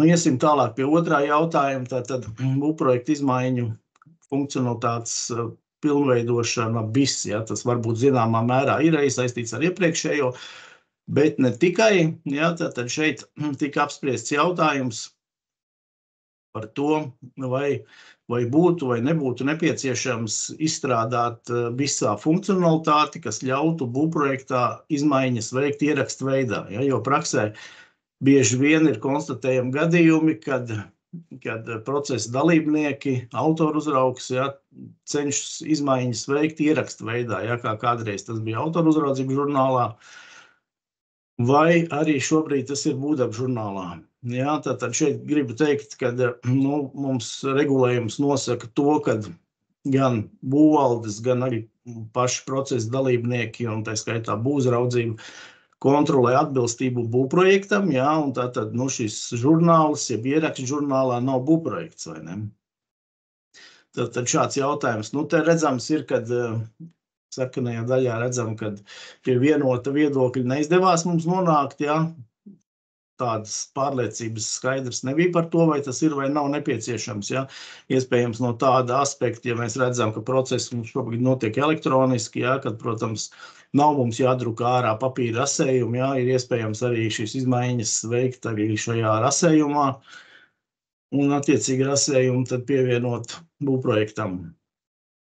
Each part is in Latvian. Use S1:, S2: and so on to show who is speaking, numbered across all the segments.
S1: Iesim tālāk pie otrā jautājuma, tātad būvprojekta izmaiņu funkcionalitātes pilnveidošana BIS, ja, tas varbūt zināmā mērā ir arī saistīts ar iepriekšējo, bet ne tikai, ja, tātad šeit tika apspriests jautājums par to, vai būtu vai nebūtu nepieciešams izstrādāt BIS-ā funkcionalitāti, kas ļautu būvprojektā izmaiņas veikt ierakstu veidā, ja, jo praksē bieži vien ir konstatējami gadījumi, kad procesa dalībnieki, autoruzraugs, ja, cenšas izmaiņas veikt ierakstu veidā, ja, kā kādreiz tas bija autoruzraudzības žurnālā, vai arī šobrīd tas ir būvdarbu žurnālā. Ja, tātad šeit gribu teikt, ka mums regulējums nosaka to, ka gan būvvaldes, gan arī paši procesa dalībnieki, un tā skaitā būvuzraudzība, kontrolē atbilstību būvprojektam, ja, un tātad šis žurnāls, jeb ieraksts žurnālā nav būvprojekts, vai ne? Tātad šāds jautājums. Te redzams ir, kad sarkanajā daļā redzam, kad pie vienota viedokļa neizdevās mums nonākt, ja, tādas pārliecības skaidrs nebija par to, vai tas ir vai nav nepieciešams, ja. Iespējams no tāda aspekta, ja mēs redzam, ka process mums šobrīd notiek elektroniski, ja, kad, protams, nav mums jādrukā ārā papīra rasējumi, ja, ir iespējams arī šīs izmaiņas veikt arī šajā rasējumā un attiecīgi rasējumu tad pievienot būvprojektam.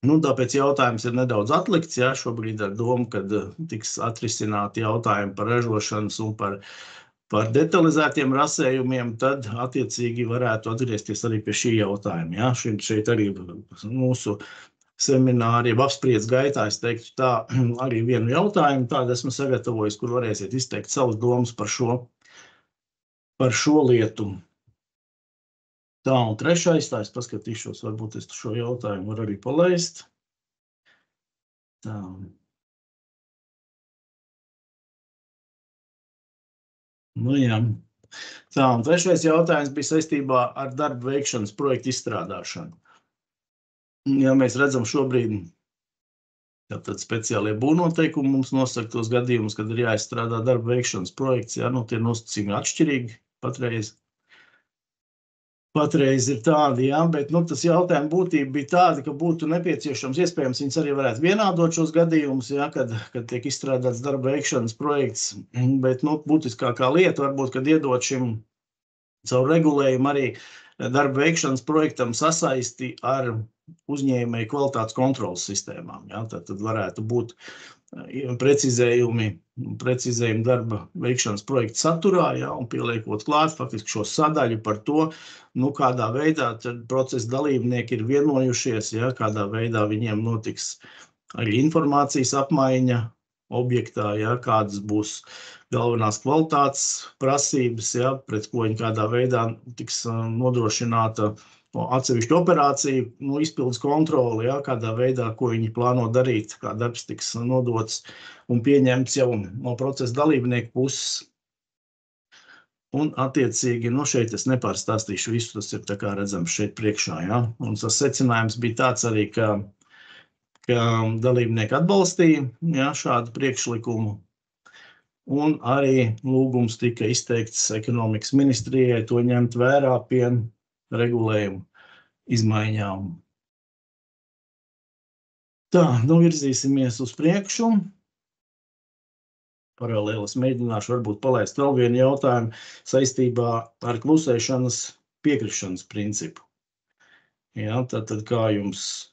S1: Tāpēc jautājums ir nedaudz atlikts, ja, šobrīd ar domu, kad tiks atrisināti jautājumi par ražošanas un par detalizētiem rasējumiem, tad attiecīgi varētu atgriezties arī pie šī jautājuma. Ja. Šeit arī mūsu semināri, jeb apspriedz gaitā, es teiktu tā, arī vienu jautājumu tādu esmu sagatavojis, kur varēsiet izteikt savus domas par šo lietu. Tā, un trešais, tā es paskatīšos, varbūt es šo jautājumu varu arī palaist. Tā. Jā. Tā, un trešais jautājums bija saistībā ar darba veikšanas projektu izstrādāšanu. Ja mēs redzam šobrīd, tad speciālie būvnoteikumi mums nosaka tos gadījumus, kad ir jāizstrādā darba veikšanas projekts, ja, tie nosacījumi atšķirīgi patreiz ir tādi, ja, bet tas jautājuma būtība bija tāda, ka būtu nepieciešams, iespējams, viņas arī varētu vienādot šos gadījumus, ja, kad tiek izstrādāts darba veikšanas projekts, bet būtiskākā lieta varbūt, kad iedot šim caur regulējumu arī darba veikšanas projektam sasaisti ar uzņēmēju kvalitātes kontrolas sistēmām. Ja? Tad varētu būt precizējumi darba veikšanas projekta saturā, ja? Un pieliekot klāt faktiski šo sadaļu par to, kādā veidā procesa dalībnieki ir vienojušies, ja? Kādā veidā viņiem notiks arī informācijas apmaiņa objektā, ja? Kādas būs galvenās kvalitātes prasības, ja? Pret ko viņi kādā veidā tiks nodrošināta atsevišķu operāciju izpildes kontroli, ja, kādā veidā, ko viņi plāno darīt, kā darbs tiks nodots un pieņemts jau no procesa dalībnieku puses. Un attiecīgi, šeit es nepārstāstīšu visu, tas ir tā kā redzams šeit priekšā, ja. Un tas secinājums bija tāds arī, ka dalībnieki atbalstīja, ja, šādu priekšlikumu. Un arī lūgums tika izteikts ekonomikas ministrijai to ņemt vērā pie regulējumu izmaiņām. Tā, virzīsimies uz priekšu. Paralēli es mēģināšu varbūt palaist vēl vienu jautājumu saistībā ar klusēšanas piekrišanas principu. Jā, tātad kā jums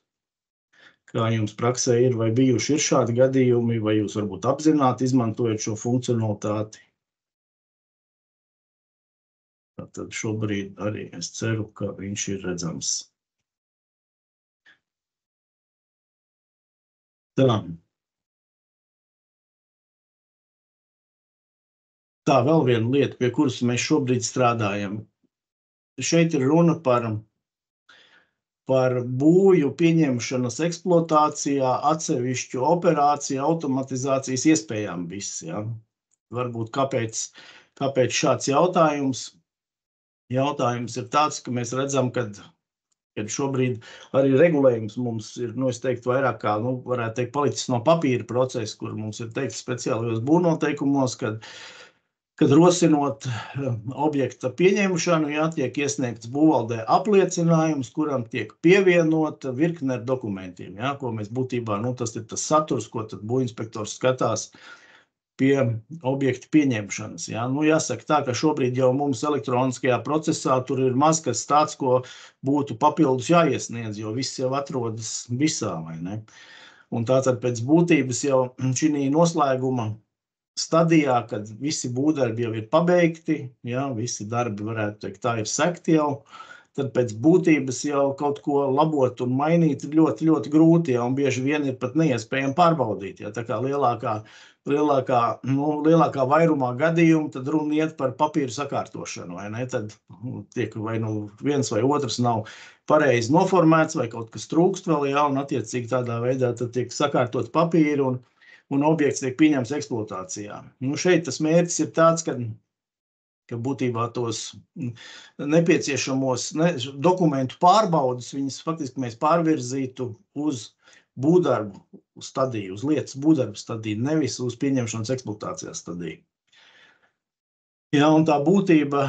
S1: praksē ir, vai bijuši ir šādi gadījumi, vai jūs varbūt apzināti izmantojat šo funkcionalitāti? Tad šobrīd arī es ceru, ka viņš ir redzams. Tā. Tā, vēl viena lieta, pie kuras mēs šobrīd strādājam. Šeit ir runa par būvju pieņemšanas eksploatācijā atsevišķu operāciju automatizācijas iespējām viss, ja. Varbūt kāpēc šāds jautājums? Jautājums ir tāds, ka mēs redzam, kad šobrīd arī regulējums mums ir, es teiktu, vairāk kā, varētu teikt, palicis no papīra procesa, kur mums ir teikts speciālajos būvnoteikumos, kad kad rosinot objekta pieņemšanu, jā, tiek iesniegts būvvaldē apliecinājums, kuram tiek pievienota virkne ar dokumentiem, jā, ko mēs būtībā, tas ir tas saturs, ko tad būvinspektors skatās pie objekta pieņemšanas. Jā. Jāsaka tā, ka šobrīd jau mums elektroniskajā procesā tur ir maz kas tāds, ko būtu papildus jāiesniedz, jo viss jau atrodas visā, vai ne? Un tātad pēc būtības jau šī noslēguma stadijā, kad visi būvdarbi jau ir pabeigti, jā, visi darbi, varētu teikt, tā ir sekti jau, tad pēc būtības jau kaut ko labot un mainīt ir ļoti, ļoti grūti, jā, un bieži vien ir pat neiespējami pārbaudīt. Jā, tā kā lielākā vairumā gadījumu, tad runa iet par papīru sakārtošanu, vai ne? Tad tiek vai viens vai otrs nav pareizi noformēts, vai kaut kas trūkst vēl, jā, un attiecīgi tādā veidā tad tiek sakārtot papīri un objekts tiek pieņemts eksploatācijā. Šeit tas mērķis ir tāds, ka būtībā tos nepieciešamos dokumentu pārbaudas, viņas faktiski mēs pārvirzītu uz būvdarbu stadiju, uz lietas būvdarbu stadiju, nevis uz pieņemšanas eksploatācijā stadiju. Jā, un tā būtība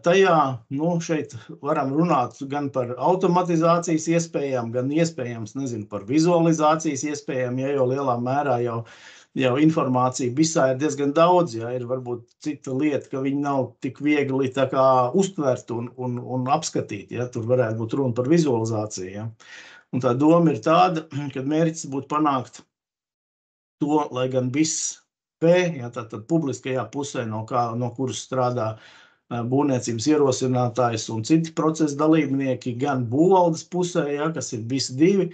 S1: tajā, šeit varam runāt gan par automatizācijas iespējām, gan iespējams, par vizualizācijas iespējām, ja jau lielā mērā jau informācija visā ir diezgan daudz, ja ir varbūt cita lieta, ka viņi nav tik viegli tā kā uztvert un apskatīt, ja tur varētu būt runa par vizualizāciju, ja. Un tā doma ir tāda, ka mērķis būtu panākt to, lai gan viss ja, tātad publiskajā pusē, no kuras strādā būvniecības ierosinātājs un citi procesa dalībnieki, gan būvvaldes pusē, ja, kas ir visi divi,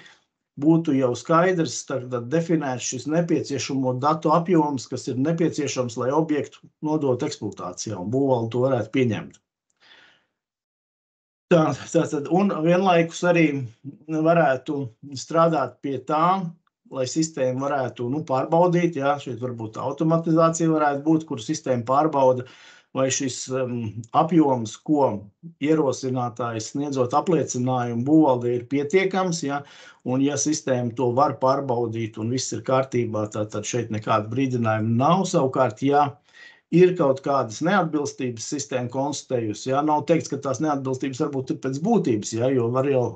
S1: būtu jau skaidrs, tad definēt šis nepieciešamo datu apjoms, kas ir nepieciešams, lai objektu nodot eksploatācijā, un būvvalde to varētu pieņemt. Tātad, un vienlaikus arī varētu strādāt pie tā, lai sistēma varētu pārbaudīt, jā, šeit varbūt automatizācija varētu būt, kur sistēma pārbauda, vai šis apjoms, ko ierosinātājs sniedzot apliecinājumu būvvaldē ir pietiekams, ja, un ja sistēma to var pārbaudīt un viss ir kārtībā, tad šeit nekāda brīdinājuma nav. Savukārt, ja ir kaut kādas neatbilstības sistēma konstatējusi, ja, nav teikts, ka tās neatbilstības varbūt ir pēc būtības, ja, jo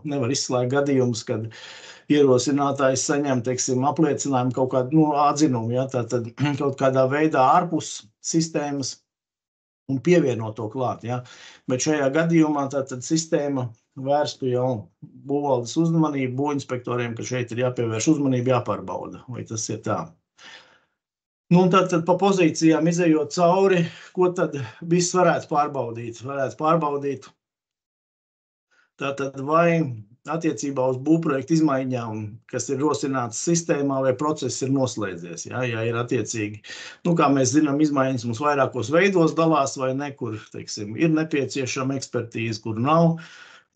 S1: nevar izslēgt gadījumus, kad ierosinātājs saņem, teiksim, apliecinājumu kaut kādu atzinumu, ja, tad kaut kādā veidā ārpus sistēmas un pievienot to klāt, ja. Bet šajā gadījumā tātad sistēma vērstu jau būvvaldes uzmanību būvinspektoriem, ka šeit ir jāpievērš uzmanību, jāpārbauda, vai tas ir tā. Tātad pa pozīcijām izejot cauri, ko tad viss varētu pārbaudīt? Varētu pārbaudīt tātad vai attiecībā uz būvprojektu izmaiņām, kas ir rosināts sistēmā, vai process ir noslēdzies, ja ir attiecīgi. Kā mēs zinām, izmaiņas mums vairākos veidos dalās, vai ne, kur, teiksim, ir nepieciešama ekspertīze, kur nav,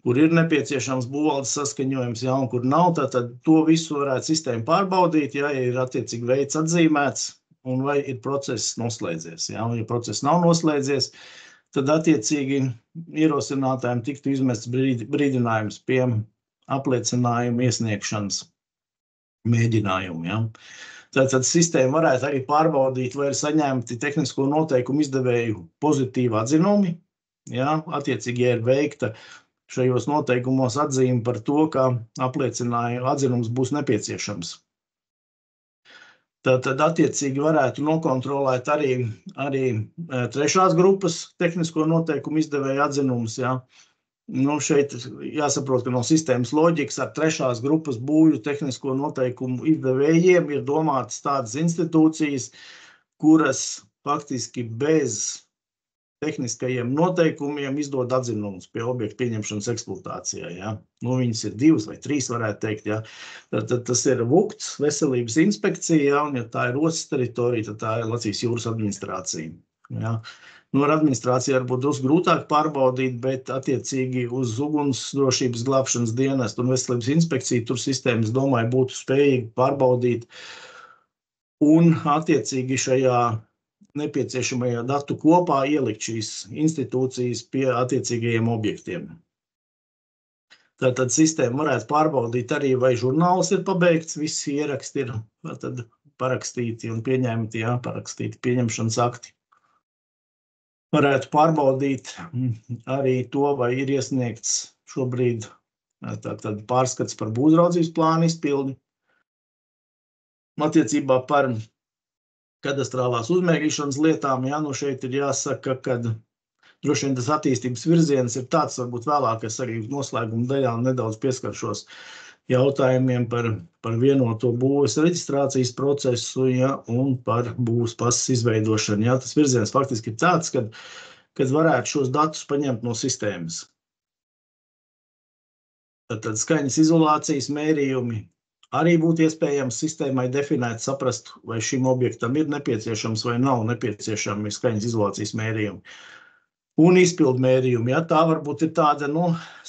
S1: kur ir nepieciešams būvvaldes saskaņojums, ja, un kur nav, tad to visu varētu sistēma pārbaudīt, ja ir attiecīgi veids atzīmēts, un vai ir process noslēdzies, ja, un ja process nav noslēdzies, tad attiecīgi ierosinātājiem tiktu izmests brīdinājums pie apliecinājumu iesniegšanas mēģinājumu. Ja. Tātad sistēma varētu arī pārbaudīt, vai ir saņemti tehnisko noteikumu izdevēju pozitīvi atzinumi. Ja. Attiecīgi, ja ir veikta šajos noteikumos atzīme par to, ka apliecinājumu atzinums būs nepieciešams. Tad attiecīgi varētu nokontrolēt arī trešās grupas tehnisko noteikumu izdevēju atzinumus. Ja. Šeit jāsaprot, ka no sistēmas loģikas ar trešās grupas būvju tehnisko noteikumu izdevējiem ir domātas tādas institūcijas, kuras faktiski bez tehniskajiem noteikumiem izdod atzinumus pie objekta pieņemšanas eksploatācijā. Ja. Viņas ir 2 vai 3, varētu teikt. Ja. Tad tas ir VUKTS, veselības inspekcija, ja, un ja tā ir ostas teritorija, tad tā ir Latvijas jūras administrācija. Ja. Ar administrāciju varbūt drusku grūtāk pārbaudīt, bet attiecīgi uz ugunsdrošības glābšanas dienestu un veselības inspekciju tur sistēmas, domāju, būtu spējīgi pārbaudīt un attiecīgi šajā nepieciešamajā datu kopā ielikt šīs institūcijas pie attiecīgajiem objektiem. Tātad sistēma varētu pārbaudīt arī, vai žurnāls ir pabeigts, visi ieraksti ir parakstīti un pieņemti, ja, parakstīti pieņemšanas akti. varētu pārbaudīt arī to, vai ir iesniegts šobrīd tātad pārskats par būvniecības plānu izpildi. Attiecībā par kadastrālās uzmērīšanas lietām, nu šeit ir jāsaka, ka droši vien tas attīstības virziens ir tāds, varbūt vēlāk es arī noslēguma daļā nedaudz pieskaršos jautājumiem par vienoto būves reģistrācijas procesu, un par būves pasas izveidošanu. Tas virziens faktiski ir tāds, kad varētu šos datus paņemt no sistēmas. Tad skaņas izolācijas mērījumi arī būtu iespējams sistēmai definēt, saprast, vai šim objektam ir nepieciešams vai nav nepieciešami skaņas izolācijas mērījumi. Un izpildu mērījumi, tā varbūt ir tāda,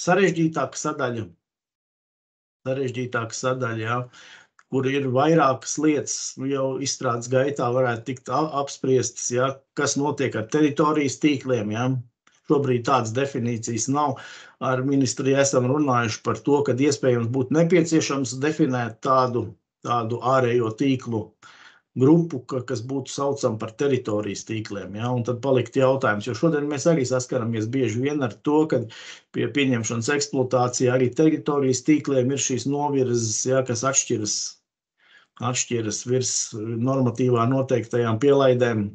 S1: sarežģītāka sadaļa, kur ir vairākas lietas, jau izstrādes gaitā varētu tikt apspriestas, kas notiek ar teritorijas tīkliem, Šobrīd tādas definīcijas nav. Ar ministriju esam runājuši par to, ka iespējams būtu nepieciešams definēt tādu ārējo tīklu grupu, kas būtu saucama par teritorijas tīkliem. Un tad palikt jautājums, jo šodien mēs arī saskaramies bieži vien ar to, ka pie pieņemšanas eksploatācijā arī teritorijas tīkliem ir šīs novirzes, kas atšķiras virs normatīvā noteiktajām pielaidēm.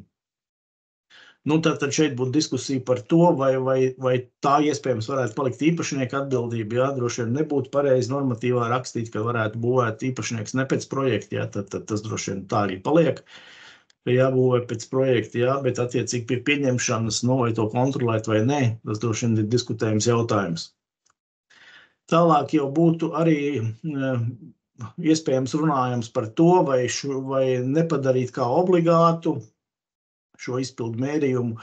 S1: Tad šeit būtu diskusija par to, vai tā iespējams varētu palikt īpašnieka atbildība. Droši vien nebūtu pareizi normatīvā rakstīt, ka varētu būvēt īpašnieks ne pēc projekta, tad tas droši vien tā arī paliek. Jābūvē pēc projekta, bet attiecīgi pie pieņemšanas, vai to kontrolēt vai nē, tas droši vien ir diskutējums jautājums. Tālāk jau būtu arī iespējams runājams par to, vai nepadarīt kā obligātu šo izpildu mērījumu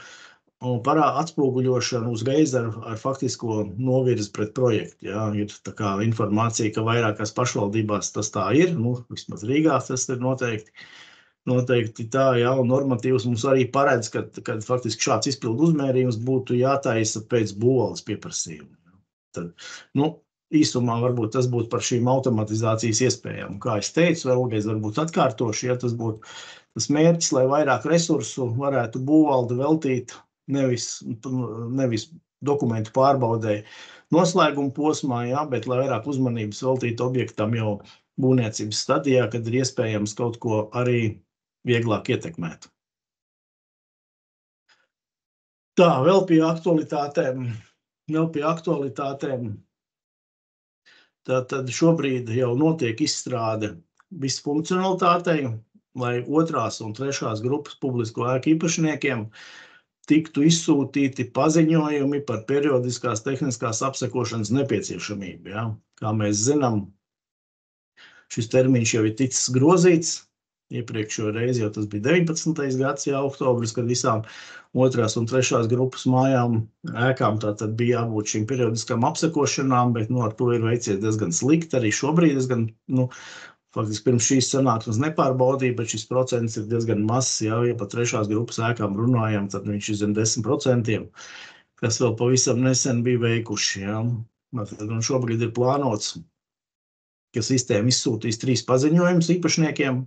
S1: atspoguļošanu uzreiz ar faktisko novirzi pret projektu. Ir tā kā informācija, ka vairākās pašvaldībās tas tā ir, vismaz Rīgā tas ir noteikti tā, un normatīvs mums arī paredz, ka faktiski šāds izpildu uzmērījums būtu jātaisa pēc būvvaldes pieprasījuma. Tad, īsumā varbūt tas būtu par šīm automatizācijas iespējām. Kā es teicu, vēlreiz varbūt atkārtoši, tas būtu tas mērķis, lai vairāk resursu varētu būvvalde veltīt nevis dokumentu pārbaudēji noslēguma posmā, bet lai vairāk uzmanības veltītu objektam jau būvniecības stadijā, kad ir iespējams kaut ko arī vieglāk ietekmēt. Tā, vēl pie aktualitātēm. Tad šobrīd jau notiek izstrāde visfunkcionalitātei, lai 2. un 3. grupas publisko ēku īpašniekiem tiktu izsūtīti paziņojumi par periodiskās tehniskās apsekošanas nepieciešamību. Kā mēs zinām, šis termiņš jau ir ticis grozīts. Iepriekšējo reizi jau tas bija 19. gads, oktobris, kad visām 2. un 3. grupas mājām, ēkām tātad bija jābūt šīm periodiskām apsekošanām, bet ar to ir veicies diezgan slikti. Arī šobrīd faktiski pirms šīs sanāksmes nepārbaudīja, bet šis procents ir diezgan mazs. Ja par 3. grupas ēkām runājam, tad viņš ir zem 10%, kas vēl pavisam nesen bija veikuši. Un šobrīd ir plānots, ka sistēma izsūtīs 3 paziņojumus īpašniekiem.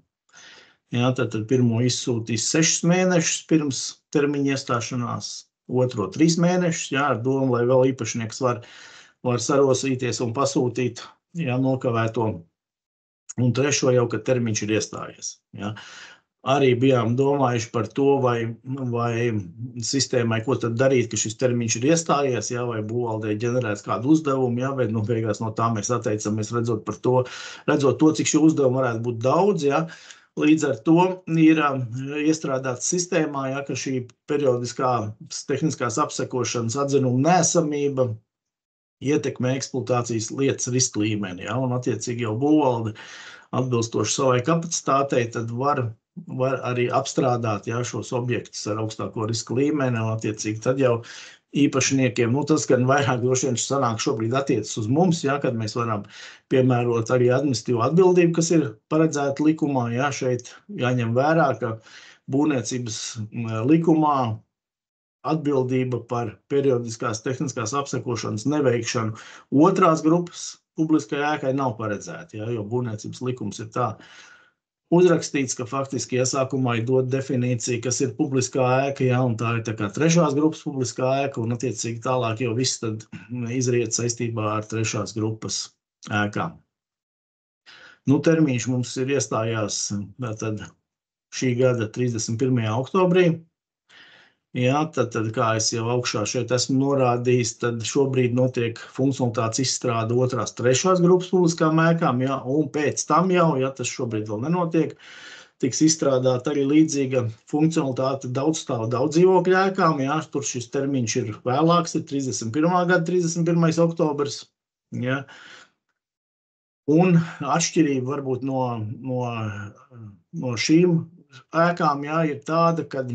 S1: Tad pirmo izsūtīs 6 mēnešus pirms termiņa iestāšanās, otro 3 mēnešus, ar domu, lai vēl īpašnieks var sarosīties un pasūtīt nokavēto, un 3. jau, kad termiņš ir iestājies. Arī bijām domājuši par to, vai sistēmai, ko tad darīt, ka šis termiņš ir iestājies, vai būvvaldei ģenerēts kādu uzdevumu, bet beigās no tā mēs atteicamies, redzot to, cik šī uzdevuma varētu būt daudz, Līdz ar to ir iestrādāts sistēmā, ka šī periodiskā tehniskās apsekošanas atzinuma neesamība ietekmē eksploatācijas lietas riska līmeni. Un attiecīgi jau būvvalde atbilstoši savai kapacitātei, tad var arī apstrādāt šos objektus ar augstāko riska līmeni, un attiecīgi tad jau īpašniekiem, tas gan vairāk droši vien sanāk šobrīd attiecas uz mums, kad mēs varam piemērot arī administratīvu atbildību, kas ir paredzēta likumā. Šeit jāņem vērā, ka būvniecības likumā atbildība par periodiskās tehniskās apsekošanas neveikšanu 2. grupas publiskai ēkai nav paredzēta, jo būvniecības likums ir tā uzrakstīts, ka faktiski iesākumā ir dot definīcija, kas ir publiskā ēka, ja, un tā ir tā kā trešās grupas publiskā ēka, un attiecīgi tālāk jau viss tad izriet saistībā ar trešās grupas ēkām. Nu, termiņš mums ir iestājās tad šī gada 31. oktobrī. Jā, tad, kā es jau augšā šeit esmu norādījis, tad šobrīd notiek funkcionalitātes izstrāde otrās, trešās grupas publiskām ēkām, jā, un pēc tam jau, ja tas šobrīd vēl nenotiek, tiks izstrādāta arī līdzīga funkcionalitāte daudzstāvu daudzdzīvokļu ēkām, jā, tur šis termiņš ir vēlāks, ir 31. gada 31. oktobrs, jā. Un atšķirība varbūt no šīm ēkām, jā, ir tāda, kad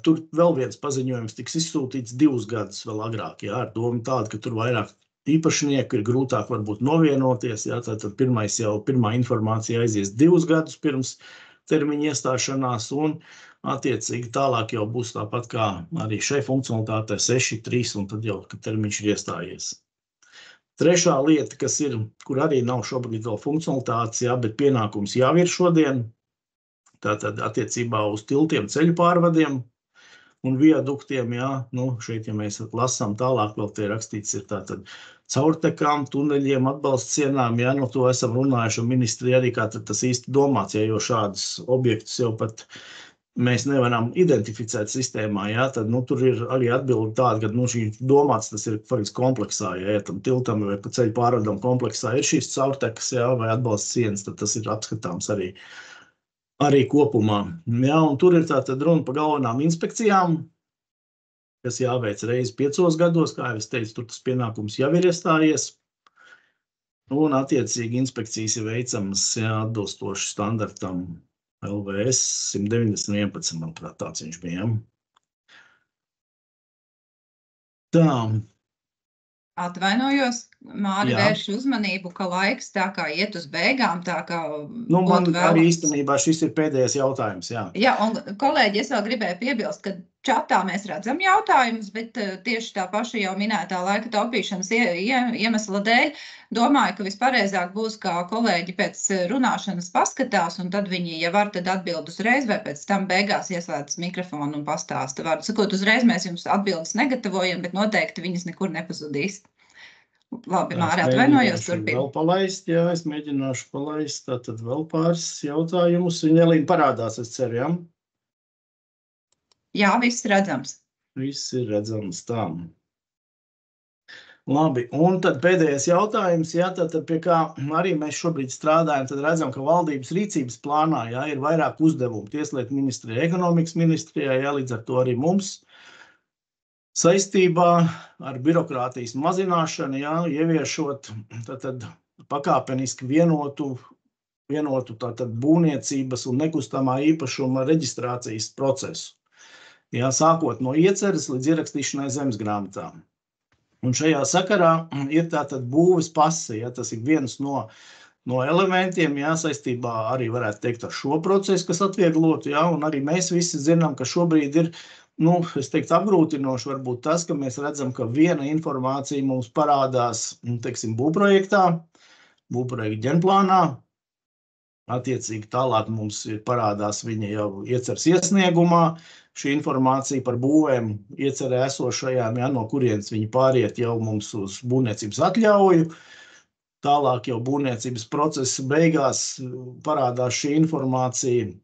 S1: tur vēl viens paziņojums tiks izsūtīts 2 gadus vēl agrāk, jā, ar domu tādu, ka tur vairāk īpašnieku ir grūtāk varbūt novienoties, jā, tad pirmā informācija aizies 2 gadus pirms termiņa iestāšanās, un attiecīgi tālāk jau būs tāpat kā arī šai funkcionalitātei 6.3, un tad jau, kad termiņš ir iestājies. Trešā lieta, kas ir, kur arī nav šobrīd vēl funkcionalitātes, jā, bet pienākums jau ir šodien, tātad attiecībā uz tiltiem, ceļu pārvadiem un viaduktiem, jā, nu, šeit, ja mēs lasām tālāk, vēl tie rakstīts ir tātad caurtekām, tuneļiem, atbalsts sienām, jā, no to esam runājuši, un ministri arī kā tas īsti domāts, jā, jo šādus objektus jau pat mēs nevaram identificēt sistēmā, jā, tad, nu, tur ir arī atbildi tāda, ka, nu, šī domāts, tas ir faktiski kompleksā, jā, ja tam tiltam vai pa ceļu pārvadam kompleksā ir šīs caurtekas, jā, vai atbalsts sienas, tad tas ir apskatāms arī kopumā. Jā, un tur ir tātad runa par galvenām inspekcijām, kas jāveic reizi 5 gados, kā jau es teicu, tur tas pienākums jau ir iestājies, un attiecīgi inspekcijas ir veicamas, jā, atbilstoši standartam LVS 190.11, manuprāt, tāds viņš bija. Tā.
S2: Atvainojos, Māri vērš uzmanību, ka laiks tā kā iet uz beigām, tā kā
S1: nu, man arī īstenībā šis ir pēdējais jautājums, jā.
S2: Jā, un kolēģi, es vēl gribēju piebilst, ka čatā mēs redzam jautājumus, bet tieši tā paša jau minētā laika taupīšanas iemesla dēļ domāju, ka vispareizāk būs, kā kolēģi pēc runāšanas paskatās, un tad viņi, ja var, tad atbild uzreiz, vai pēc tam beigās ieslēdz mikrofonu un pastāsta. Vārdu sakot, uzreiz mēs jums atbildes negatavojam, bet noteikti viņas nekur nepazudīs. Labi, Māri, atvainojos turpin.
S1: Vēl palaist, jā, es mēģināšu palaist, tātad vēl pāris jautājumus. Viņelīna parādās, es ceru, jā?
S2: Jā, viss redzams.
S1: Viss ir redzams tā. Labi, un tad pēdējais jautājums, jā, tad pie kā arī mēs šobrīd strādājam, tad redzam, ka valdības rīcības plānā, jā, ir vairāk uzdevumu. Tieslietu ministrijā, ekonomikas ministrijā, jā, līdz ar to arī mums. Saistībā ar birokrātijas mazināšanu, jā, ieviešot tātad pakāpeniski vienotu tātad būvniecības un nekustamā īpašuma reģistrācijas procesu. Jā, sākot no ieceres līdz ierakstīšanai zemesgrāmatā. Un šajā sakarā ir tātad būves pase, jā, tas ir viens no elementiem, jā, saistībā arī varētu teikt ar šo procesu, kas atvieglotu, jā, un arī mēs visi zinām, ka šobrīd ir es teiktu, apgrūtinoši varbūt tas, ka mēs redzam, ka viena informācija mums parādās, teiksim, būvprojektā, būvprojekta ģenplānā, attiecīgi tālāk mums parādās viņa jau ieceres iesniegumā, šī informācija par būvēm iecerē esošajām, jā, no kurienes viņi pāriet jau mums uz būvniecības atļauju, tālāk jau būvniecības procesa beigās parādās šī informācija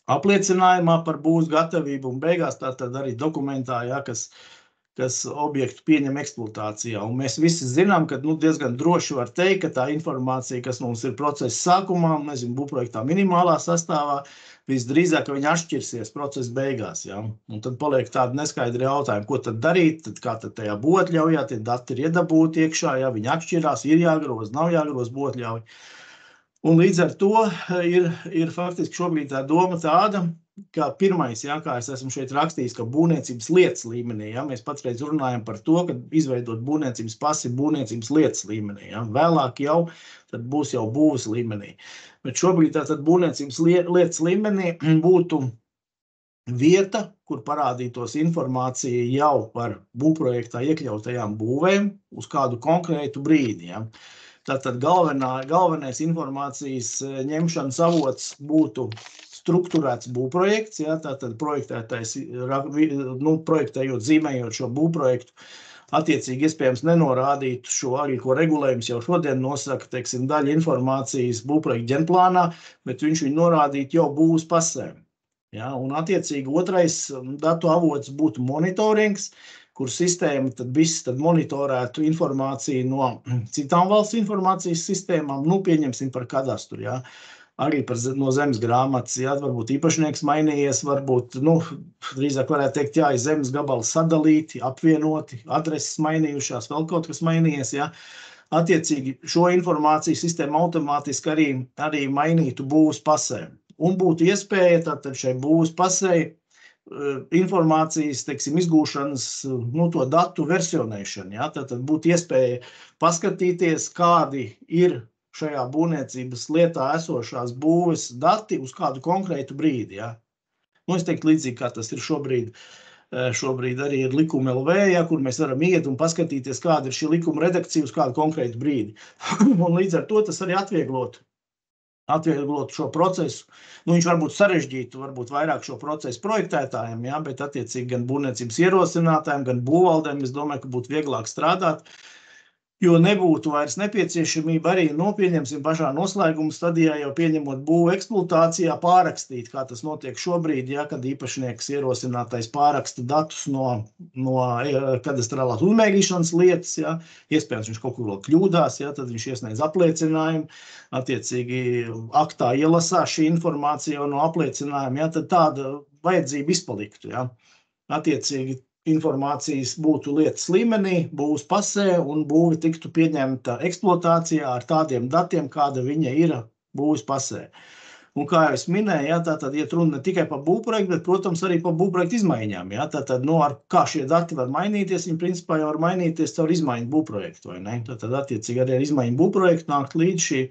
S1: apliecinājumā par būvs gatavību un beigās tātad arī dokumentā, jā, kas objektu pieņem eksploatācijā. Un mēs visi zinām, ka diezgan droši var teikt, ka tā informācija, kas mums ir procesa sākumā, nezinu, būvprojektā minimālā sastāvā, visdrīzāk, ka viņi atšķirsies procesa beigās. Jā. Un tad paliek tādi neskaidri jautājumi, ko tad darīt, tad kā tad tajā būvatļaujā, tie dati ir iedabūti iekšā, jā, viņi atšķirās, ir jāgroz, nav jāgroz būvatļauj. Un līdz ar to ir faktiski šobrīd tā doma tāda, ka pirmais, jā, kā es esmu šeit rakstījis, ka būvniecības lietas līmenī, jā, mēs patreiz runājam par to, ka izveidot būvniecības pasi būvniecības lietas līmenī, jā, vēlāk jau, tad būs jau būvas līmenī. Bet šobrīd tātad būvniecības lietas līmenī būtu vieta, kur parādītos informācija jau par būvprojektā iekļautajām būvēm uz kādu konkrētu brīdi, jā. Tātad galvenais informācijas ņemšanas avots būtu strukturēts būvprojekts, ja, tātad projektētājs, projektējot, zīmējot šo būvprojektu, attiecīgi iespējams nenorādīt šo arī, ko regulējums jau šodien nosaka, teiksim, daļa informācijas būvprojekta ģenplānā, bet viņš viņu norādīt jau būvs pasē. Ja, un attiecīgi otrais datu avots būtu monitorings, kur sistēma tad monitorētu informāciju no citām valsts informācijas sistēmām, pieņemsim par kadastru, ja. Arī no zemes grāmatas, ja, varbūt īpašnieks mainījies, varbūt, drīzāk varētu teikt, jā, zemes gabali sadalīti, apvienoti, adreses mainījušās, vēl kaut kas mainījies, ja. Attiecīgi šo informāciju sistēma automātiski arī mainītu būvs pasē. Un būtu iespēja tātad šai būvs pasē informācijas, teiksim, izgūšanas, to datu versionēšanu, ja. Tātad būtu iespēja paskatīties, kādi ir šajā būvniecības lietā esošās būves dati uz kādu konkrētu brīdi, ja. Es teiktu līdzīgi, kā tas ir šobrīd. Šobrīd arī ir likuma LV, ja, kur mēs varam iet un paskatīties, kāda ir šī likuma redakcija uz kādu konkrētu brīdi. Un līdz ar to tas arī atvieglot šo procesu. Viņš varbūt sarežģītu, varbūt vairāk šo procesu projektētājiem, ja, bet attiecīgi gan būvniecības ierosinātājiem, gan būvvaldēm, es domāju, ka būtu vieglāk strādāt. Jo nebūtu vairs nepieciešamība arī, pieņemsim pašā noslēguma stadijā, jau pieņemot būvu eksploatācijā, pārrakstīt, kā tas notiek šobrīd, ja, kad īpašnieks ierosinātais pārraksta datus no kadastrālās uzmērīšanas lietas, ja, iespējams viņš kaut kur vēl kļūdās, ja, tad viņš iesniedz apliecinājumu, attiecīgi aktā ielasās šī informācija no apliecinājuma, ja, tad tāda vajadzība izpaliktu, ja. Attiecīgi informācijas būtu lietas līmenī, būvs pasē un būve tiktu pieņemta eksploatācijā ar tādiem datiem, kāda viņa ir būvs pasē. Un kā jau es minēju, ja, tātad iet runa ne tikai par būvprojektu, bet, protams, arī par būvprojektu izmaiņām. Ja, tātad, kā šie dati var mainīties, viņi principā jau var mainīties caur izmaiņu būvprojektu, vai ne? Tātad, attiecīgi arī ar izmaiņu būvprojektu nākt līdz šī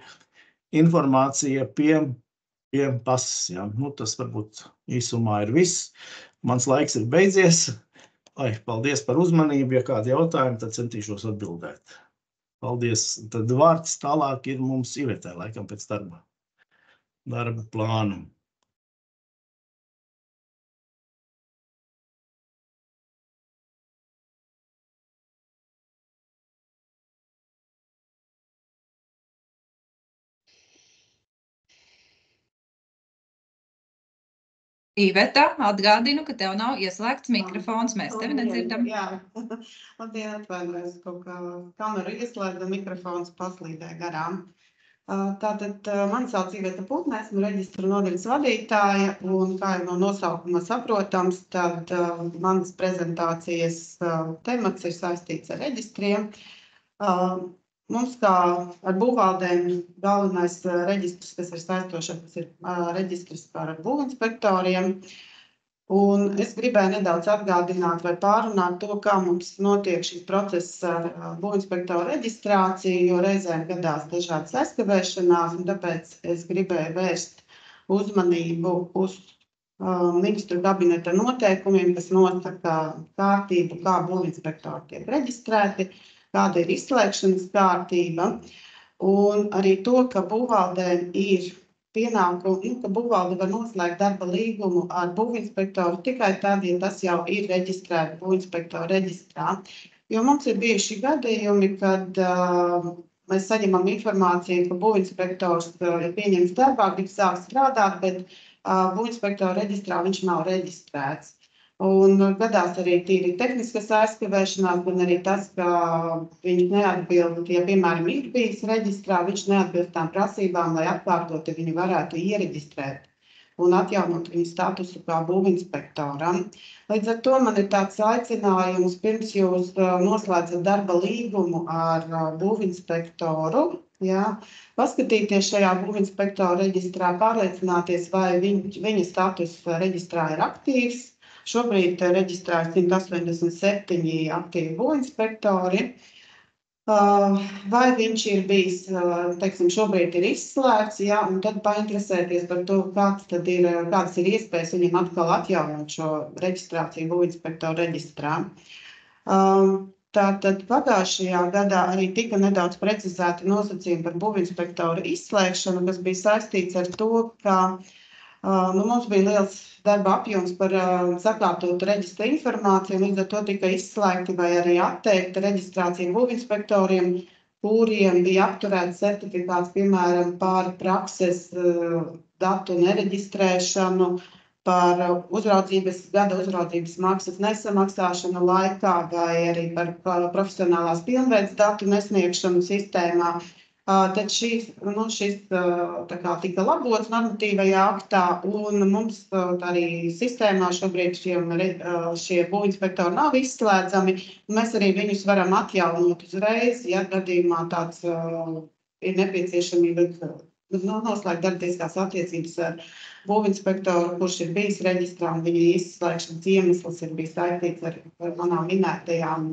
S1: informācija pie pasas. Ja. Tas varbūt īsumā ir viss. Mans laiks ir beidzies. Paldies par uzmanību, ja kādi jautājumi, tad centīšos atbildēt. Paldies. Tad vārds tālāk ir mums Ivetē, laikam pēc darba plānu.
S2: Iveta, atgādinu, ka tev nav ieslēgts mikrofons, mēs tevi nedzirdam.
S3: Jā, labdien, atvainojos, kaut kā kameru ieslēgta, mikrofons paslīdē garām. Tātad mani sauc Iveta Putne, esmu reģistra nodaļas vadītāja, un kā jau no nosaukuma saprotams, tad manas prezentācijas temats ir saistīts ar reģistriem. Mums kā ar būvvaldēm galvenais reģistrs, kas ir saistošs, tas ir reģistrs par būvinspektoriem. Un es gribēju nedaudz atgādināt vai pārunāt to, kā mums notiek šis process ar būvinspektoru reģistrāciju, jo reizēm gadās dažādas aizkavēšanās, un tāpēc es gribēju vērst uzmanību uz ministru kabineta noteikumiem, kas nosaka kārtību, kā būvinspektori tiek reģistrēti, kāda ir izslēgšanas kārtība, un arī to, ka būvvaldēm ir pienākumu, ka būvvalde var noslēgt darba līgumu ar būvinspektoru tikai tad, ja tas jau ir reģistrēts būvinspektoru reģistrā. Jo mums ir bijuši gadījumi, kad mēs saņemam informāciju, ka būvinspektors ir pieņemts darbā, grib sākt strādāt, bet būvinspektoru reģistrā viņš nav reģistrēts. Un gadās arī tīri tehniskas aizkavēšanās, gan arī tas, ka viņš neatbild, ja, piemēram, ir bijis reģistrā, viņš neatbilst tām prasībām, lai atkārtoti viņu varētu iereģistrēt un atjaunot viņu statusu kā būvinspektoram. Līdz ar to man ir tāds aicinājums, pirms jūs noslēdzat darba līgumu ar būvinspektoru, ja, paskatīties šajā būvinspektora reģistrā, pārliecināties, vai viņa status reģistrā ir aktīvs. Šobrīd reģistrā ir 187 aktīvi būvinspektori. Vai viņš ir bijis, teiksim, šobrīd ir izslēgts, ja, un tad painteresēties par to, kādas ir iespējas viņam atkal atjaunot šo reģistrāciju būvinspektoru reģistrā. Tātad pagājušajā gadā arī tika nedaudz precizēti nosacījumi par būvinspektoru izslēgšanu, kas bija saistīts ar to, ka mums bija liels darba apjoms par sakārtotu reģistra informāciju, līdz ar to tika izslēgti vai arī atteikta reģistrācija būvinspektoriem, kuriem bija apturēts certifikāts, piemēram, par prakses datu nereģistrēšanu, par gada uzraudzības maksas nesamaksāšanu laikā vai arī par profesionālās pilnveides datu nesniegšanu sistēmā. Tad šis tika labots normatīvajā aktā, un mums arī sistēmā šobrīd šie būvinspektori nav izslēdzami. Mēs arī viņus varam atjaunot uzreiz, ja gadījumā tāds ir nepieciešamība noslēgt darbtiesiskās attiecības ar būvinspektoru, kurš ir bijis reģistrā, un viņa izslēgšanas iemesls ir bijis saistīts ar manām minētajām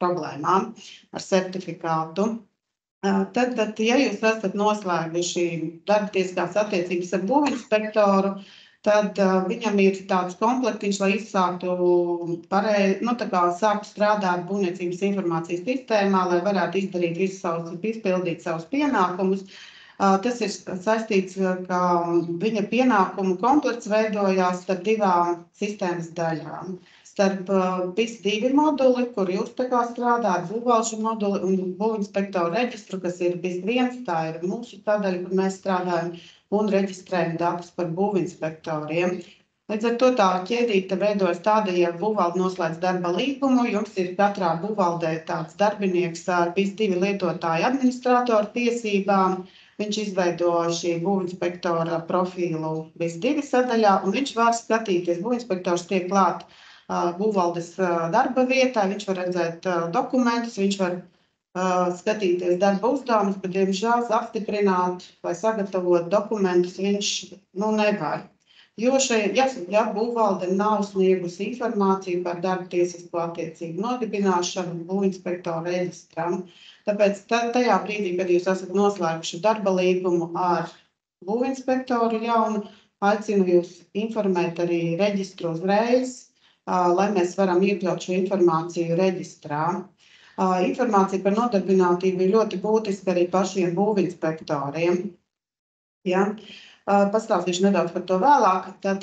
S3: problēmām ar certifikātu. Tad, ja jūs esat noslēguši darbtiesiskās attiecības ar būvinspektoru, tad viņam ir tāds komplektiņš, lai izsāktu sāktu strādāt būvniecības informācijas sistēmā, lai varētu izpildīt savus pienākumus. Tas ir saistīts, ka viņa pienākumu komplekts veidojās starp divām sistēmas daļām. Starp BIS2 moduli, kur jūs strādājat, būvvalžu moduli un būvinspektoru reģistru, kas ir BIS1, tā ir mūsu sadaļa, kur mēs strādājam, un reģistrējam datus par būvinspektoriem. Līdz ar to tā ķēdīte veidojas tāda, ja būvvalde noslēdz darba līgumu, jums ir katrā būvvaldē tāds darbinieks ar BIS2 lietotāju administratoru tiesībām. Viņš izveido šī būvinspektora profilu BIS2 sadaļā, un viņš var skatīties, būvinspektors tiek klāt būvvaldes darba vietā, viņš var redzēt dokumentus, viņš var skatīties darba uzdevumus, bet, diemžēl, apstiprināt vai sagatavot dokumentus viņš nevar. Jo ja būvvalde nav sniegusi informāciju par darba tiesisko attiecību nodibināšanu būvinspektoru reģistram, tāpēc tajā brīdī, kad jūs esat noslēguši darba līgumu ar būvinspektoru jaunu, aicinu jūs informēt arī reģistru uzreiz, lai mēs varam iekļaut šo informāciju reģistrā. Informācija par nodarbinātību ir ļoti būtiska arī pašiem būvinspektoriem. Ja? Pastāstīšu nedaudz par to vēlāk. Tad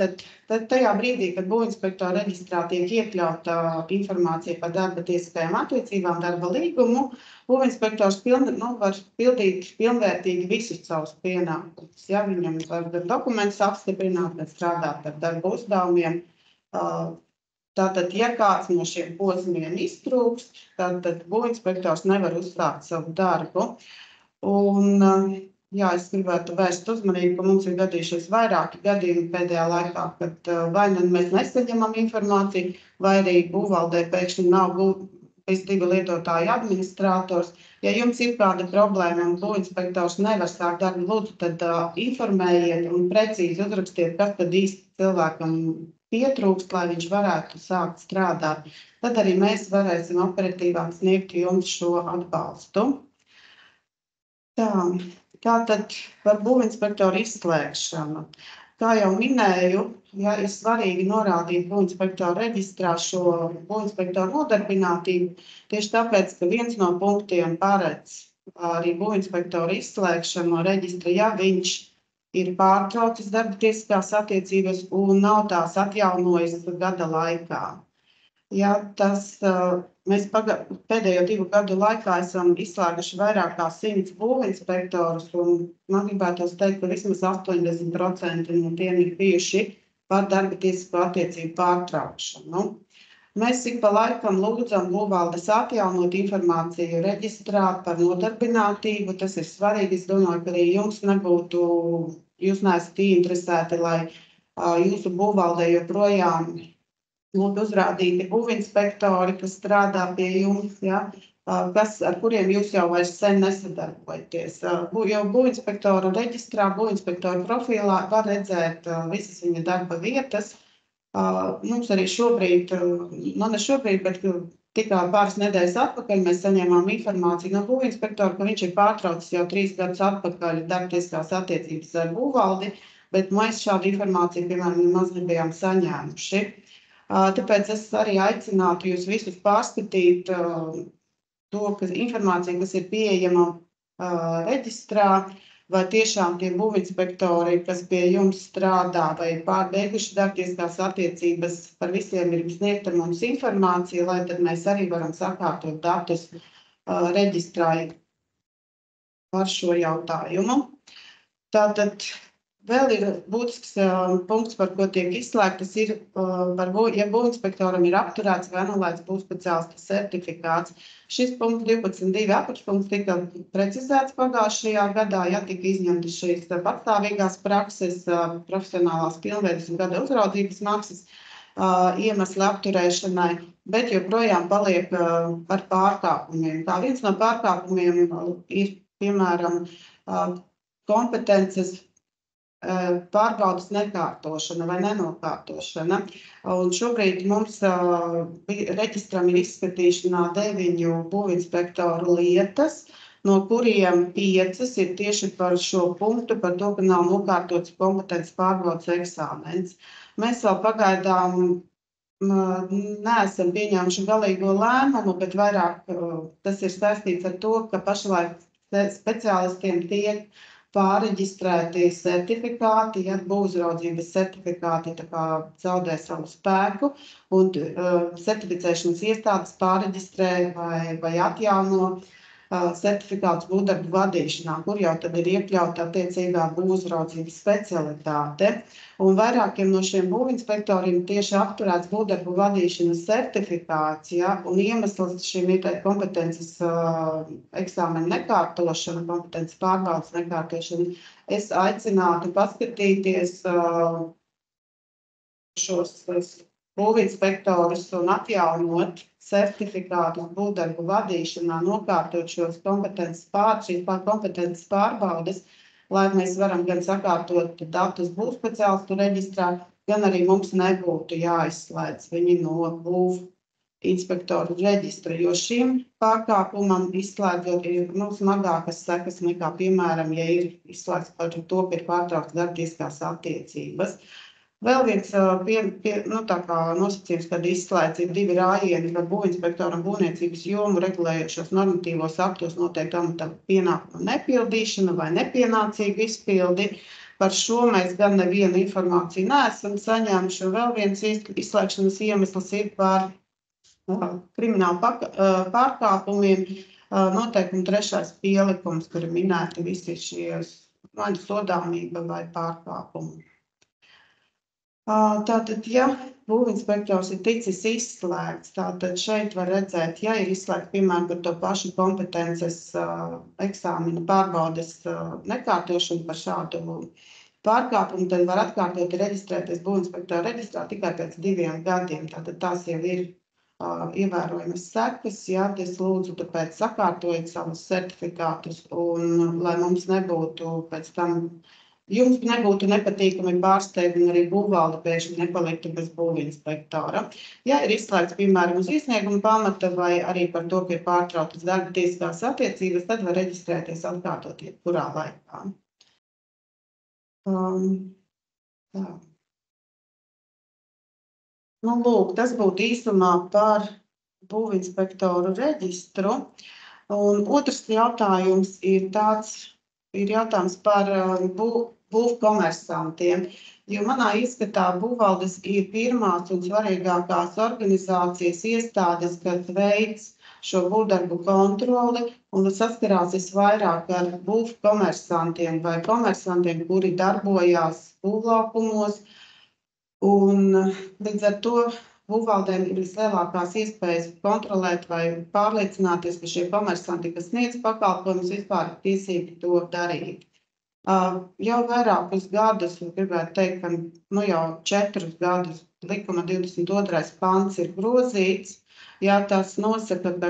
S3: tajā brīdī, kad būvinspektora reģistrā tiek iekļauta informācija par darba tiesiskajām attiecībām, darba līgumu, būvinspektors var pildīt pilnvērtīgi visus savus pienākumus. Ja? Viņam var dokumentus apstiprināt, strādāt ar darba uzdevumiem. Tātad, ja kāds no šiem posmiem iztrūkst, tad būvinspektors nevar uzsākt savu darbu. Un, es gribētu vērst uzmanību, ka mums ir gadījušies vairāki gadījumi pēdējā laikā, kad vai mēs nesaņemam informāciju, vai arī būvvaldē pēkšņi nav BIS2 lietotāju administrators. Ja jums ir kāda problēma un būvinspektors nevar sākt darbu, lūdzu, tad informējiet un precīzi uzrakstiet, kas tad īsti cilvēkam pietrūkst, lai viņš varētu sākt strādāt. Tad arī mēs varēsim operatīvāk sniegt jums šo atbalstu. Tātad par būvinspektoru izslēgšanu. Kā jau minēju, ir svarīgi norādīt būvinspektoru reģistrā šo būvinspektoru nodarbinātību, tieši tāpēc, ka viens no punktiem paredz arī būvinspektoru izslēgšanu no reģistra, ja viņš ir pārtraucis darba tiesiskās attiecības un nav tās atjaunojis gada laikā. Ja, mēs pēdējo 2 gadu laikā esam izslēguši vairāk kā 100 būvinspektorus, un man gribētu teikt, ka vismaz 80% no tiem ir bijuši par darba tiesisko attiecību pārtraukšanu. Mēs ik pa laikam lūdzam būvvaldes atjaunot informāciju reģistrā par nodarbinātību. Tas ir svarīgi. Es domāju, ka arī jūs neesat interesēti, lai jūsu būvvaldē joprojām būtu uzrādīti būvinspektori, kas strādā pie jums, ar kuriem jūs jau vairs sen nesadarbojaties. Jo būvinspektoru reģistrā, būvinspektoru profilā var redzēt visas viņa darba vietas. Mums arī šobrīd, ne šobrīd, bet tikai pāris nedēļas atpakaļ mēs saņēmām informāciju no būvinspektora, ka viņš ir pārtraucis jau 3 gadus atpakaļ darbtiesiskās attiecības ar būvvaldi, bet mēs šādu informāciju, piemēram, nemaz nebijām saņēmuši. Tāpēc es arī aicinātu jūs visus pārskatīt to, informāciju, kas ir pieejama reģistrā, vai tiešām tie būvinspektori, kas pie jums strādā vai pārbeiguši darbtieskās attiecības, par visiem ir sniegta mums informācija, lai tad mēs arī varam sakārtot datus reģistrā par šo jautājumu. Tātad vēl ir būtisks punkts, par ko tiek izslēgtas, ir, ja būvinspektoram ir apturēts vai anulēts būvspeciālista certifikāts. Šis punkts 12.2 apakšpunkts tika precizēts pagājušajā gadā, ja tika izņemtas šīs patstāvīgās prakses, profesionālās pilnveides un gada uzraudzības maksas iemesli apturēšanai, bet joprojām paliek par pārkāpumiem. Kā viens no pārkāpumiem ir, piemēram, kompetences pārbaudas nekārtošana vai nenokārtošana. Un šobrīd mums reģistram ir izskatīšanā 9 būvinspektoru lietas, no kuriem 5 ir tieši par šo punktu, par to, ka nav nokārtots kompetences pārbaudas eksāmens. Mēs vēl pagaidām neesam pieņēmuši galīgo lēmumu, bet vairāk tas ir saistīts ar to, ka pašlaik speciālistiem tiek pārreģistrēti certifikāti, ja būvuzraudzības certifikāti tā kā zaudē savu spēku, un certificēšanas iestādes pārreģistrē vai atjauno certifikātus būvdarbu vadīšanā, kur jau tad ir iekļauta attiecīgā būvuzraudzības specialitāte. Un vairākiem no šiem būvinspektoriem tieši apturēts būvdarbu vadīšanas certifikāts, ja, un iemesls šīm kompetences eksāmena nekārtošana, kompetences pārbaudas nekārtošana, es aicinātu paskatīties šos būvinspektorus un atjaunot certifikātus būvdarbu vadīšanā, nokārtot šīs kompetences pārbaudes, lai mēs varam gan sakārtot datus būvspeciālistu reģistrā, gan arī mums nebūtu jāizslēdz viņi no būvinspektoru reģistra, jo šim pārkāpumam izslēdzot ir smagākas sekas nekā, piemēram, ja ir izslēgts par to, ka ir pārtraukts darbtieskās attiecības. Vēl viens nosacījums, kad izslēdz ir 2 rājieni par būvinspektoram būvniecības jomu regulējošos normatīvos aktos noteikti amata pienākumu nepildīšanu vai nepienācīgu izpildi. Par šo mēs gan nevienu informāciju neesam saņēmuši. Vēl viens izslēgšanas iemesls ir par kriminālu pārkāpumiem. Noteikumi 3. pielikums, kur ir minēti visi šie vai sodāmība vai pārkāpumi. Tātad, ja būvinspektors ir ticis izslēgts, tātad šeit var redzēt, ja ir izslēgts, piemēram, par to pašu kompetences eksāmena pārbaudes nekārtošanu par šādu pārkāpumu, tad var atkārtot reģistrēties būvinspektora reģistrā tikai pēc 2 gadiem. Tātad tās jau ir ievērojamas sekas, ja es lūdzu tāpēc sakārtojiet savus certifikātus, un lai mums nebūtu pēc tam jums nebūtu nepatīkami pārsteigumi, arī būvvalde pēkšņi nepaliktu bez būvinspektora. Ja ir izslēgts, piemēram, uz iesnieguma pamata vai arī par to, ka ir pārtrauktas darba tiesiskās attiecības, tad var reģistrēties atkārtot jebkurā laikā. Lūk, tas būtu īsumā par būvinspektoru reģistru. Un otrs jautājums ir jautājums par būvkomersantiem, jo manā izskatā būvvaldes ir pirmās un svarīgākās organizācijas iestādes, kas veic šo būvdarbu kontroli un saskarās visvairāk ar būvkomersantiem vai komersantiem, kuri darbojās būvlaukumos, un līdz ar to būvvaldēm ir vislielākās iespējas kontrolēt vai pārliecināties, ka šie komersanti, kas sniedz pakalpojumus, vispār ir tiesīgi to darīt. Jau vairākus gadus, gribētu teikt, ka jau 4 gadus likuma 22. pants ir grozīts. Ja tas nosaka, ka,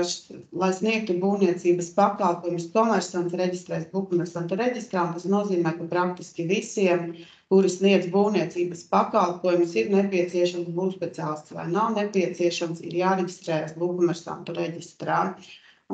S3: lai sniegtu būvniecības pakalpojumus, komersants reģistrēs būvkomersantu reģistrā, tas nozīmē, ka praktiski visiem, kuri sniedz būvniecības pakalpojumus, ir nepieciešams būvspeciālists vai nav nepieciešams, ir jāreģistrējas būvkomersantu reģistrā.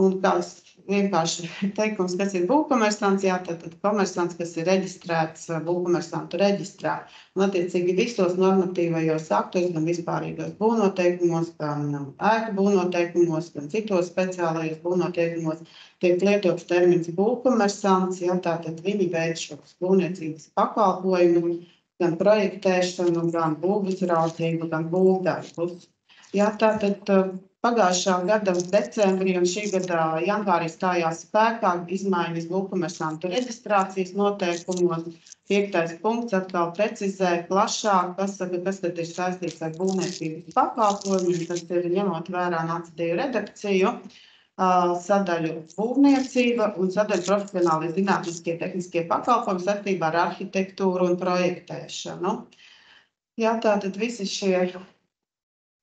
S3: Un kāds vienkārši teikums, kas ir būvkomersants, jā, tad komersants, kas ir reģistrēts būvkomersantu reģistrā. Un attiecīgi visos normatīvajos aktos, gan vispārīgos būvnoteikumos, gan ēku būvnoteikumos, gan citos speciālajos būvnoteikumos tiek lietots termins būvkomersants, jā, tātad viņi veic šos būvniecības pakalpojumus, gan projektēšanu, gan būvuzraudzību, gan būvdarbus. Jā, tātad pagājušā gada decembrī un šī gada janvārī stājās spēkā izmaiņas būvkomersantu reģistrācijas noteikumos. 5. punkts atkal precizē plašāk, kas tad ir saistīts ar būvniecības pakalpojumiem, tas ir ņemot vērā nāciju redakciju, sadaļu būvniecība un sadaļu profesionālie zinātniskie tehniskie pakalpojumi saistībā ar arhitektūru un projektēšanu. Jā, tātad visi šie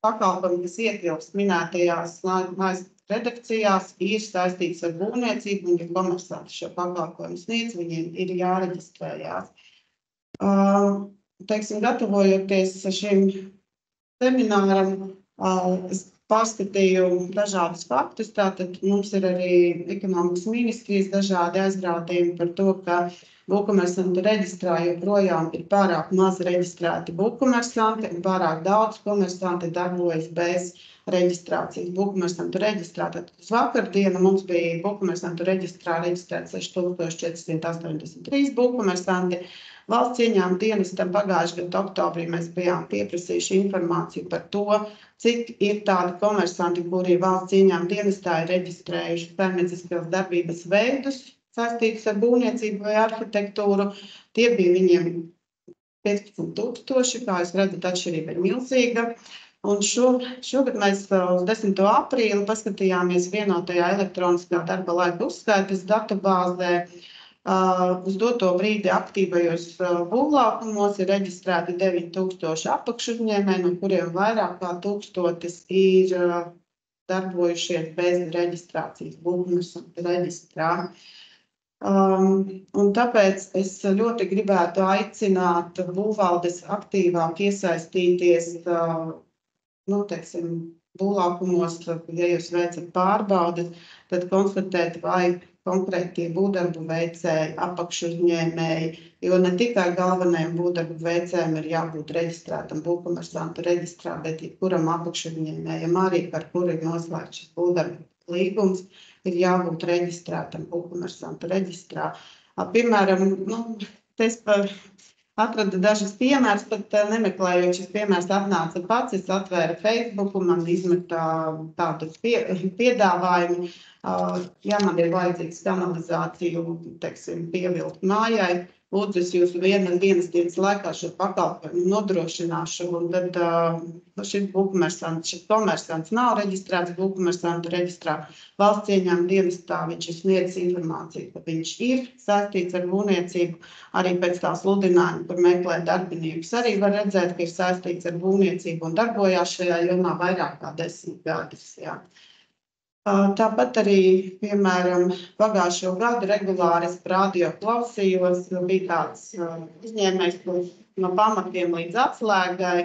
S3: pakalpojumi, kas iekļaus minētajās mājas redakcijās, ir saistīts ar būvniecību, un ja komersanti šo pakalpojumu sniedz, viņiem ir jāreģistrējās. Teiksim, gatavojoties šim semināram, es pārskatīju dažādus faktus, tātad mums ir arī ekonomikas ministrijas dažādi aizrādījumi par to, ka būvkomersantu reģistrā joprojām ir pārāk maz reģistrēti būvkomersanti un pārāk daudz komersanti darbojas bez reģistrācijas. Būvkomersantu reģistrā, tad uz vakardienu mums bija būvkomersantu reģistrā reģistrēti 6483 būvkomersanti. Valsts ieņēmuma dienestam pagājušā gada oktobrī mēs bijām pieprasījuši informāciju par to, cik ir tādi komersanti, kuri valsts ieņēmuma dienestā ir reģistrējuši saimnieciskās darbības veidus, saistīts ar būvniecību vai arhitektūru. Tie bija viņiem 15,000, kā jūs redzat, atšķirība ir milzīga. Un šogad mēs uz 10. aprīli paskatījāmies vienotajā elektroniskā darba laika uzskaites datubāzē. Uz doto brīdi aktīvajos būvlaukumos ir reģistrēti 9,000 apakšuzņēmēji, no kuriem vairāk kā 1,000 ir darbojušies bez reģistrācijas būvkomersantu reģistrā. Un tāpēc es ļoti gribētu aicināt būvvaldes aktīvāk iesaistīties, būvlaukumos, ja jūs veicat pārbaudes, tad konstatēt, vai konkrētie būvdarbu veicēji, apakšuzņēmēji, jo ne tikai galvenajam būvdarbu veicējiem ir jābūt reģistrētam būvkomersantu reģistrā, bet jebkuram apakšuzņēmējam arī, par kuru ir noslēgts šis būvdarbu līgums, ir jābūt reģistrētam būvkomersantu reģistrā. Piemēram, es atradu dažas piemērs, pat nemeklējot šis piemērs atnāca pats, es atvēru Facebooku, man izmetā tādu piedāvājumu, ja man ir vajadzīgs kanalizāciju, pievilkt mājai, lūdzu, es jūsu vienas dienas laikā šo pakalpojumu nodrošināšu, un tad šis komersants nav reģistrēts būvkomersantu reģistrā. Valsts ieņēmuma dienestā viņš ir sniedzis informāciju, ka viņš ir saistīts ar būvniecību, arī pēc tā sludinājuma, kur meklē darbiniekus, arī var redzēt, ka ir saistīts ar būvniecību un darbojās šajā jomā vairāk kā 10 gadus. Jā. Tāpat arī, piemēram, pagājušo gadu regulāri es radio klausījos, bija tāds uzņēmējs, kurš no pamatiem līdz atslēgai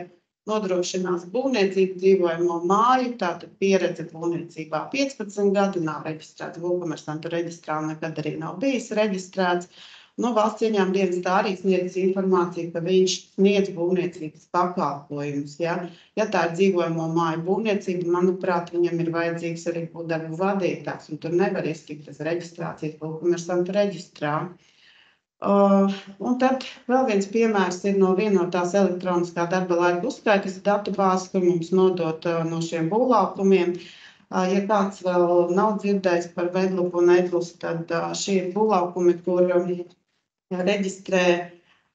S3: nodrošinās būvniecību dzīvojamo māju, tātad pieredze būvniecībā 15 gadi, nav reģistrēts būvkomersantu reģistrā, nekad arī nav bijis reģistrēts. Valsts ieņēmuma dienestā arī sniedz informāciju, ka viņš sniedz būvniecības pakalpojumus. Ja tā ir dzīvojamo māju būvniecība, manuprāt, viņam ir vajadzīgs arī būvdarbu vadītājs, un tur nevar iztikt tas reģistrācijas būvkomersantu reģistrā. Un tad vēl viens piemērs ir no vienotās elektroniskā darba laika uzskaites datubāzes, kur mums nodot no šiem būvlaukumiem. Ja kāds vēl nav dzirdējis par Vedlupu un Edlus, tad šie ir būvlaukumi, kur reģistrē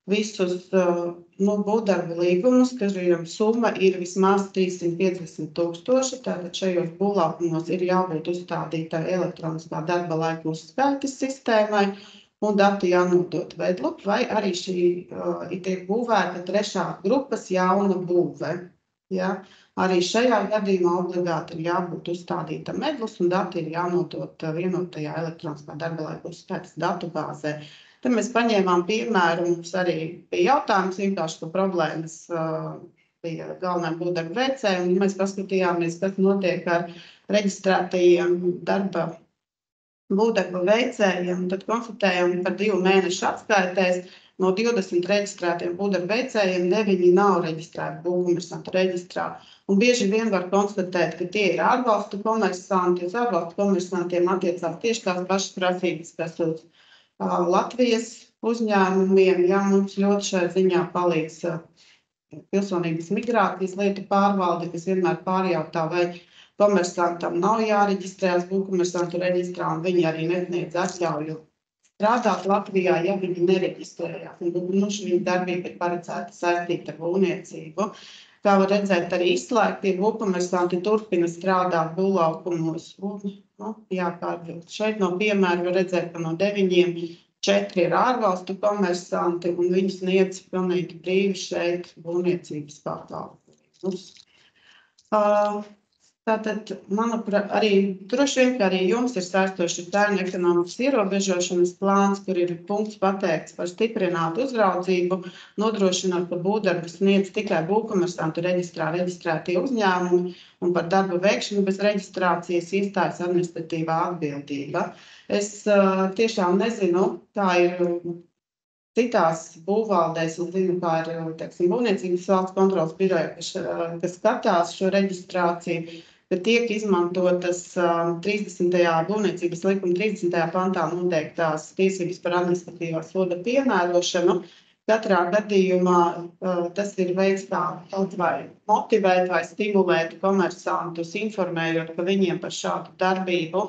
S3: visus būvdarbu līgumus, kuriem summa ir vismaz 350,000. Tātad šajos būvlaukumos ir jābūt uzstādītai elektroniskā darba laika uzskaites sistēmai, un dati jānodot Vedlup, vai arī šī tiek būvēta 3. grupas jauna būve. Ja? Arī šajā gadījumā obligāti ir jābūt uzstādītam Vedlus, un dati ir jānodot vienotajā elektroniskā darba laika uzskaites datubāzē. Tad mēs paņēmām piemēru, mums arī bija jautājums, vienkārši, ka problēmas bija galvenajam būvdarbu veicējiem, un mēs paskatījāmies, kas notiek ar reģistrētajiem būvdarba veicējiem, tad konstatējam par 2 mēnešu atskaitēs no 20 reģistrētiem būvdarba veicējiem 9 nav reģistrēti būvkomersantu reģistrā. Un bieži vien var konstatēt, ka tie ir ārvalstu komersanti, uz ārvalstu komersantiem attiecās tieši tās pašas prasības, kas uz Latvijas uzņēmumiem. Ja, mums ļoti šai ziņā palīdz pilsonības migrācijas lietu pārvalde, kas vienmēr pārjautā, vai komersantam nav jāreģistrējas būvkomersantu reģistrā, un viņi arī nesniedz atļauju strādāt Latvijā, ja viņi nereģistrējās. Viņa darbība ir paredzēta saistīta ar būvniecību. Kā var redzēt, arī izslēgtie būvkomersanti turpina strādāt būvlaukumos. Šeit no piemēra var redzēt, ka no 9 4 ir ārvalstu komersanti, un viņi sniedz pilnīgi brīvi šeit būvniecības pakalpojumus. Tātad, manuprāt, droši vien, ka arī jums ir saistoši ēnu ekonomikas ierobežošanas plāns, kur ir punkts pateikts par stiprinātu uzraudzību, nodrošinot, ka būvdarbu sniedz tikai būvkomersantu reģistrā reģistrētie uzņēmumi un par darbu veikšanu bez reģistrācijas iestājas administratīvā atbildība. Es tiešām nezinu, kā ir citās būvvaldēs, un zinu, kā ir, būvniecības valsts kontroles biroja, kas skatās šo reģistrāciju, ka tiek izmantotas 30. būvniecības likuma 30. pantā noteiktās tiesības par administratīvā soda piemērošanu. Katrā gadījumā tas ir veids kā kaut vai motivēt vai stimulēt komersantus, informējot, ka viņiem par šādu darbību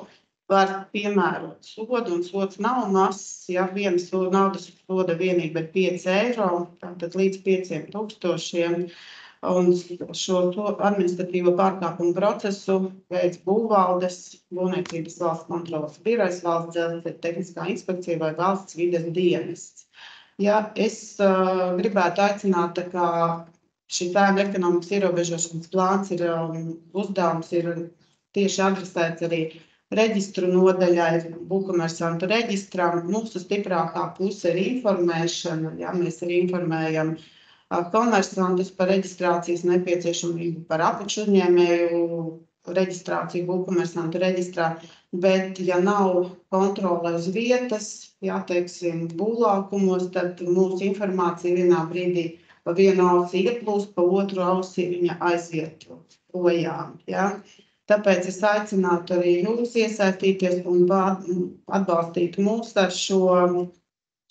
S3: var piemērot sodu, un sods nav mazs, ja viena naudas soda vienība ir 5 eiro, tātad līdz 5,000, un šo administratīvo pārkāpumu procesu veids būvvaldes, būvniecības valsts kontroles birojas, valsts dzelzceļa tehniskā inspekcija vai valsts vides dienests. Ja, es gribētu aicināt, ka šī ēnu ekonomikas ierobežošanas plāns ir uzdevums ir tieši adresēts arī reģistru nodaļai, būvkomersantu reģistram. Mūsu stiprākā puse ir informēšana. Ja, mēs arī informējam komersantus par reģistrācijas nepieciešamību, par apakšuzņēmēju reģistrāciju būvkomersantu reģistrā, bet ja nav kontrole uz vietas, ja, teiksim, būvlaukumos, tad mūsu informācija vienā brīdī pa vienu ausi ieplūst, pa otru ausi viņa aiziet projām. Ja. Tāpēc es aicinātu arī jūs iesaistīties un atbalstīt mūs ar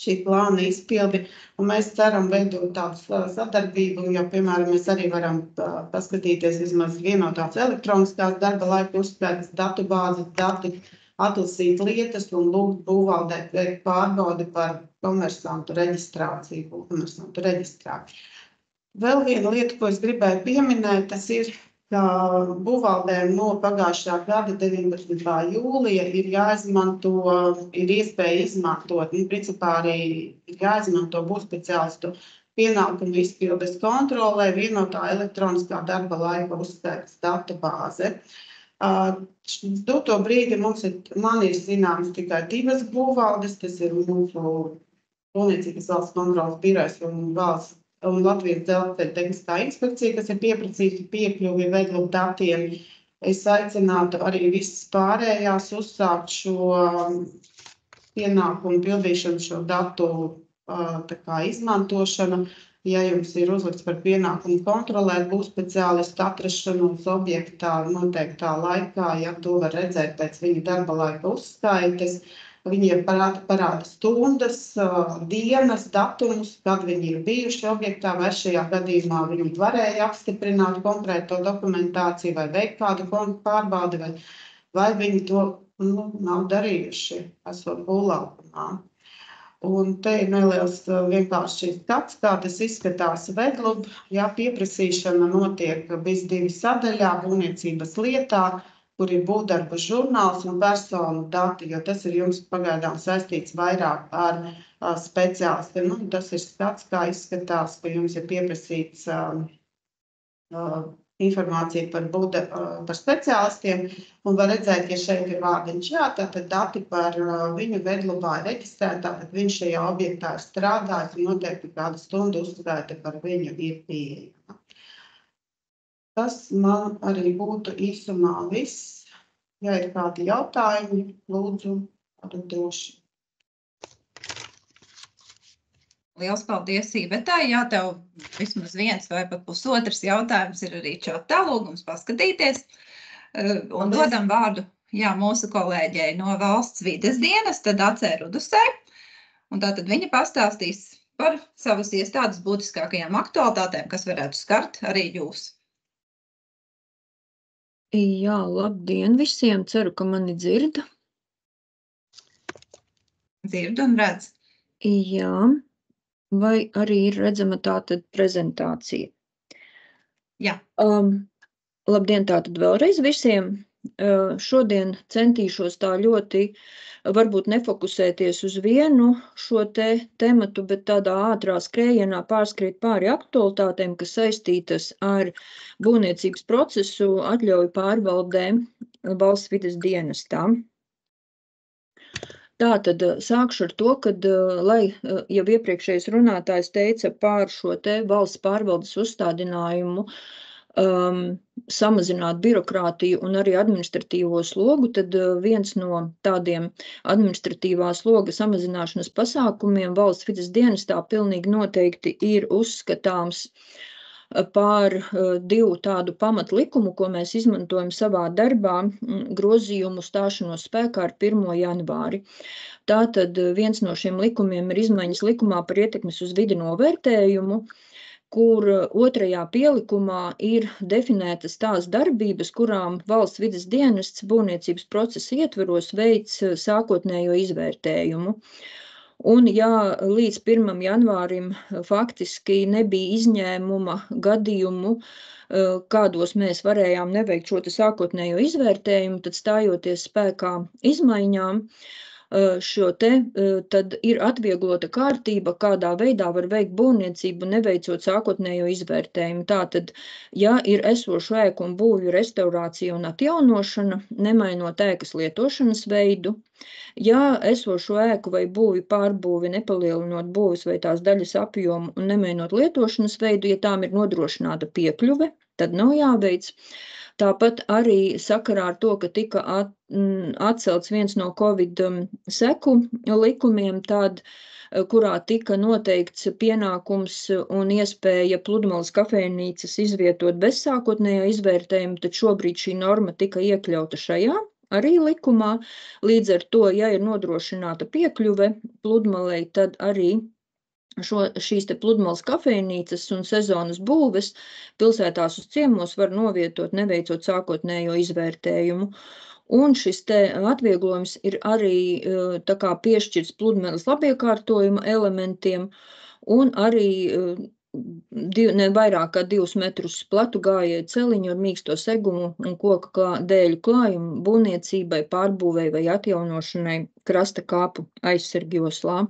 S3: šī plāna izpildi. Un mēs ceram veidot tādu sadarbību, jo, piemēram, mēs arī varam paskatīties vismaz vienotās elektroniskās darba laika uzskaitas datubāzes dati, atlasīt lietas un lūgt būvvaldē veikt pārbaudi par komersantu reģistrāciju, būvkomersantu reģistrā. Vēl viena lieta, ko es gribēju pieminēt, tas ir, ka būvvaldēm no pagājušā gada 19. jūlija ir iespēja izmantot, principā arī ir jāizmanto būvspeciālistu pienākumu izpildes kontrolē vienotā elektroniskā darba laika uzskaitas datubāze. Doto brīdi man ir zināms tikai 2 būvvaldes, tas ir mūsu būvniecības valsts kontroles birojas un Latvijas dzelzceļa tehniskā inspekcija, kas ir pieprasījusi piekļuvi vedlupu datiem. Es aicinātu arī visas pārējās uzsākt šo pienākumu pildīšanu, šo datu izmantošanu. Ja jums ir uzlikts par pienākumu kontrolēt būvspeciālistu atrašanos objektā noteiktā laikā, ja to var redzēt pēc viņa darba laika uzskaites, viņiem parāda stundas, dienas, datumus, kad viņi ir bijuši objektā, vai šajā gadījumā viņi varēja apstiprināt konkrēto dokumentāciju vai veikt kādu pārbaudi, vai viņi to nav darījuši, esot būvlaukumā. Un te ir neliels vienkārši skats, kā tas izskatās vedlup. Ja pieprasīšana notiek BIS2 sadaļā, būvniecības lietā, kur ir būvdarba žurnāls un personu dati, jo tas ir jums pagaidām saistīts vairāk ar speciālistiem. Tas ir skats, kā izskatās, ka jums ir pieprasīts informācija par speciālistiem, un var redzēt, ja šeit ir vārdiņš jā, tad dati par viņu vedlupā ir reģistrēti, tad viņš šajā objektā ir strādājis un noteikti kādu stundu uzskaita par viņu ir pieejama. Tas man arī būtu īsumā viss. Ja ir kādi jautājumi, lūdzu, droši.
S2: Liels paldies, Ivetai. Jā, tev vismaz viens vai pat pusotrs jautājums ir arī čatā, lūgums paskatīties. Un dodam vārdu mūsu kolēģei no Valsts vides dienesta, Dacei Rudusei. Un tātad viņa pastāstīs par savas iestādes būtiskākajām aktualitātēm, kas varētu skart arī jūs.
S4: Jā, labdien visiem, ceru, ka mani dzird.
S2: Dzird un redz.
S4: Jā, vai arī ir redzama tātad prezentācija?
S2: Jā.
S4: Labdien tātad vēlreiz visiem. Šodien centīšos tā ļoti varbūt nefokusēties uz vienu šo tematu, bet tādā ātrā skrējienā pārskriet pāri aktualitātēm, kas saistītas ar būvniecības procesu atļauju pārvaldē Valsts vides dienestā. Tātad sākšu ar to, kad, lai jau iepriekšējais runātājs teica pār šo valsts pārvaldes uzstādinājumu samazināt birokrātiju un arī administratīvo slogu, tad viens no tādiem administratīvā sloga samazināšanas pasākumiem Valsts vides dienestā pilnīgi noteikti ir uzskatāms pār divu tādu pamatlikumu, ko mēs izmantojam savā darbā, grozījumu stāšanos spēkā ar 1. janvāri. Tātad viens no šiem likumiem ir izmaiņas likumā par ietekmes uz vidi novērtējumu, kur 2. pielikumā ir definētas tās darbības, kurām Valsts vides dienests būvniecības procesa ietveros veic sākotnējo izvērtējumu. Un ja līdz 1. janvārim faktiski nebija izņēmuma gadījumu, kādos mēs varējām neveikt šo sākotnējo izvērtējumu, tad stājoties spēkā izmaiņām, tad ir atvieglota kārtība, kādā veidā var veikt būvniecību, neveicot sākotnējo izvērtējumu. Tātad, ja ir esošu ēku un būvju restaurācija un atjaunošana, nemainot ēkas lietošanas veidu, ja esošu ēku vai būvju pārbūvi nepalielinot būvis vai tās daļas apjomu un nemainot lietošanas veidu, ja tām ir nodrošināta piekļuve, tad nav jāveic. Tāpat arī sakarā ar to, ka tika atcelts viens no Covid seku likumiem, kurā tika noteikts pienākums un iespēja pludmales kafejnīcas izvietot bez sākotnējā izvērtējuma, tad šobrīd šī norma tika iekļauta šajā arī likumā. Līdz ar to, ja ir nodrošināta piekļuve pludmalei, tad arī šīs pludmales kafejnīcas un sezonas būves pilsētās uz ciemos var novietot, neveicot sākotnējo izvērtējumu. Un šis atvieglojums ir arī tā kā piešķirts pludmales labiekārtojuma elementiem un arī ne vairāk kā 2 metrus platu gājēju celiņu ar mīksto segumu un koka dēļu klājumu būvniecībai, pārbūvei vai atjaunošanai krasta kāpu aizsargjoslā.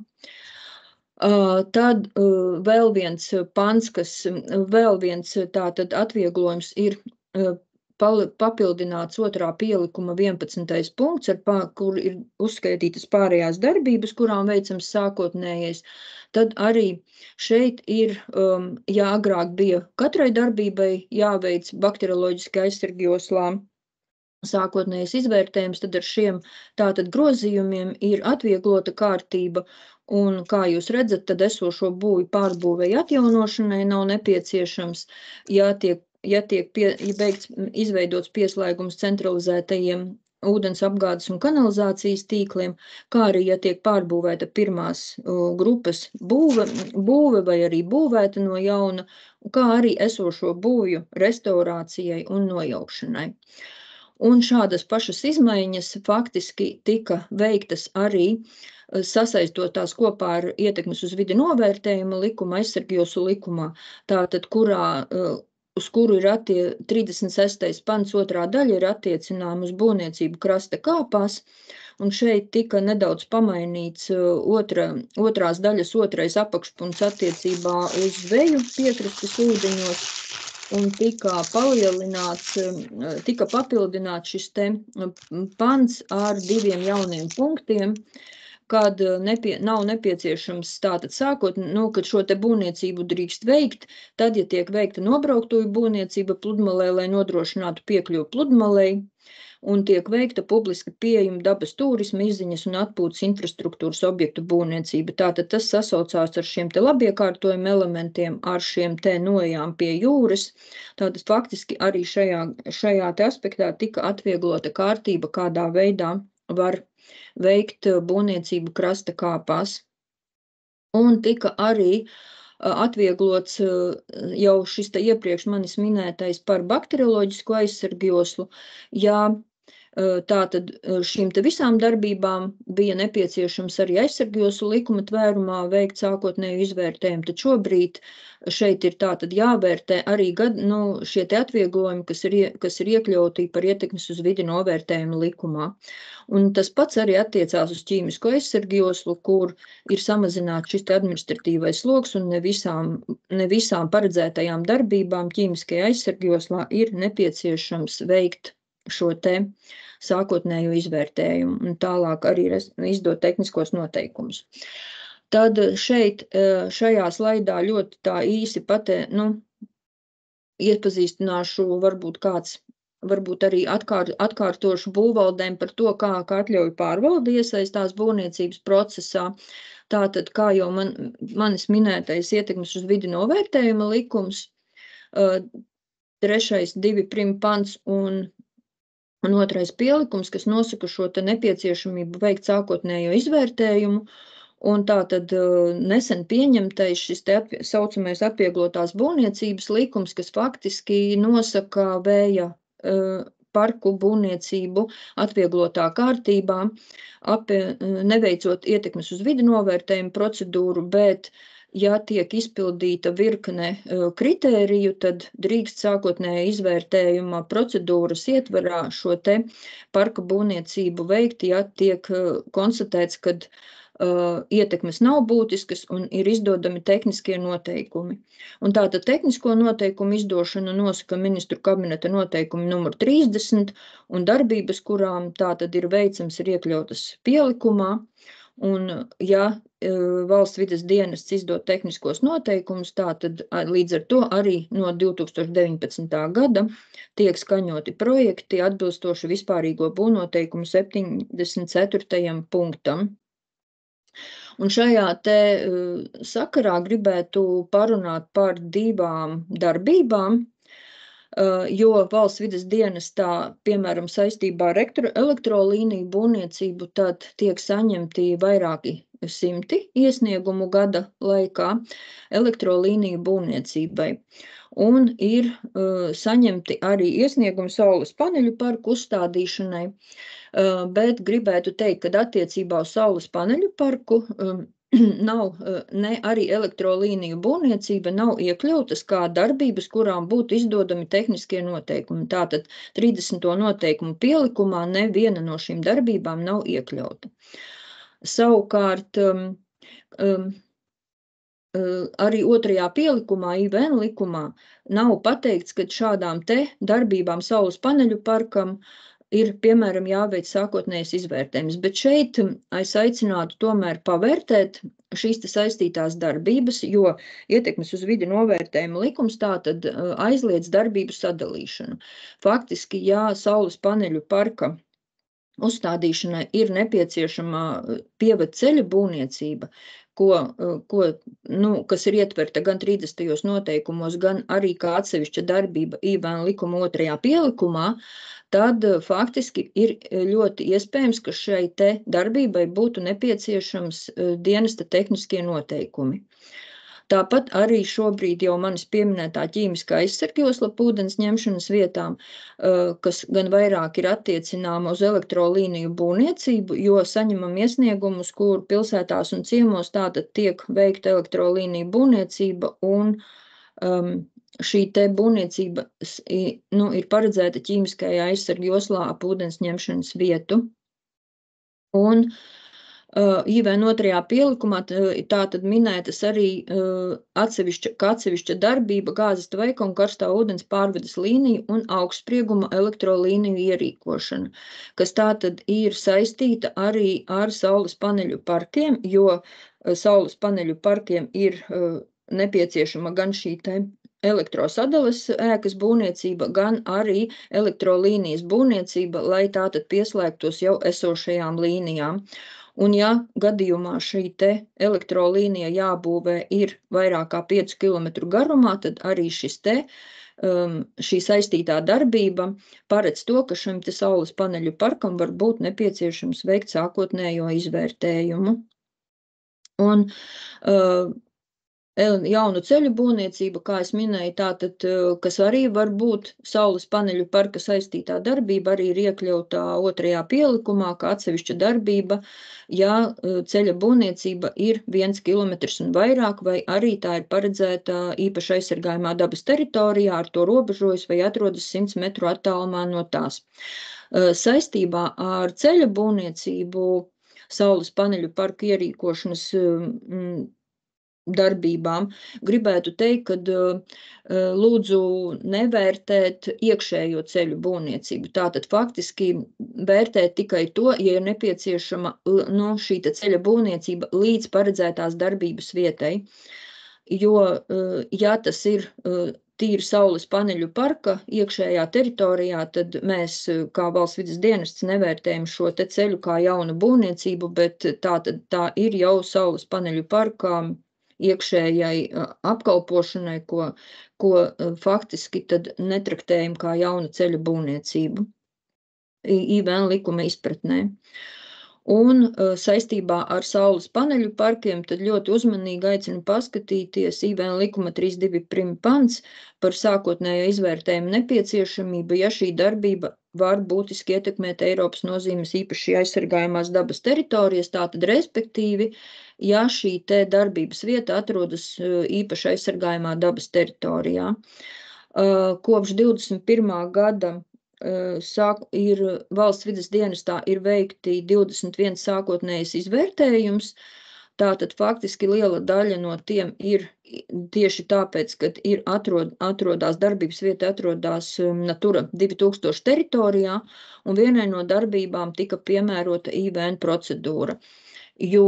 S4: Tad vēl viens pants, vēl viens tātad atvieglojums ir papildināts 2. pielikuma 11. punkts, kur ir uzskaitītas pārējās darbības, kurām veicams sākotnējais. Tad arī šeit ir, ja agrāk bija katrai darbībai jāveic bakterioloģiski aizsargjoslā sākotnējais izvērtējums, tad ar šiem tātad grozījumiem ir atvieglota kārtība. Un, kā jūs redzat, tad esošo būvju pārbūvei atjaunošanai nav nepieciešams, ja tiek izveidots pieslēgums centralizētajiem ūdens apgādes un kanalizācijas tīkliem, kā arī, ja tiek pārbūvēta pirmās grupas būve vai arī būvēta no jauna, kā arī esošo būvju restaurācijai un nojaukšanai. Un šādas pašas izmaiņas faktiski tika veiktas arī sasaistot tās kopā ar ietekmes uz vidi novērtējumu likuma, aizsargjosu likumā, tātad, uz kuru ir 36. pants 2. daļa ir attiecināma uz būvniecību krasta kāpās, un šeit tika nedaudz pamainīts 2. daļas 2. apakšpunkts attiecībā uz zveju piekrastes ūdeņos, un tika papildināts šis pants ar 2 jauniem punktiem, kad nav nepieciešams tātad sākot, kad šo būvniecību drīkst veikt, tad, ja tiek veikta nobrauktuju būvniecība pludmalē, lai nodrošinātu piekļuvu pludmalei, un tiek veikta publiski pieejama dabas turisma, izziņas un atpūtas infrastruktūras objektu būvniecība. Tātad tas sasaucās ar šiem te labiekārtojuma elementiem, ar šiem te nojām pie jūras. Tātad faktiski arī šajā te aspektā tika atvieglota kārtība, kādā veidā var veikt būvniecību krasta kāpās. Un tika arī atvieglots jau šis te iepriekš manis minētais par bakterioloģisko aizsargu joslu. Ja tātad šīm te visām darbībām bija nepieciešams arī aizsargu joslu likuma tvērumā veikt sākotnēju izvērtējumu, tad šobrīd šeit ir tātad jāvērtē arī šie te atvieglojumi, kas ir iekļauti par ietekmes uz vidi novērtējumu likumā. Un tas pats arī attiecās uz ķīmisko aizsargu joslu, kur ir samazināts šis administratīvais sloks un ne visām paredzētajām darbībām ķīmiskajā aizsargu joslā ir nepieciešams veikt šo te sākotnējo izvērtējumu un tālāk arī izdot tehniskos noteikumus. Tad šeit, šajā slaidā ļoti tā īsi iepazīstināšu varbūt arī atkārtošu būvvaldēm par to, kā atļauju pārvalde iesaistās būvniecības procesā. Tātad, kā jau manis minētais ietekmes uz vidi novērtējuma likums, 3.2. pants un 2. pielikums, kas nosaka šo te nepieciešamību veikt sākotnējo izvērtējumu, un tātad nesen pieņemtais šis te saucamais atvieglotās būvniecības likums, kas faktiski nosaka vēja parku būvniecību atvieglotā kārtībā, neveicot ietekmes uz vidi novērtējumu procedūru, bet ja tiek izpildīta virkne kritēriju, tad drīkst sākotnējā izvērtējuma procedūras ietvarā šo te parka būvniecību veikt, ja tiek konstatēts, ka ietekmes nav būtiskas un ir izdodami tehniskie noteikumi. Un tātad tehnisko noteikumu izdošanu nosaka ministru kabineta noteikumi numur 30, un darbības, kurām tātad ir veicams, ir iekļautas pielikumā. Un, ja valsts vides dienests izdod tehniskos noteikumus, tātad līdz ar to arī no 2019. gada tiek skaņoti projekti atbilstoši vispārīgo būvnoteikumu 74. punktam. Un šajā te sakarā gribētu parunāt par 2 darbībām, jo valsts vides dienestā, piemēram, saistībā ar elektrolīniju būvniecību, tad tiek saņemti vairāki 100 iesniegumu gada laikā elektrolīniju būvniecībai. Un ir saņemti arī iesniegumi saules paneļu parku uzstādīšanai, bet gribētu teikt, ka attiecībā uz saules paneļu parku nav ne arī elektrolīniju būvniecība nav iekļautas kā darbības, kurām būtu izdodami tehniskie noteikumi. Tātad 30. noteikumu pielikumā neviena no šīm darbībām nav iekļauta. Savukārt arī 2. pielikumā, IVN likumā, nav pateikts, ka šādām te darbībām saules paneļu parkam ir, piemēram, jāveic sākotnējs izvērtējums, bet šeit es aicinātu tomēr pavērtēt šīs te saistītās darbības, jo ietekmes uz vidi novērtējuma likums tātad aizliedz darbību sadalīšanu. Faktiski, ja saules paneļu parka uzstādīšanai ir nepieciešama pievadu ceļa būvniecība, kas ir ietverta gan 30. noteikumos, gan arī kā atsevišķa darbība IVN likuma 2. pielikumā, tad faktiski ir ļoti iespējams, ka šai te darbībai būtu nepieciešams dienesta tehniskie noteikumi. Tāpat arī šobrīd jau manis pieminētā ķīmiskā aizsargu josla ūdens ņemšanas vietām, kas gan vairāk ir attiecināma uz elektrolīniju būvniecību, jo saņemam iesniegumus, kur pilsētās un ciemos tātad tiek veikta elektrolīniju būvniecība, un šī te būvniecība ir paredzēta ķīmiskajā aizsargu joslā ap ūdens ņemšanas vietu. Un IVN 2. pielikumā tātad minētas arī atsevišķa darbība gāzes tveika un karstā ūdens pārvades līnija un augstsprieguma elektrolīniju ierīkošana, kas tātad ir saistīta arī ar saules paneļu parkiem, jo saules paneļu parkiem ir nepieciešama gan šī te elektrosadales ēkas būvniecība, gan arī elektrolīnijas būvniecība, lai tātad pieslēgtos jau esošajām līnijām. Un ja gadījumā šī te elektrolīnija jābūvē ir vairāk kā 5 km garumā, tad arī šī saistītā darbība paredz to, ka šim te saules paneļu parkam var būt nepieciešams veikt sākotnējo izvērtējumu. Un jaunu ceļu būvniecība, kā es minēju, tātad, kas arī var būt saules paneļu parka saistītā darbība, arī ir iekļautā 2. pielikumā, kā atsevišķa darbība, ja ceļa būvniecība ir 1 kilometrs un vairāk, vai arī tā ir paredzēta īpaši aizsargājumā dabas teritorijā, ar to robežojas vai atrodas 100 metru attālumā no tās. Saistībā ar ceļa būvniecību saules paneļu parku ierīkošanas darbībām gribētu teikt, ka lūdzu nevērtēt iekšējo ceļu būvniecību. Tātad faktiski vērtēt tikai to, ja ir nepieciešama šī ceļa būvniecība līdz paredzētās darbības vietai. Jo, ja tas ir tīri saules paneļu parka iekšējā teritorijā, tad mēs kā valsts vides dienests nevērtējam šo te ceļu kā jaunu būvniecību, bet tā ir jau saules paneļu parkā iekšējai apkalpošanai, ko faktiski tad netraktējam kā jaunu ceļu būvniecību IVN likuma izpratnē. Un saistībā ar saules paneļu parkiem tad ļoti uzmanīgi aicinu paskatīties IVN likuma 32 pants par sākotnējo izvērtējumu nepieciešamību, ja šī darbība var būtiski ietekmēt Eiropas nozīmes īpaši aizsargājumās dabas teritorijas, tātad respektīvi, ja šī te darbības vieta atrodas īpaši aizsargājumā dabas teritorijā. Kopš 21. gada ir valsts vides dienestā ir veikti 21 sākotnējs izvērtējums, tātad faktiski liela daļa no tiem ir tieši tāpēc, ka ir atrodās darbības vieta, atrodās Natura 2000 teritorijā, un vienai no darbībām tika piemērota IVN procedūra, jo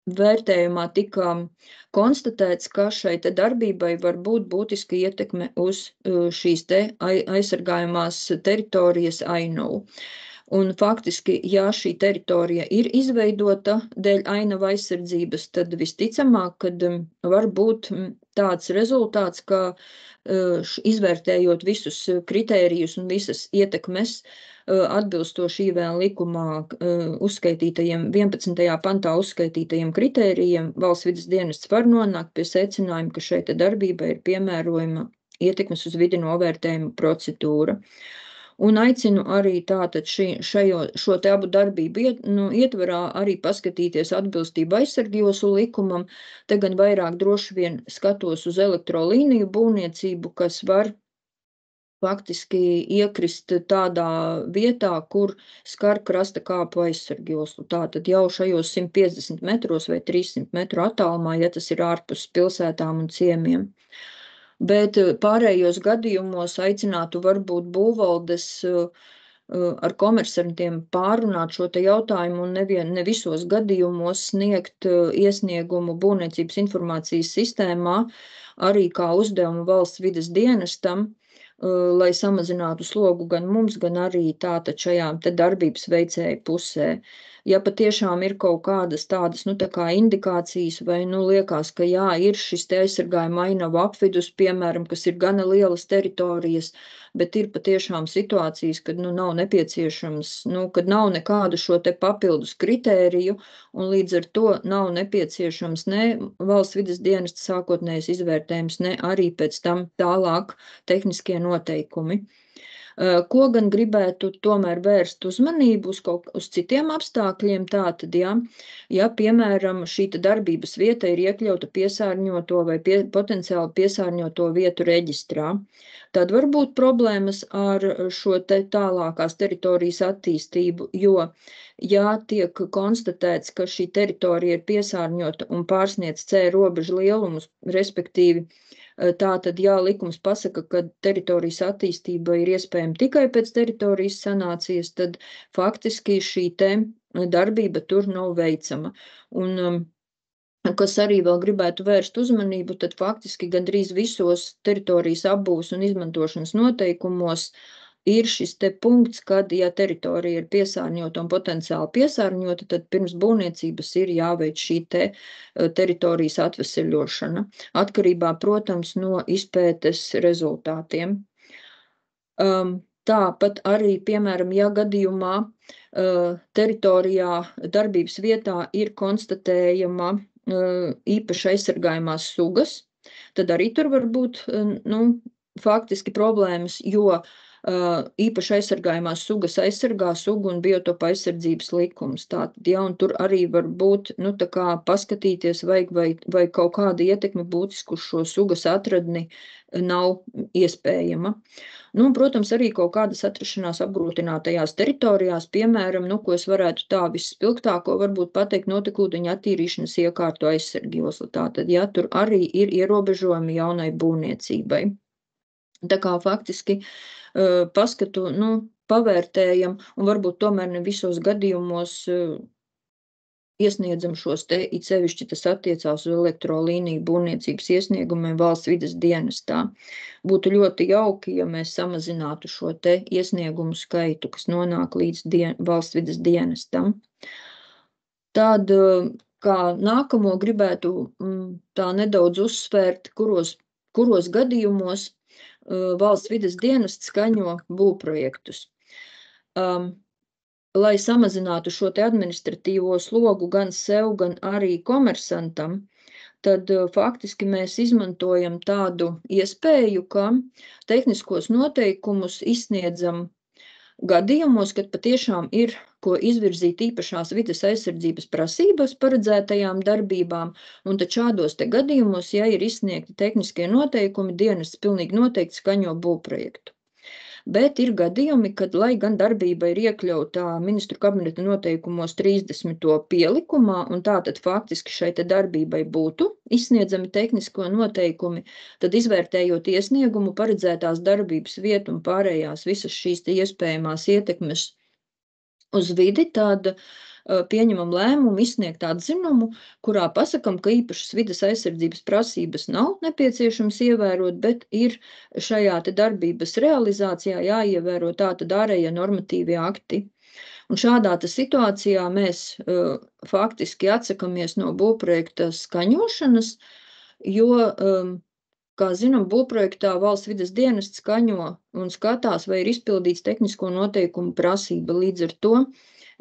S4: vērtējumā tika konstatēts, ka šai te darbībai var būt būtiska ietekme uz šīs te aizsargājumās teritorijas ainavu. Un faktiski, ja šī teritorija ir izveidota dēļ ainava aizsardzības, tad visticamāk, kad var būt tāds rezultāts, ka izvērtējot visus kritērijus un visas ietekmes, atbilstoši IVN likumā uzskaitītajiem 11. pantā uzskaitītajiem kritērijiem, valsts vides dienests var nonākt pie secinājuma, ka šai te darbībai ir piemērojama ietekmes uz vidi novērtējuma procedūra. Un aicinu arī tātad šo te abu darbību ietvarā arī paskatīties atbilstību aizsargjoslu likumam. Te gan vairāk droši vien skatos uz elektrolīniju būvniecību, kas var faktiski iekrist tādā vietā, kur skar krasta kāpu aizsargjoslu. Tātad jau šajos 150 metros vai 300 metru attālumā, ja tas ir ārpus pilsētām un ciemiem. Bet pārējos gadījumos aicinātu varbūt būvvaldes ar komersantiem pārunāt šo te jautājumu un ne visos gadījumos sniegt iesniegumu būvniecības informācijas sistēmā arī kā uzdevumu valsts vides dienestam, lai samazinātu slogu gan mums, gan arī tātad šajām te darbības veicēju pusē. Ja patiešām ir kaut kādas tādas, tā kā indikācijas vai, liekas, ka jā, ir šis te aizsargājuma ainavu apvidus, piemēram, kas ir gana lielas teritorijas, bet ir patiešām situācijas, kad, nav nepieciešams, kad nav nekādu šo te papildus kritēriju, un līdz ar to nav nepieciešams ne valsts vides dienesta sākotnējais izvērtējums, ne arī pēc tam tālāk tehniskie noteikumi. Ko gan gribētu tomēr vērst uzmanību uz citiem apstākļiem, tātad, ja piemēram, šī darbības vieta ir iekļauta piesārņoto vai potenciāli piesārņoto vietu reģistrā, tad var būt problēmas ar šo te tālākās teritorijas attīstību, jo, ja tiek konstatēts, ka šī teritorija ir piesārņota un pārsniedz C robežu lielumus, respektīvi, tātad, ja likums pasaka, ka teritorijas attīstība ir iespējama tikai pēc teritorijas sanācijas, tad faktiski šī te darbība tur nav veicama. Un kas arī vēl gribētu vērst uzmanību, tad faktiski gandrīz visos teritorijas apbūves un izmantošanas noteikumos ir šis te punkts, kad, ja teritorija ir piesārņota un potenciāli piesārņota, tad pirms būvniecības ir jāveic šī te teritorijas atveseļošana, atkarībā, protams, no izpētes rezultātiem. Tāpat arī, piemēram, ja gadījumā teritorijā darbības vietā ir konstatējama īpaši aizsargājumās sugas, tad arī tur var būt faktiski problēmas, jo īpaši aizsargājumās sugas aizsargā sugu un biotopa aizsardzības likums. Tātad, ja, un tur arī var būt, tā kā paskatīties, vai kaut kāda ietekme būtisku šo sugas atradni nav iespējama. Un, protams, arī kaut kādas atrašanās apgrūtinātajās teritorijās, piemēram, ko es varētu tā visspilgtāko varbūt pateikt, notekūdeņa attīrīšanas iekārtu aizsargjosla. Tātad, ja, tur arī ir ierobežojumi jaunai būvniecībai. Tā kā faktiski paskatu, pavērtējam un varbūt tomēr ne visos gadījumos iesniedzam šos te, it sevišķi tas attiecās uz elektrolīniju būvniecības iesniegumiem valsts vides dienestā. Būtu ļoti jauki, ja mēs samazinātu šo te iesniegumu skaitu, kas nonāk līdz valsts vides dienestam. Tad, kā nākamo gribētu tā nedaudz uzsvērt, kuros gadījumos valsts vides dienests skaņo būvprojektus. Lai samazinātu šo te administratīvo slogu gan sev, gan arī komersantam, tad faktiski mēs izmantojam tādu iespēju, ka tehniskos noteikumus izsniedzam gadījumos, kad patiešām ir ko izvirzīt īpašās vides aizsardzības prasības paredzētajām darbībām, un tad šādos te gadījumos, ja ir izsniegti tehniskie noteikumi, dienests pilnīgi noteikti skaņo būvprojektu. Bet ir gadījumi, kad, lai gan darbība ir iekļautā ministru kabineta noteikumos 30. pielikumā, un tātad faktiski šai te darbībai būtu izsniedzami tehnisko noteikumi, tad izvērtējot iesniegumu paredzētās darbības vietu un pārējās visas šīs te iespējamās ietekmes uz vidi, tad pieņemam lēmumu izsniegt atzinumu, kurā pasakam, ka īpašas vides aizsardzības prasības nav nepieciešams ievērot, bet ir šajā te darbības realizācijā jāievēro tātad ārējie normatīvie akti. Un šādā te situācijā mēs faktiski atsakamies no būvprojekta skaņošanas, jo, kā zinām, būvprojektā valsts vides dienests skaņo un skatās, vai ir izpildīts tehnisko noteikumu prasība. Līdz ar to,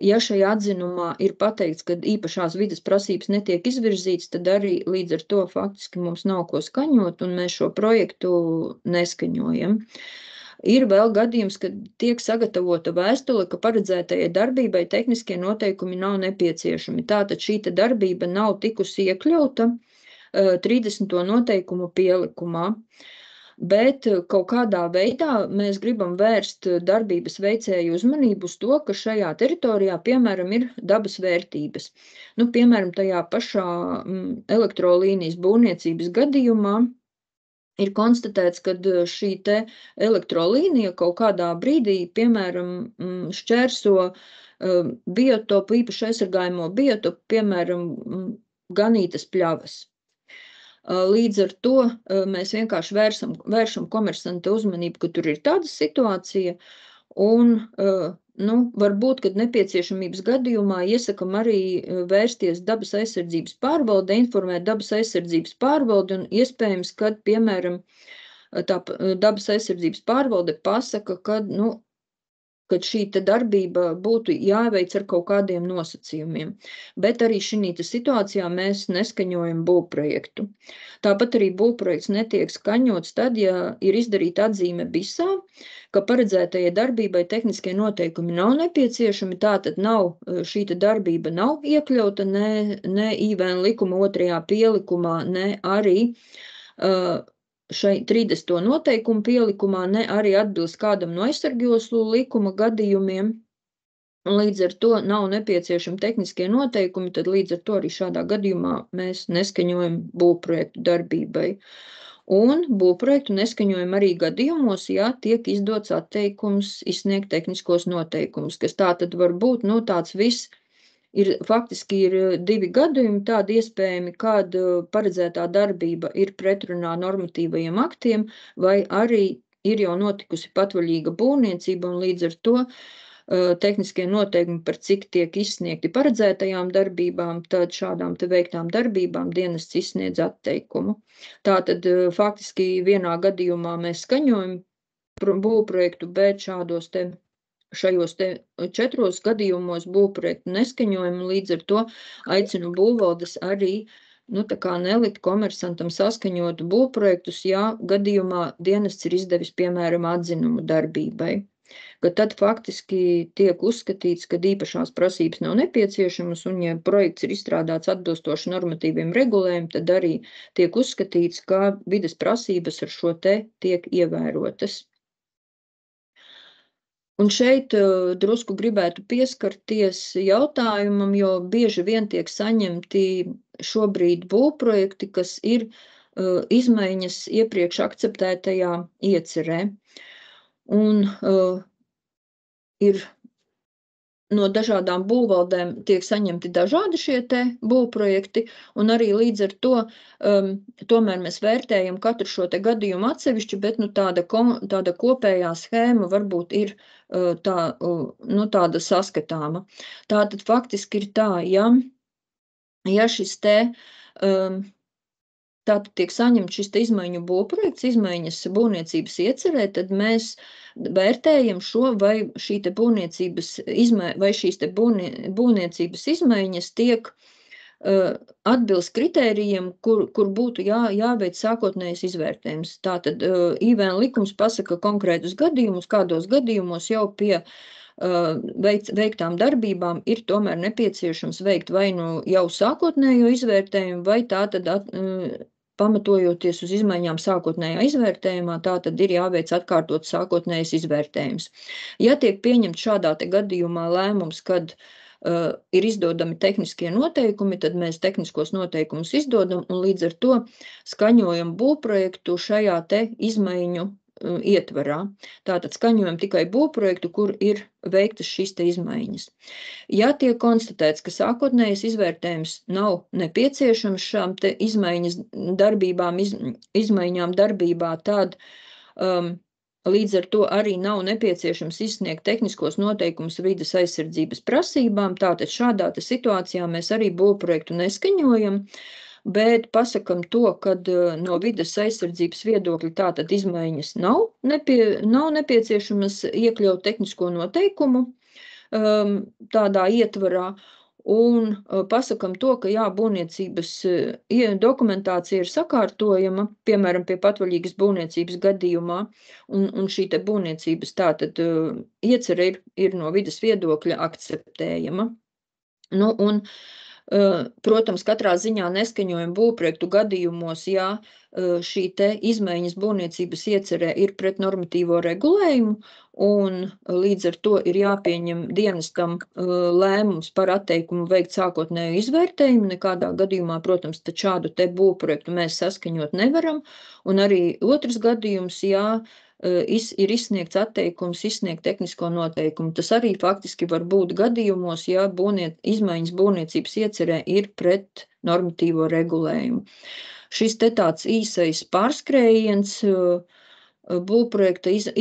S4: ja šajā atzinumā ir pateikts, ka īpašās vides prasības netiek izvirzītas, tad arī līdz ar to faktiski mums nav ko skaņot, un mēs šo projektu neskaņojam. Ir vēl gadījums, kad tiek sagatavota vēstule, ka paredzētajai darbībai tehniskie noteikumi nav nepieciešami. Tātad šī darbība nav tikusi iekļauta 30. noteikumu pielikumā. Bet kaut kādā veidā mēs gribam vērst darbības veicēju uzmanību uz to, ka šajā teritorijā, piemēram, ir dabas vērtības. Piemēram, tajā pašā elektrolīnijas būvniecības gadījumā ir konstatēts, ka šī te elektrolīnija kaut kādā brīdī, piemēram, šķērso biotopu, īpaši aizsargājamo biotopu, piemēram, ganītas pļavas. Līdz ar to mēs vienkārši vēršam komersanta uzmanību, ka tur ir tāda situācija, un varbūt, kad nepieciešamības gadījumā iesakam arī vērsties dabas aizsardzības pārvalde, informēt dabas aizsardzības pārvaldi, un iespējams, kad, piemēram, tā dabas aizsardzības pārvalde pasaka, kad šī darbība būtu jāveic ar kaut kādiem nosacījumiem. Bet arī šī situācijā mēs neskaņojam būvprojektu. Tāpat arī būvprojekts netiek skaņots tad, ja ir izdarīta atzīme BISā, ka paredzētajai darbībai tehniskie noteikumi nav nepieciešami, tātad šī darbība nav iekļauta ne IVN likuma 2. pielikumā, ne arī šai 30. noteikumu pielikumā, ne arī atbilst kādam no aizsargjoslu likuma gadījumiem, un līdz ar to nav nepieciešami tehniskie noteikumi, tad līdz ar to arī šādā gadījumā mēs neskaņojam būvprojektu darbībai. Un būvprojektu neskaņojam arī gadījumos, ja tiek izdots atteikums izsniegt tehniskos noteikumus, kas tā tad var būt tāds faktiski ir 2 gadījumi tādi iespējami, kad paredzētā darbība ir pretrunā normatīvajiem aktiem, vai arī ir jau notikusi patvaļīga būvniecība, un līdz ar to tehniskie noteikumi, par cik tiek izsniegti paredzētajām darbībām, tad šādām te veiktām darbībām dienests izsniedz atteikumu. Tātad faktiski vienā gadījumā mēs skaņojam būvprojektu, bet šajos 4 gadījumos būvprojektu neskaņojam, līdz ar to aicinu būvvaldes arī nelikt komersantam saskaņot būvprojektus, ja gadījumā dienests ir izdevis, piemēram, atzinumu darbībai. Kad tad faktiski tiek uzskatīts, ka īpašās prasības nav nepieciešamas, un ja projekts ir izstrādāts atbilstoši normatīviem regulējumiem, tad arī tiek uzskatīts, ka vides prasības ar šo te tiek ievērotas. Un šeit drusku gribētu pieskarties jautājumam, jo bieži vien tiek saņemti šobrīd būvprojekti, kas ir izmaiņas iepriekš akceptētajā iecerē. Un ir no dažādām būvvaldēm tiek saņemti dažādi šie te būvprojekti, un arī līdz ar to tomēr mēs vērtējam katru šo te gadījumu atsevišķi, bet tāda kopējā schēma varbūt ir tāda saskatāma. Tātad faktiski ir tā, ja šis te tātad tiek saņemts šis te izmaiņu būvprojekts, izmaiņas būvniecības iecerē, tad mēs vērtējam vai šī te šīs te būvniecības izmaiņas tiek atbilst kritērijiem, kur būtu jāveic sākotnējais izvērtējums. Tātad IVN likums pasaka konkrētus gadījumus, kādos gadījumos jau pie veiktām darbībām ir tomēr nepieciešams veikt vai jau sākotnējo izvērtējumu, vai tātad pamatojoties uz izmaiņām sākotnējā izvērtējumā, tātad ir jāveic atkārtot sākotnējais izvērtējums. Ja tiek pieņemts šādā te gadījumā lēmums, kad ir izdodami tehniskie noteikumi, tad mēs tehniskos noteikumus izdodam un līdz ar to skaņojam būvprojektu šajā te izmaiņu ietvarā. Tātad skaņojam tikai būvprojektu, kur ir veiktas šīs te izmaiņas. Ja tiek konstatēts, ka sākotnējais izvērtējums nav nepieciešams šām te izmaiņām darbībā, tad līdz ar to arī nav nepieciešams izsniegt tehniskos noteikumus vides aizsardzības prasībām. Tātad šādā te situācijā mēs arī būvprojektu neskaņojam, bet pasakam to, ka no vides aizsardzības viedokļa tātad izmaiņas nav nepieciešamas iekļaut tehnisko noteikumu tādā ietvarā, un pasakam to, ka būvniecības dokumentācija ir sakārtojama, piemēram, pie patvaļīgas būvniecības gadījumā, un šī te būvniecības tātad iecerē ir no vides viedokļa akceptējama. Protams, katrā ziņā neskaņojam būvprojektu gadījumos, ja šī te izmaiņas būvniecības iecerē ir pret normatīvo regulējumu, un līdz ar to ir jāpieņem dienestam lēmums par atteikumu veikt sākotnēju izvērtējumu. Nekādā gadījumā, protams, tad šādu te būvprojektu mēs saskaņot nevaram, un arī otrs gadījums, ir izsniegts atteikums izsniegt tehnisko noteikumu. Tas arī faktiski var būt gadījumos, ja izmaiņas būvniecības iecerē ir pret normatīvo regulējumu. Šis te tāds īsais pārskrējiens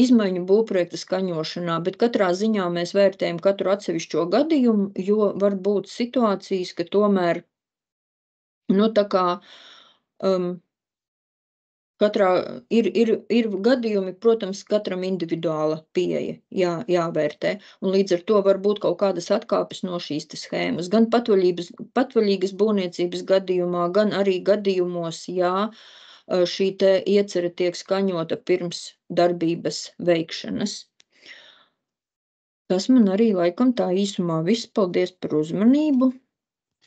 S4: izmaiņu būvprojekta skaņošanā, bet katrā ziņā mēs vērtējam katru atsevišķo gadījumu, jo var būt situācijas, ka tomēr katrā ir gadījumi, protams, katram individuāla pieeja jāvērtē, un līdz ar to var būt kaut kādas atkāpes no šīs te schēmas, gan patvaļīgas būvniecības gadījumā, gan arī gadījumos, šī te iecere tiek skaņota pirms darbības veikšanas. Tas man arī laikam tā īsumā viss. Paldies par uzmanību.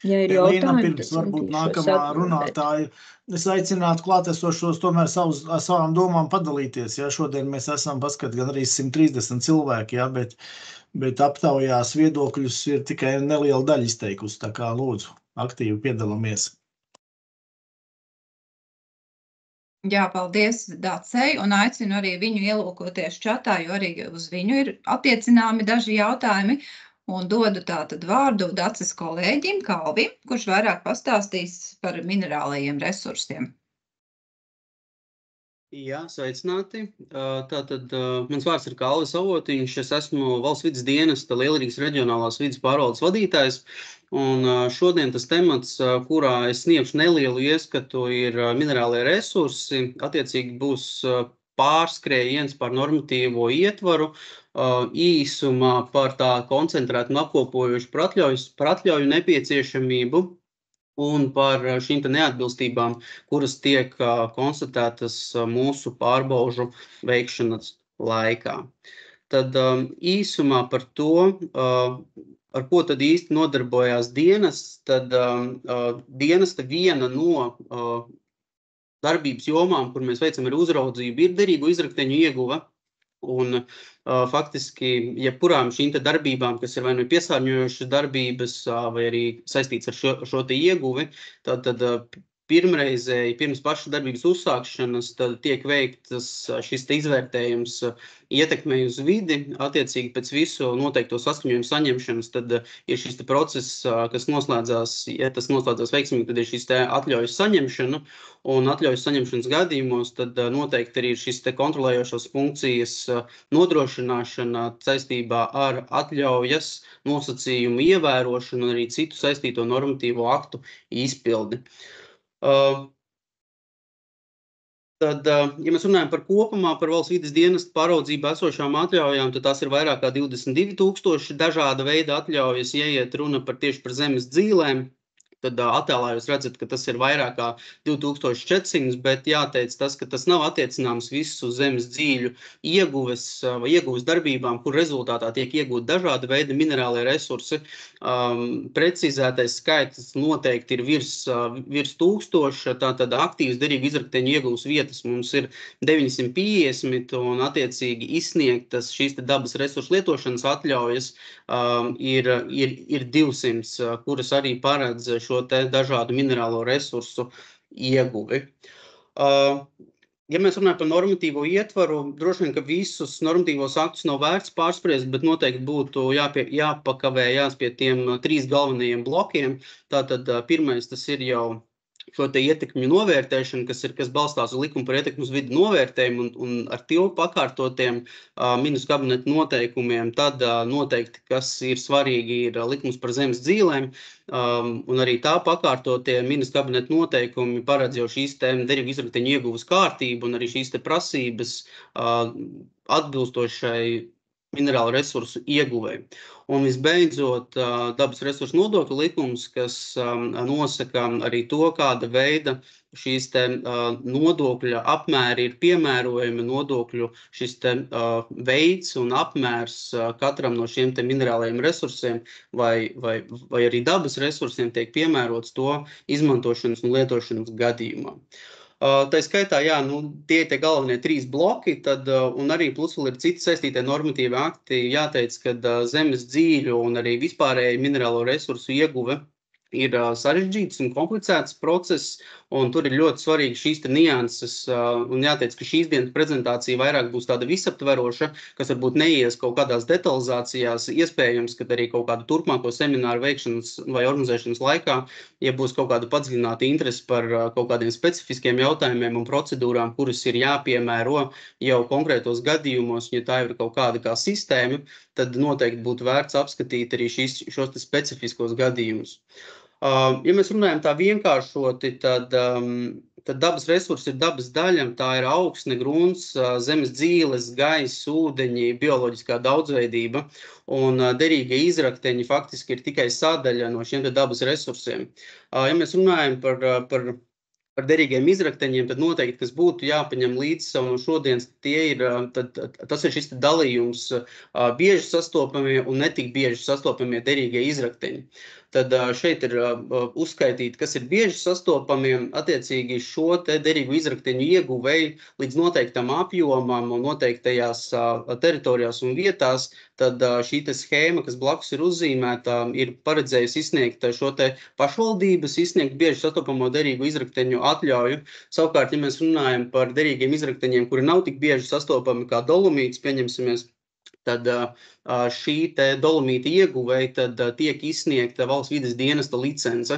S4: Ja ir jautājumi,
S1: pirms varbūt nākamā runātāja, es aicinātu klātesošos tomēr savām domām padalīties. Šodien mēs esam gan arī 130 cilvēki, bet aptaujās viedokļus ir tikai neliela daļa izteikusi. Tā kā lūdzu, aktīvi piedalāmies.
S2: Jā, paldies Dacei, un aicinu arī viņu ielūkoties čatā, jo arī uz viņu ir attiecināmi daži jautājumi. Un dodu tātad vārdu Daces kolēģim Kalvim, kurš vairāk pastāstīs par minerālajiem resursiem.
S5: Jā, sveicināti. Tātad mans vārds ir Kalvis Avotiņš, es esmu Valsts vides dienesta Lielrīgas reģionālās vides pārvaldes vadītājs. Un šodien tas temats, kurā es sniegšu nelielu ieskatu, ir minerālie resursi. Attiecīgi būs pārskrējiens par normatīvo ietvaru, īsumā par tā koncentrētu un apkopojušu par atļauju nepieciešamību un par šīm neatbilstībām, kuras tiek konstatētas mūsu pārbaužu veikšanas laikā. Tad īsumā par to, ar ko tad īsti nodarbojās dienests, tad dienesta viena no darbības jomām, kur mēs veicam ar uzraudzību, ir derīgu izrakteņu ieguve. Un faktiski, jebkurām šīm darbībām, kas ir vai nu piesārņojošas darbības, vai arī saistīts ar šo ieguvi, tad pirmreizēji, pirms pašas darbības uzsākšanas, tad tiek veiktas šis izvērtējums ietekmei uz vidi, attiecīgi pēc visu noteikto saskaņojumu saņemšanas, tad ir šis process, kas noslēdzās, ja tas noslēdzās veiksmīgi, tad ir šis atļaujas saņemšana, un atļaujas saņemšanas gadījumos, tad noteikti arī ir šis kontrolējošās funkcijas nodrošināšana saistībā ar atļaujas nosacījumu ievērošanu un arī citu saistīto normatīvo aktu izpildi. Tad, ja mēs runājam par kopumā par Valsts vides dienesta pāraudzībā esošām atļaujām, tad tās ir vairāk kā 22,000 dažāda veida atļaujas, ja iet runa tieši par zemes dzīlēm. Tad attēlā jūs redzat, ka tas ir vairāk kā 2400, bet jāteic tas, ka tas nav attiecināms visu zemes dzīļu ieguves darbībām, kur rezultātā tiek iegūt dažādi veidi minerālie resursi. Precizētais skaits noteikti ir virs 1000, tātad aktīvas derīgu izrakteņu ieguves vietas mums ir 950 un attiecīgi izsniegtas šīs dabas resursu lietošanas atļaujas ir 200, kuras arī paredz šo dažādu minerālo resursu ieguvi. Ja mēs runājam par normatīvo ietvaru, droši vien, ka visus normatīvos aktus nav vērts pārspriest, bet noteikti būtu jāpakavējās pie tiem 3 galvenajiem blokiem. Tātad pirmais tas ir jau šo ietekmju novērtēšanu, kas balstās uz likumu par ietekmi uz vidi novērtējumu un ar to pakārtotiem ministru kabineta noteikumiem, tad noteikti, kas ir svarīgi, ir likums par zemes dzīlēm, un arī tā pakārtotie ministru kabineta noteikumi paredz jau šīs derīgu izrakteņu ieguves kārtību un arī šīs prasības atbilstošai minerālu resursu ieguvēji. Un visbeidzot, dabas resursu nodokļu likums, kas nosaka arī to, kāda veida šīs nodokļa apmēri ir piemērojami, nodokļu šis veids un apmērs katram no šiem minerālajiem resursiem vai arī dabas resursiem tiek piemērots to izmantošanas un lietošanas gadījumā. Tā skaitā, tie ir galvenie 3 bloki, un arī plus vēl ir citi saistītie normatīvi akti. Jāteic, ka zemes dzīļu un arī vispārēji minerālo resursu ieguve ir sarežģīts un komplicēts process, un tur ir ļoti svarīgi šīs nianses, un jāteic, ka šīs dienas prezentācija vairāk būs tāda visaptveroša, kas varbūt neies kaut kādās detalizācijās, iespējams, ka arī kaut kādu turpmāko semināru veikšanas vai organizēšanas laikā, ja būs kaut kāda padziļināta interese par kaut kādiem specifiskiem jautājumiem un procedūrām, kuras ir jāpiemēro jau konkrētos gadījumos, ja tā ir kaut kāda kā sistēma, tad noteikti būtu vērts apskatīt arī šos specifiskos gadījumus. Ja mēs runājam tā vienkāršoti, tad dabas resursi ir dabas daļa, tā ir augsne, grunts, zemes dzīles, gaiss, ūdeņi, bioloģiskā daudzveidība, un derīgie izrakteņi faktiski ir tikai sadaļa no šiem dabas resursiem. Ja mēs runājam par derīgiem izrakteņiem, tad noteikti, kas būtu jāpaņem līdzi sev no šodienas, tas ir šis dalījums bieži sastopamie un netik bieži sastopamie derīgie izrakteņi. Tad šeit ir uzskaitīti, kas ir bieži sastopamie, attiecīgi šo derīgu izrakteņu ieguvēji līdz noteiktam apjomam un noteiktajās teritorijās un vietās, tad šī schēma, kas blakus ir uzzīmēta, ir paredzējusi izsniegt šo pašvaldības, izsniegt bieži sastopamo derīgu izrakteņu atļauju. Savukārt, ja mēs runājam par derīgiem izrakteņiem, kuri nav tik bieži sastopami kā dolomīts, pieņemsimies, tad šī te dolomīta ieguvēja tad tiek izsniegta valsts vides dienesta licence.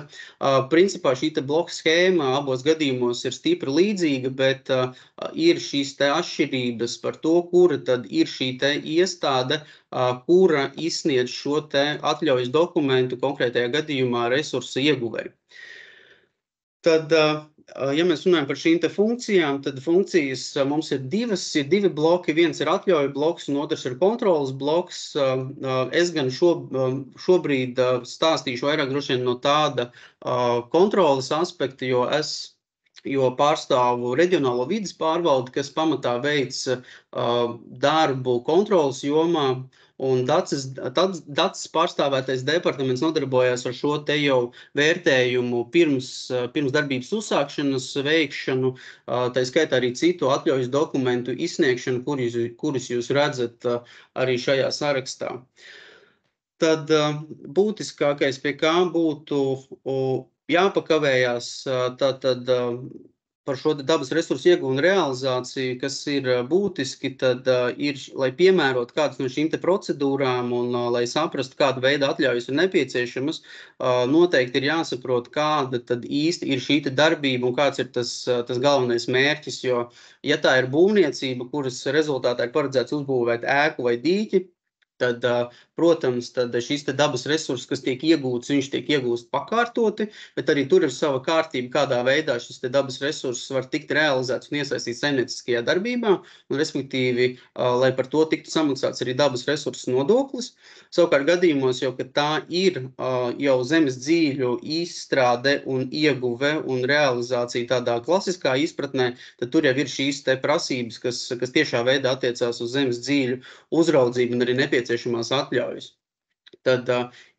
S5: Principā šī te bloka schēma abos gadījumos ir stipri līdzīga, bet ir šīs te atšķirības par to, kura tad ir šī te iestāde, kura izsniedz šo te atļaujas dokumentu konkrētajā gadījumā resursa ieguvēju. Tad, ja mēs runājam par šīm te funkcijām, tad funkcijas mums ir divi bloki. Viens ir atļauju bloks un otrs ir kontrolas bloks. Es gan šobrīd stāstīšu vairāk droši vien no tāda kontrolas aspekta, jo pārstāvu reģionālo vides pārvaldi, kas pamatā veic darbu kontrolas jomā. Un DACS pārstāvētais departaments nodarbojās ar šo te jau vērtējumu pirms darbības uzsākšanas veikšanu, tā skaitā arī citu atļaujas dokumentu izsniegšanu, kurus jūs redzat arī šajā sarakstā. Tad būtiskākais, pie kā būtu jāpakavējās, tātad par šo dabas resursu ieguvu un realizāciju, kas ir būtiski, tad ir, lai piemērot kādas no šīm te procedūrām un lai saprastu, kāda veida atļaujas ir nepieciešamas, noteikti ir jāsaprot, kāda tad īsti ir šī te darbība un kāds ir tas galvenais mērķis, jo, ja tā ir būvniecība, kuras rezultātā ir paredzēts uzbūvēt ēku vai dīķi, tad, protams, tad šis te dabas resurss, kas tiek iegūts, viņš tiek iegūst pakārtoti, bet arī tur ir sava kārtība, kādā veidā šis te dabas resurss var tikt realizēts un iesaistīts saimnieciskajā darbībā, un respektīvi, lai par to tiktu samaksāts arī dabas resursu nodoklis. Savukārt gadījumos, jo, ka tā ir jau zemes dzīļu izstrāde un ieguve un realizācija tādā klasiskā izpratnē, tad tur jau ir šīs te prasības, kas tiešā veidā attiecās uz zemes dzīļu uzraudzību un arī nepieciešamās atļaujas. Tad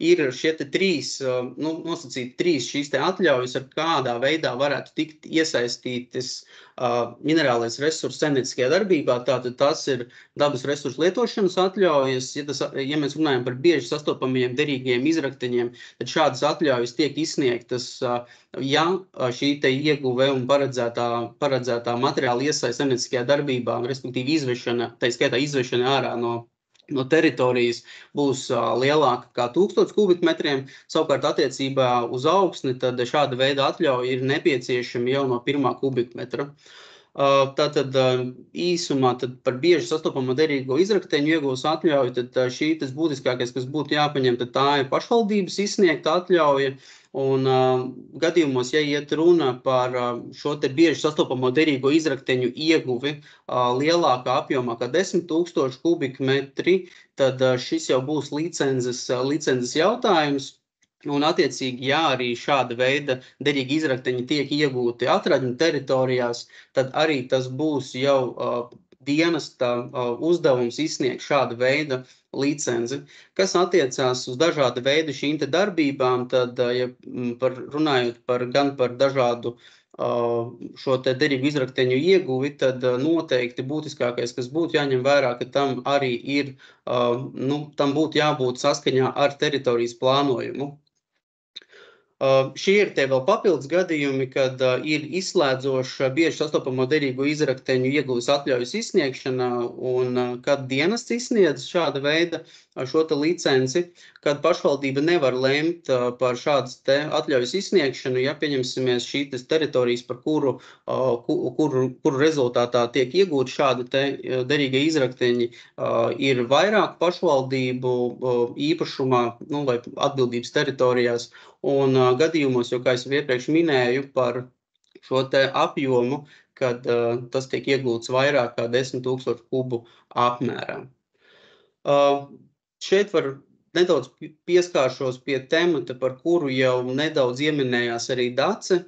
S5: ir šie te nosacīti trīs šīs te atļaujas, ar kādā veidā varētu tikt iesaistītas minerālais resursu saimnieciskajā darbībā. Tātad tas ir dabas resursu lietošanas atļaujas. Ja mēs runājam par bieži sastopamiem derīgiem izrakteņiem, tad šādas atļaujas tiek izsniegtas, ja šī te ieguve un paredzētā materiāla iesaist saimnieciskajā darbībā, respektīvi izvešana, tā skaitā izvešana ārā no teritorijas būs lielāka kā 1000 kubikmetriem. Savukārt attiecībā uz augsni, tad šāda veida atļauja ir nepieciešama jau no 1 kubikmetra. Tātad īsumā par bieži sastopamo derīgo izrakteņu iegūs atļauju, tad tas būtiskākais, kas būtu jāpaņem, tad tā ir pašvaldības izsniegta atļauja. Un gadījumos, ja iet runa par šo te bieži sastopamo derīgo izrakteņu ieguvi lielākā apjomā kā 10 000 kubikmetri, tad šis jau būs licences jautājums. Un attiecīgi, ja arī šāda veida derīgi izrakteņi tiek iegūti atradņu teritorijās, tad arī tas būs jau dienesta uzdevums izsniegt šāda veida licenci. Kas attiecās uz dažāda veida šīm te darbībām, tad, ja runājot gan par dažādu šo te derīgu izrakteņu ieguvi, tad noteikti būtiskākais, kas būtu jāņem vērā, ka tam arī ir, tam būtu jābūt saskaņā ar teritorijas plānojumu. Šie ir tie vēl papildus gadījumi, kad ir izslēdzoša bieži sastopamo derīgo izrakteņu ieguves atļaujas izsniegšana un kad dienests izsniedz šāda veida šo te licenci, kad pašvaldība nevar lemt par šādas te atļaujas izsniegšanu, ja pieņemsimies šī teritorijas, par kuru rezultātā tiek iegūti šādi te derīgie izrakteņi, ir vairāk pašvaldību īpašumā vai atbildības teritorijās. Un gadījumos, jo, kā es iepriekš minēju par šo te apjomu, kad tas tiek iegūts vairāk kā 10 000 kubu apmērā. Šeit var nedaudz pieskāršos pie temata, par kuru jau nedaudz ieminējās arī DACE.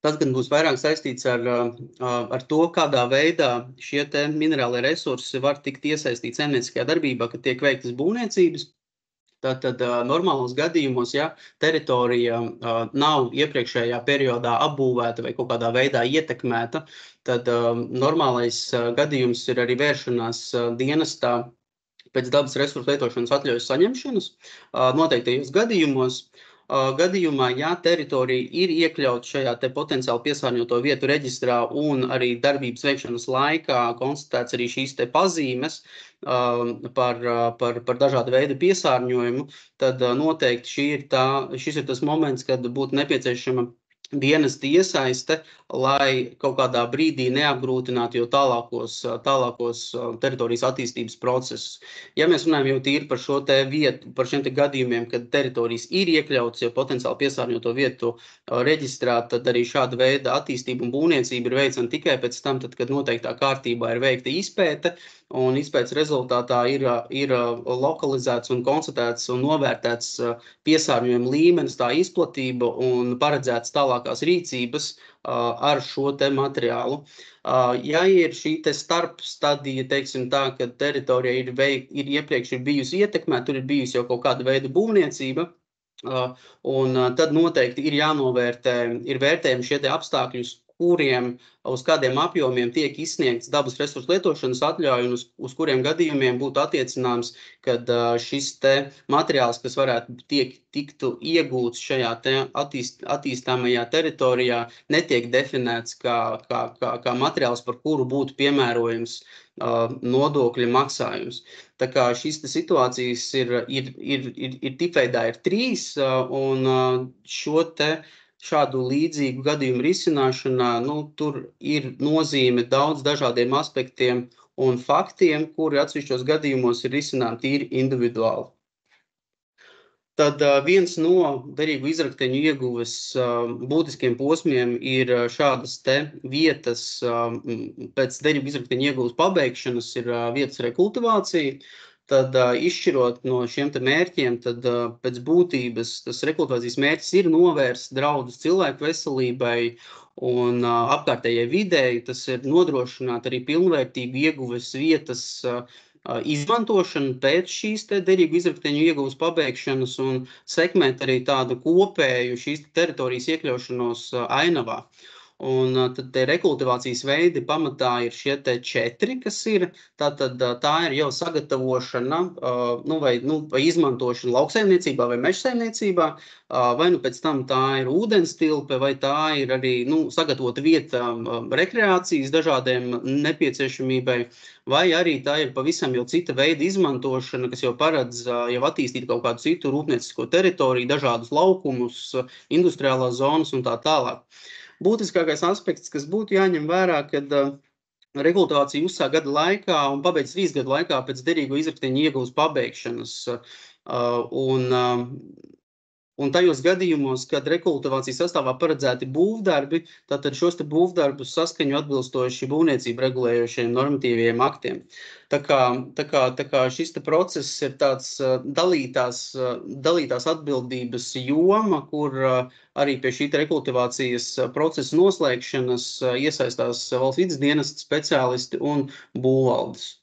S5: Tas gan būs vairāk saistīts ar to, kādā veidā šie te minerālie resursi var tikt iesaistīti saimnieciskajā darbībā, kad tiek veiktas būvniecības. Tātad normālos gadījumos, ja teritorija nav iepriekšējā periodā apbūvēta vai kaut kādā veidā ietekmēta, tad normālais gadījums ir arī vēršanās dienestā pēc dabas resursu lietošanas atļaujas saņemšanas noteiktajos gadījumos. gadījumā, ja teritorija ir iekļauta šajā te potenciāli piesārņoto vietu reģistrā un arī darbības veikšanas laikā konstatēts arī šīs te pazīmes par dažādu veidu piesārņojumu, tad noteikti šis ir tas moments, kad būtu nepieciešama dienesta iesaiste, lai kaut kādā brīdī neapgrūtinātu jau tālākos teritorijas attīstības procesus. Ja mēs runājam jau tīri par šo te vietu, par šiem te gadījumiem, kad teritorijas ir iekļautas jau potenciāli piesārņoto vietu reģistrā, tad arī šāda veida attīstība un būvniecība ir veicama tikai pēc tam, kad noteiktā kārtībā ir veikta izpēte, un izpētes rezultātā ir lokalizēts un konstatēts un novērtēts piesārņojuma līmenis, tā izplatība un paredzēts tālākās rīcības ar šo te materiālu. Ja ir šī te starpstadija, teiksim tā, ka teritorija ir iepriekš bijusi ietekmēta, tur ir bijusi jau kaut kāda veida būvniecība, un tad noteikti ir jānovērtē, ir vērtējumi šie te apstākļus, uz kādiem apjomiem tiek izsniegts dabas resursu lietošanas atļauja un uz kuriem gadījumiem būtu attiecināms, kad šis te materiāls, kas varētu tiktu iegūts šajā te attīstāmajā teritorijā, netiek definēts kā materiāls, par kuru būtu piemērojams nodokļu maksājums. Tā kā šīs situācijas ir tipveidā ir 3, un šādu līdzīgu gadījumu risināšanā, tur ir nozīme daudz dažādiem aspektiem un faktiem, kuri atsevišķos gadījumos ir risināti tīri individuāli. Tad viens no derīgu izrakteņu ieguves būtiskiem posmiem ir šādas te vietas, pēc derīgu izrakteņu ieguves pabeigšanas ir vietas rekultivācija. Tad izšķirot no šiem te mērķiem, tad pēc būtības tas rekultivācijas mērķis ir novērst draudus cilvēku veselībai un apkārtējai videi. Tas ir nodrošināt arī pilnvērtīgu ieguves vietas izmantošanu pēc šīs te derīgu izrakteņu ieguves pabeigšanas un sekmēt arī tādu kopēju šīs teritorijas iekļaušanos ainavā. Un tad te rekultivācijas veidi pamatā ir šie te 4, kas ir, tātad tā ir jau sagatavošana vai izmantošana lauksaimniecībā vai mežsaimniecībā, vai pēc tam tā ir ūdenstilpe, vai tā ir arī sagatavota vieta rekreācijas dažādiem nepieciešamībai, vai arī tā ir pavisam jau cita veida izmantošana, kas jau paredz jau attīstīt kaut kādu citu rūpniecisko teritoriju, dažādus laukumus, industriālās zonas un tā tālāk. Būtiskākais aspekts, kas būtu jāņem vērā, kad rekultivācija uzsāk gada laikā un pabeidz 3 gadu laikā pēc derīgo izrakteņu ieguves pabeigšanas. Un tajos gadījumos, kad rekultivācijas sastāvā paredzēti būvdarbi, tātad šos te būvdarbus saskaņo atbilstoši būvniecību regulējošiem normatīviem aktiem. Tā kā šis te process ir tāds dalītās atbildības joma, kur arī pie šī rekultivācijas procesa noslēgšanas iesaistās valsts vides dienesta speciālisti un būvvaldes.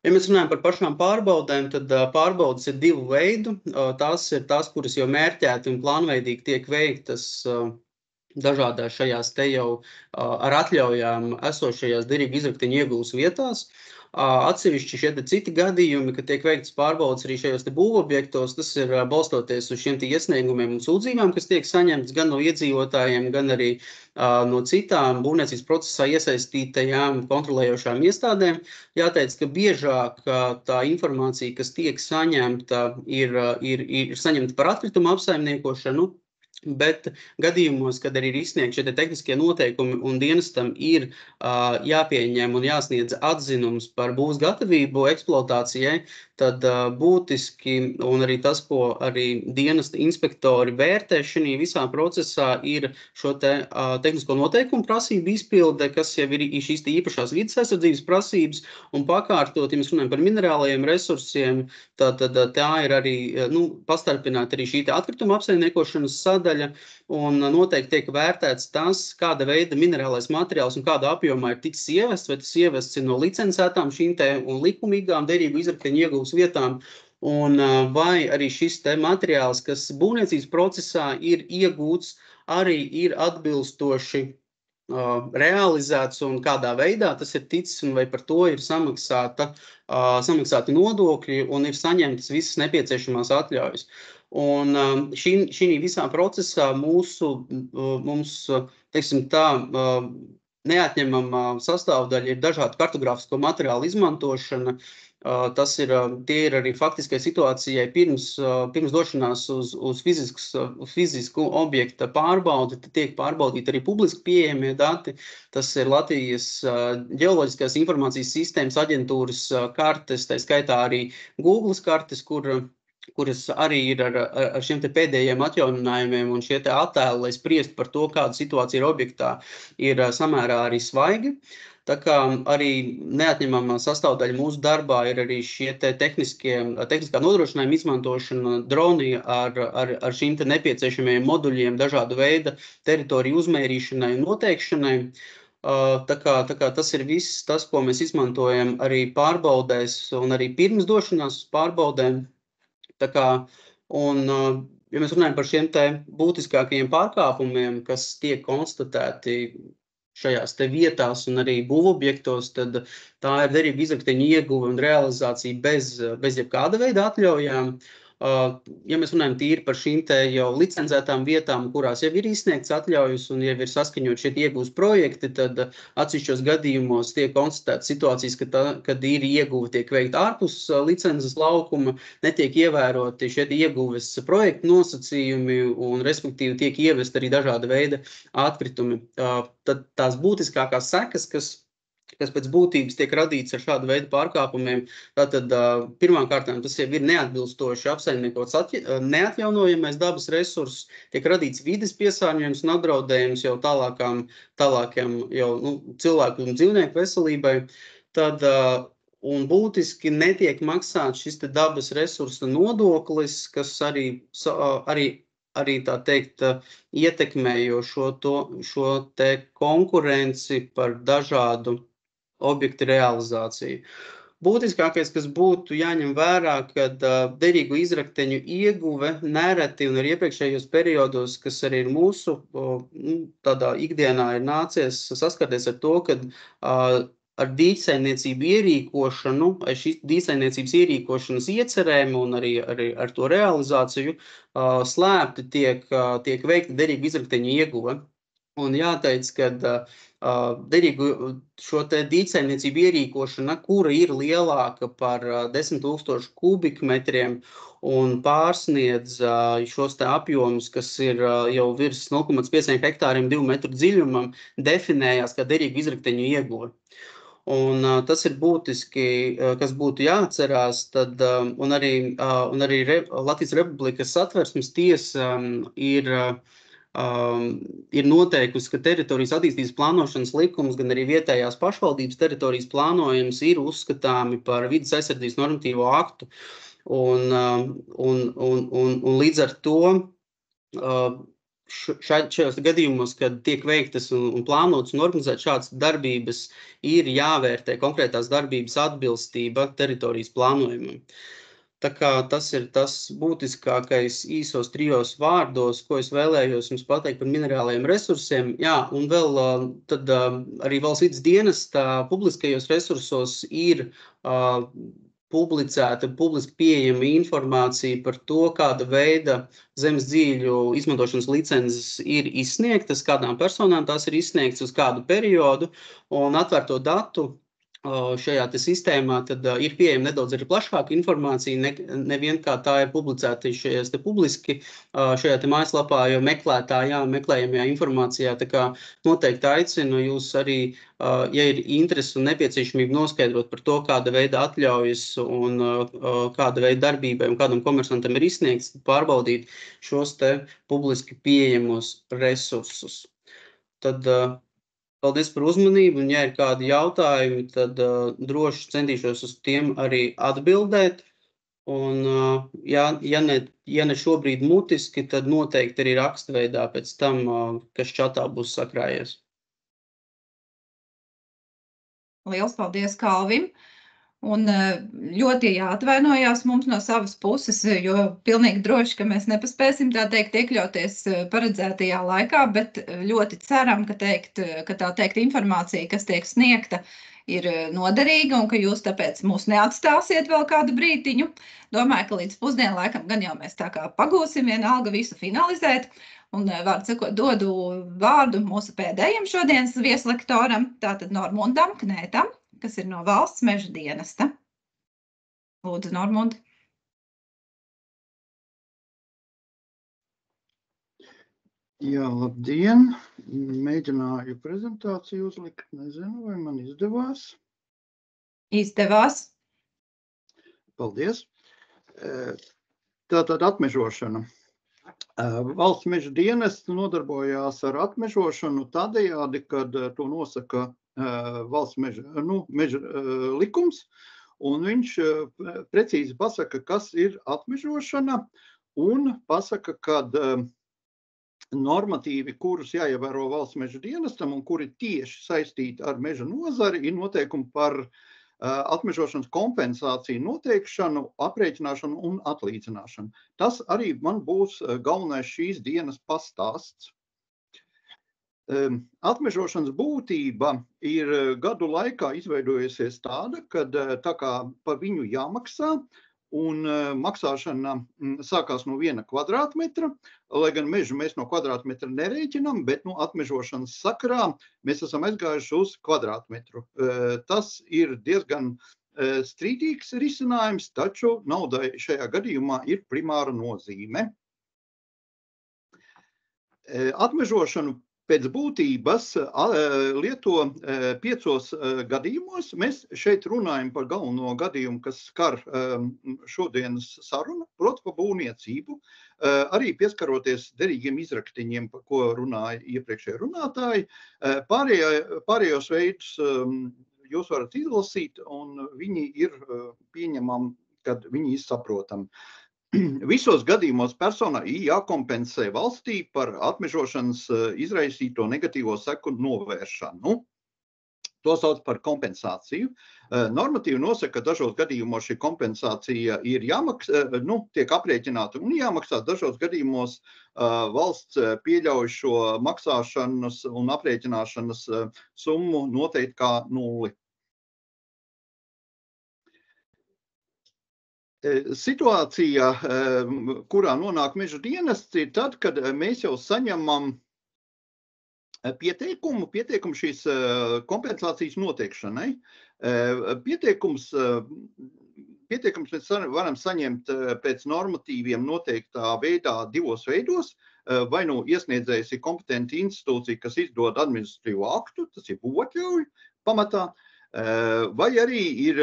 S5: Ja mēs runājam par pašām pārbaudēm, tad pārbaudes ir 2 veidu. Tās ir tās, kuras jau mērķēti un plānveidīgi tiek veiktas dažādās šajās te jau ar atļaujām esošajās derīgu izrakteņu ieguves vietās. Atsevišķi šie citi gadījumi, kad tiek veikts pārbaudes arī šajos te būvobjektos, tas ir balstoties uz šiem te iesniegumiem un sūdzībām, kas tiek saņemts gan no iedzīvotājiem, gan arī no citām būvniecības procesā iesaistītajām kontrolējošām iestādēm. Jāteic, ka biežāk tā informācija, kas tiek saņemta, ir saņemta par atkritumu apsaimniekošanu, bet gadījumos, kad arī ir izsniegti šie tehniskie noteikumi un dienestam ir jāpieņem un jāsniedz atzinums par būvs gatavību eksploatācijai, tad būtiski un arī tas, ko arī dienesta inspektori vērtē šajā visā procesā, ir šo te tehnisko noteikumu prasību izpilde, kas jau ir šīs te īpašās vides aizsardzības prasības, un pakārtot, ja mēs runājam par minerālajiem resursiem, tad tā ir arī pastarpināta arī šī te atkrituma apsaimniekošanas sadaļa, un noteikti tiek vērtēts tas, kāda veida minerālais materiāls un kādā apjomā ir ticis ievests, vai tas ievests ir no licencētām šīm te un likumīgām derīgu izrakteņu ieguves vietām, un vai arī šis te materiāls, kas būvniecības procesā ir iegūts, arī ir atbilstoši realizēts un kādā veidā tas ir ticis un vai par to ir samaksāti nodokļi un ir saņemtas visas nepieciešamās atļaujas. Un šī visā procesā mums, teiksim tā, neatņemama sastāvdaļa ir dažādu kartogrāfisko materiālu izmantošana. Tie ir arī faktiskai situācijai pirms došanās uz fizisku objekta pārbaudi, tad tiek pārbaudīti arī publiski pieejamie dati. Tas ir Latvijas ģeoloģiskās informācijas sistēmas aģentūras kartes, tā skaitā arī Googles kartes, kuras arī ir ar šiem te pēdējiem atjauninājumiem, un šie te attēli, lai spriestu par to, kāda situācija ir objektā, ir samērā arī svaigi. Tā kā arī neatņemama sastāvdaļa mūsu darbā ir arī šie te tehniskā nodrošinājuma izmantošana, droni ar šīm te nepieciešamiem moduļiem dažādu veidu teritoriju uzmērīšanai un noteikšanai. Tā kā tas ir viss tas, ko mēs izmantojam arī pārbaudēs un arī pirms došanās uz pārbaudēm. Tā kā, ja mēs runājam par šiem te būtiskākajiem pārkāpumiem, kas tiek konstatēti šajās te vietās un arī būvobjektos, tad tā ir derīgu izrakteņu ieguve un realizācija bez jebkāda veida atļaujām. Ja mēs runājam tīri par šīm te jau licencētām vietām, kurās jau ir izsniegts atļaujas un jau ir saskaņot šie iegūs projekti, tad atsevišķos gadījumos tiek konstatētas situācijas, kad ir ieguve tiek veikta ārpus licences laukuma, netiek ievēroti šie ieguves projektu nosacījumi un respektīvi tiek ievest arī dažāda veida atkritumi. Tad tās būtiskākās sekas, kas pēc būtības tiek radīts ar šādu veidu pārkāpumiem. Tātad pirmkārt tas jau ir neatbilstoši apsaimniekots neatjaunojamais dabas resurss, tiek radīts vides piesārņojums un apdraudējums jau tālākam jau cilvēku un dzīvnieku veselībai. Un būtiski netiek maksāts šis te dabas resursa nodoklis, kas arī tā teikt, ietekmējo šo te konkurenci par dažādu objektu realizāciju. Būtiskākais, kas būtu jāņem vērā, kad derīgu izrakteņu ieguve nereti un arī iepriekšējos periodos, kas arī ir mūsu tādā ikdienā ir nācies saskarties ar to, kad ar dīķsaimniecību ierīkošanu, šīs dīķsaimniecības ierīkošanas iecerēm un arī ar to realizāciju slēpti tiek veikta derīgu izrakteņu ieguve. Un jāteic, ka šo te dīķsaimniecību ierīkošana, kura ir lielāka par 10 000 kubikmetriem un pārsniedz šos te apjomus, kas ir jau virs 0,5 hektāriem 2 metru dziļumam, definējās kā derīgu izrakteņu ieguve. Un tas ir būtiski, kas būtu jāatcerās, un arī Latvijas Republikas Satversmes tiesa ir noteikusi, ka teritorijas attīstības plānošanas likums, gan arī vietējās pašvaldības teritorijas plānojums ir uzskatāmi par vides aizsardzības normatīvo aktu. Un līdz ar to šajos gadījumos, kad tiek veiktas un plānotas un organizētas šādas darbības, ir jāvērtē konkrētās darbības atbilstība teritorijas plānojumam. Tā kā tas ir tas būtiskākais īsos trijos vārdos, ko es vēlējos jums pateikt par minerālajiem resursiem. Jā, un vēl tad arī Valsts vides dienesta publiskajos resursos ir publicēta, publiski pieejama informācija par to, kāda veida zemes dzīļu izmantošanas licences ir izsniegtas, kādām personām tās ir izsniegtas uz kādu periodu, un atvērto datu šajā te sistēmā tad ir pieejama nedaudz arī plašāka informācija, nevien kā tā ir publicēta šajās te publiski, šajā te mājaslapā, jo meklējamajā informācijā, tā kā noteikti aicinu jūs arī, ja ir interesi un nepieciešamība noskaidrot par to, kāda veida atļaujas un kāda veida darbībai un kādam komersantam ir izsniegts, pārbaudīt šos te publiski pieejamos resursus. Tad paldies par uzmanību, un ja ir kādi jautājumi, tad droši centīšos uz tiem arī atbildēt. Un, ja ne šobrīd mutiski, tad noteikti arī rakstveidā pēc tam, kas čatā būs sakrājies.
S2: Liels paldies Kalvim! Un ļoti jāatvainojās mums no savas puses, jo pilnīgi droši, ka mēs nepaspēsim tā teikt iekļauties paredzētajā laikā, bet ļoti ceram, ka tā teikt informācija, kas tiek sniegta, ir noderīga un ka jūs tāpēc mūs neatstāsiet vēl kādu brītiņu. Domāju, ka līdz pusdienlaikam gan jau mēs tā kā pagūsim vienalga visu finalizēt. Un, vārdu sakot, dodu vārdu mūsu pēdējiem šodienas vieslektoram, tātad Normundam Knētam, kas ir no Valsts meža dienesta. Lūdzu, Normund.
S6: Jā, labdien! Mēģināju prezentāciju uzlikt, nezinu, vai man izdevās.
S2: Izdevās.
S6: Paldies! Tātad atmežošana. Valsts meža dienests nodarbojās ar atmežošanu tādējādi, kad to nosaka valsts meža likums, un viņš precīzi pasaka, kas ir atmežošana, un pasaka, kad normatīvi, kurus jāievēro valsts meža dienestam un kuri tieši saistīti ar meža nozari, ir noteikumi par atmežošanas kompensāciju noteikšanu, aprēķināšanu un atlīdzināšanu. Tas arī man būs galvenais šīs dienas pastāsts. Atmežošanas būtība ir gadu laikā izveidojusies tāda, kad tā kā par viņu jāmaksā, un maksāšana sākās no 1 kvadrātmetra, lai gan mežu mēs no kvadrātmetra nerēķinām, bet no atmežošanas sakarā mēs esam aizgājuši uz kvadrātmetru. Tas ir diezgan strīdīgs risinājums, taču naudai šajā gadījumā ir primāra nozīme. Atmežošanu pēc būtības lieto 5 gadījumos. Mēs šeit runājam par galveno gadījumu, kas skar šodienas sarunu, proti par būvniecību, arī pieskaroties derīgiem izraktiņiem, par ko runāja iepriekšējie runātāji. Pārējos veidus jūs varat izlasīt, un viņi ir pieņemami, kad viņi ir saprotami. Visos gadījumos personai jākompensē valstī par atmežošanas izraisīto negatīvo seku novēršanu. To sauc par kompensāciju. Normatīvi nosaka, ka dažos gadījumos šī kompensācija ir tiek aprēķināta un jāmaksā. Dažos gadījumos valsts pieļauj šo maksāšanas un aprēķināšanas summu noteikt kā 0. Situācija, kurā nonāk meža dienests, ir tad, kad mēs jau saņemam pieteikumu šīs kompensācijas noteikšanai. Pieteikums mēs varam saņemt pēc normatīviem noteiktā veidā 2 veidos. Vai nu iesniedzējs ir kompetenta institūcija, kas izdod administratīvo aktu, tas ir būvatļauju pamatā, vai arī ir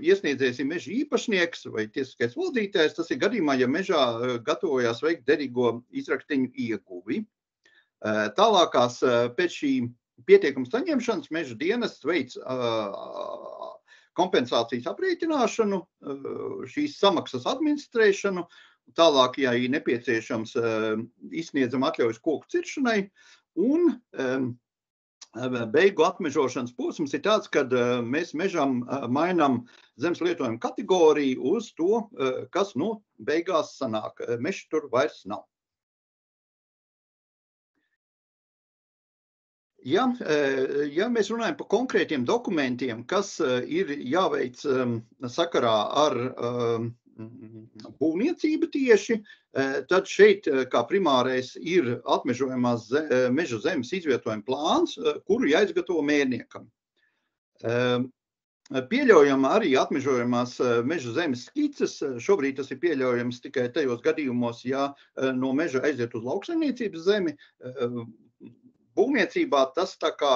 S6: iesniedzējs ir meža īpašnieks vai tiesiskais valdītājs, tas ir gadījumā, ja mežā gatavojās veikt derīgo izraktiņu ieguvi. Tālākās pēc šī pieteikuma saņemšanas meža dienests veic kompensācijas aprēķināšanu, šīs samaksas administrēšanu, tālāk, ja ir nepieciešams, izsniedzam atļaujas koku ciršanai, un beigu atmežošanas posms ir tāds, kad mēs mežam mainām zemes lietojumu kategoriju uz to, kas beigās sanāk. Mežs tur vairs nav. Ja mēs runājam par konkrētiem dokumentiem, kas ir jāveic sakarā ar būvniecību tieši, tad šeit kā primārais ir atmežojamās meža zemes izvietojuma plāns, kuru jāizgatavo mērniekam. Pieļaujama arī atmežojamās meža zemes skices. Šobrīd tas ir pieļaujams tikai tajos gadījumos, ja no meža aiziet uz lauksaimniecības zemi. Būvniecībā tas tā kā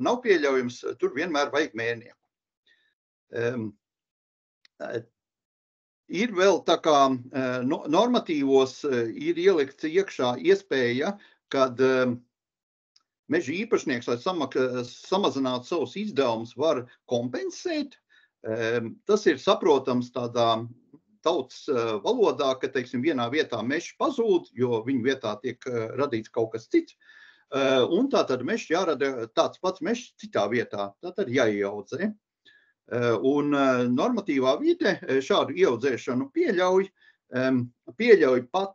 S6: nav pieļaujams, tur vienmēr vajag mērnieku. Ir vēl tā kā normatīvos ir ielikts iekšā iespēja, kad meža īpašnieks, lai samazinātu savus izdevumus, var kompensēt. Tas ir saprotams tādā tautas valodā, ka, teiksim, vienā vietā mežs pazūd, jo viņu vietā tiek radīts kaut kas cits. Un tātad mežs jārada tāds pats mežs citā vietā, tātad jāieaudzē. Un normatīvā vide šādu ieaudzēšanu pieļauj pat,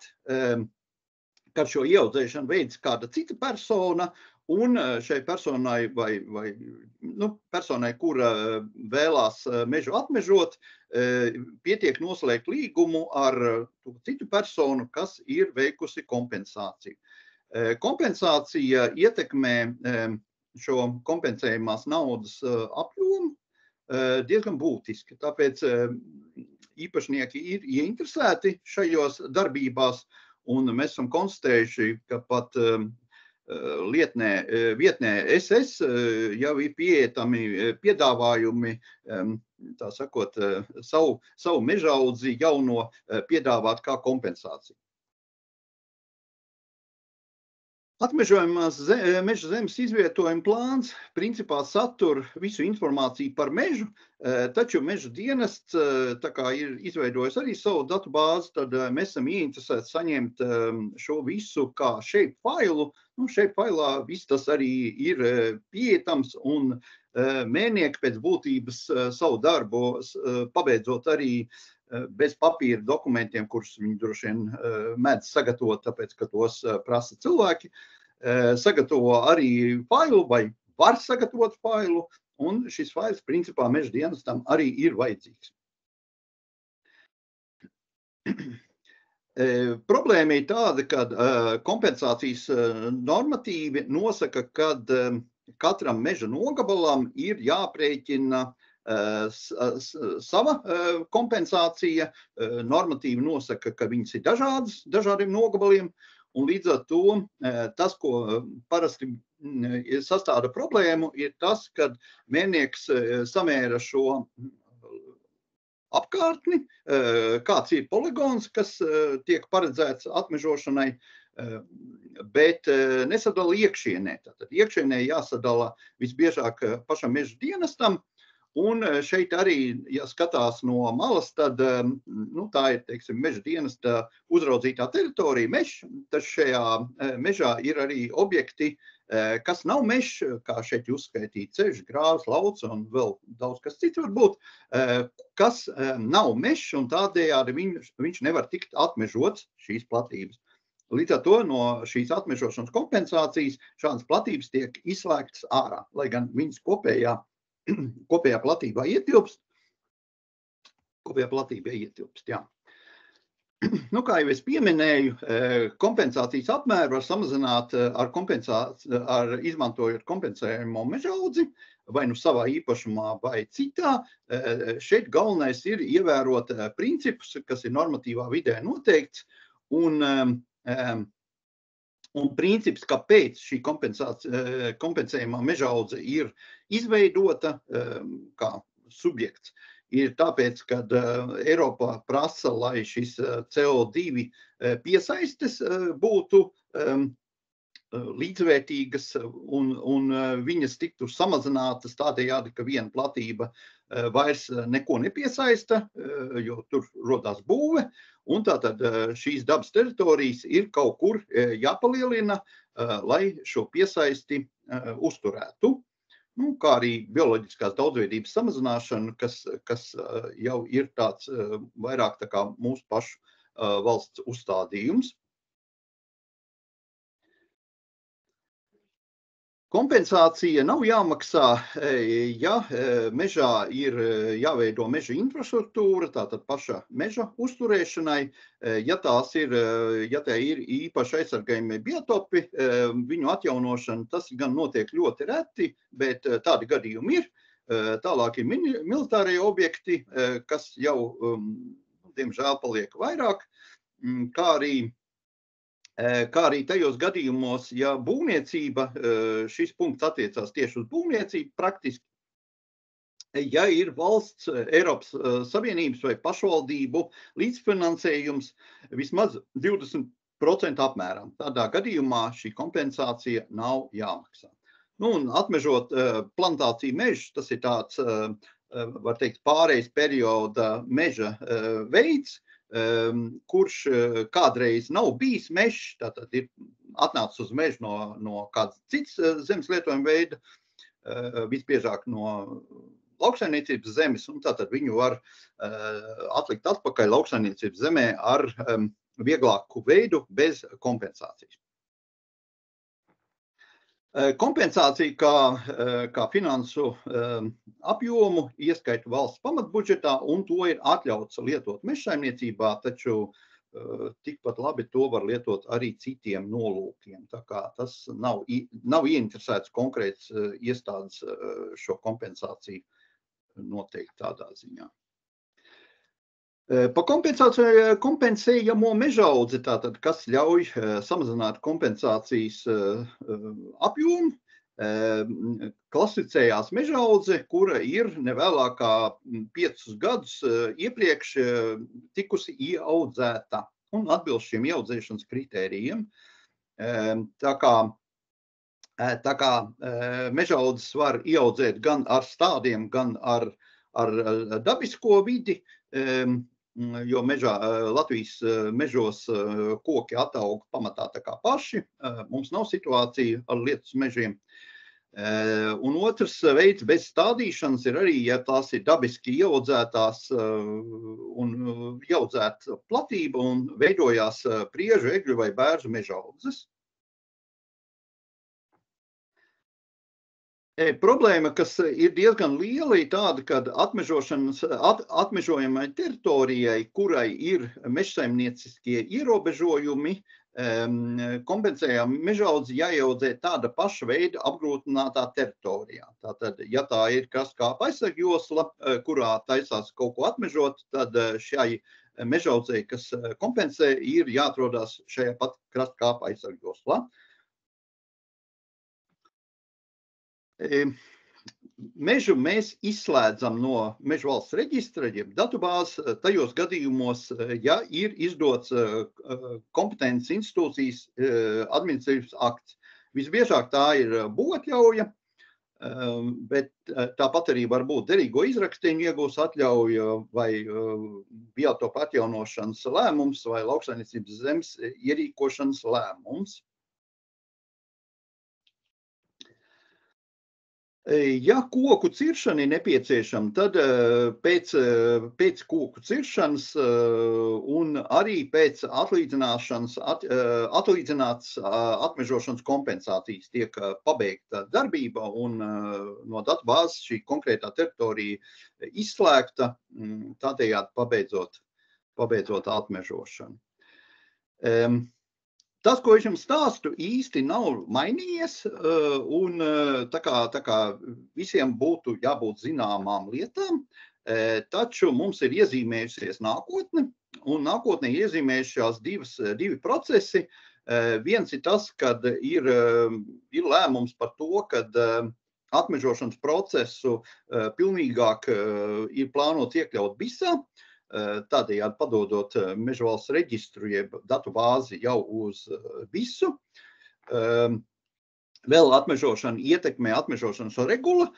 S6: kad šo ieaudzēšanu veids kāda cita persona, Un šai personai personai, kura vēlās mežu atmežot, pietiek noslēgt līgumu ar citu personu, kas ir veikusi kompensāciju. Kompensācija ietekmē šo kompensējumās naudas apjomu diezgan būtiski. Tāpēc īpašnieki ir ieinteresēti šajos darbībās, un mēs esam konstatējuši, ka pat vietnē SS jau ir pieejami piedāvājumi, tā sakot, savu mežaudzi jauno piedāvāt kā kompensāciju. Atmežojamās meža zemes izvietojuma plāns principā satur visu informāciju par mežu, taču meža dienests tā kā ir izveidojis arī savu datu bāzi, tad mēs esam ieinteresēti saņemt šo visu kā shape failu. Shape failā viss tas arī ir pieejams, un mēnieki pēc būtības savu darbu pabeidzot arī bez papīra dokumentiem, kurus viņi droši vien mēdz sagatavot, tāpēc, ka tos prasa cilvēki, sagatavo arī failu vai var sagatavot failu, un šis fails principā meža dienestam arī ir vajadzīgs. Problēma ir tāda, ka kompensācijas normatīvi nosaka, ka katram meža nogabalam ir jāprēķina sava kompensācija. Normatīvi nosaka, ka viņas ir dažādiem nogabaliem, un līdz ar to tas, ko parasti sastāda problēmu, ir tas, kad mērnieks samēra šo apkārtni, kāds ir poligons, kas tiek paredzēts atmežošanai, bet nesadala iekšienē. Tātad iekšienē jāsadala visbiežāk pašam meža dienestam, un šeit arī, ja skatās no malas, tad tā ir, teiksim, meža dienesta uzraudzītā teritorija mežs, taču šajā mežā ir arī objekti, kas nav mežs, kā šeit uzskaitīt ceļš, grāvs, lauks un vēl daudz kas cits var būt, kas nav mežs, un tādējādi viņš nevar tikt atmežots šīs platības. Līdz ar to no šīs atmežošanas kompensācijas šādas platības tiek izslēgtas ārā, lai gan viņas kopējā platībā ietilpst. Jā. Kā jau es pieminēju, kompensācijas apmēru var samazināt izmantojot kompensējumu mežaudzi, vai savā īpašumā, vai citā. Šeit galvenais ir ievērot principus, kas ir normatīvā vidē noteikts, un princips, kāpēc šī kompensējumā mežaudze ir izveidota kā subjekts, ir tāpēc, ka Eiropā prasa, lai šis CO2 piesaistes būtu līdzvērtīgas un viņas tiktu samazinātas tādējādi, ka viena platība vairs neko nepiesaista, jo tur rodās būve, un tātad šīs dabas teritorijas ir kaut kur jāpalielina, lai šo piesaisti uzturētu. Kā arī bioloģiskās daudzveidības samazināšana, kas jau ir tāds vairāk tā kā mūsu pašu valsts uzstādījums. Kompensācija nav jāmaksā, ja mežā ir jāveido meža infrastruktūra, tātad paša meža uzturēšanai, ja tā ir īpaši aizsargājumie biotopi, viņu atjaunošana, tas gan notiek ļoti reti, bet tādi gadījumi ir. Tālāk ir militārie objekti, kas jau, diemžēl, paliek vairāk, kā arī tajos gadījumos, ja būvniecība, šis punkts attiecās tieši uz būvniecību praktiski, ja ir valsts, Eiropas Savienības vai pašvaldību līdzfinansējums vismaz 20% apmērā. Tādā gadījumā šī kompensācija nav jāmaksā. Un atmežot plantāciju mežus, tas ir tāds, var teikt, pārejas perioda meža veids, kurš kādreiz nav bijis mežs, tātad ir atnācis uz mežu no kādas cits zemes lietojuma veida, visbiežāk no lauksaimniecības zemes, un tātad viņu var atlikt atpakaļ lauksaimniecības zemē ar vieglāku veidu bez kompensācijas. Kompensācija kā finansu apjomu ieskaita valsts pamatbudžetā, un to ir atļauts lietot mežsaimniecībā, taču tikpat labi to var lietot arī citiem nolūkiem. Tā kā tas nav ieinteresēts konkrēts iestādes šo kompensāciju noteikti tādā ziņā. Pa kompensējamo mežaudzi, tātad, kas ļauj samazināt kompensācijas apjomu, klasificējās mežaudze, kura ir nevēlāk kā 5 gadus iepriekš tikusi ieaudzēta un atbilst šiem ieaudzēšanas kritērijiem. Tā kā mežaudzes var ieaudzēt gan ar stādiem, gan ar dabisko vidi, jo Latvijas mežos koki ataug pamatā tā kā paši. Mums nav situācija ar lietus mežiem. Un otrs veids bez stādīšanas ir arī, ja tās ir dabiski ieaudzētās un ieaudzēta platība un veidojās priežu, egļu vai bērzu mežaudzes. Problēma, kas ir diezgan liela, ir tāda, ka atmežojamai teritorijai, kurai ir mežsaimnieciskie ierobežojumi, kompensējama mežaudze jāieaudzē tāda paša veida apgrūtinātā teritorijā. Tātad, ja tā ir krastkāpa aizsargjosla, kurā taisās kaut ko atmežot, tad šai mežaudzei, kas kompensē, ir jāatrodās šajā pat krastkāpa aizsargjoslā. Mežu mēs izslēdzam no Mežu valsts reģistra, jeb datubāzes, tajos gadījumos, ja ir izdots kompetences institūcijas administratīvs akts. Visbiežāk tā ir būvatļauja, bet tāpat arī var būt derīgo izraksteņu iegūs atļauja vai biotopu atjaunošanas lēmums vai lauksaimniecības zemes ierīkošanas lēmums. Ja koku ciršana ir nepieciešama, tad pēc koku ciršanas un arī pēc atlīdzināts atmežošanas kompensācijas tiek pabeigta darbība un no datubāzes šī konkrētā teritorija izslēgta, tādējādi pabeidzot atmežošanu. Tas, ko es jums stāstu, īsti nav mainījies, un tā kā visiem būtu jābūt zināmām lietām, taču mums ir iezīmējusies nākotne, un nākotnē iezīmējušās divi procesi. Viens ir tas, kad ir lēmums par to, kad atmežošanas procesu pilnīgāk ir plānots iekļaut BISā, tādējādi padodot Mežu valsts reģistru jeb datu bāzi jau uz BISu. Vēl atmežošana ietekmē atmežošanas regula,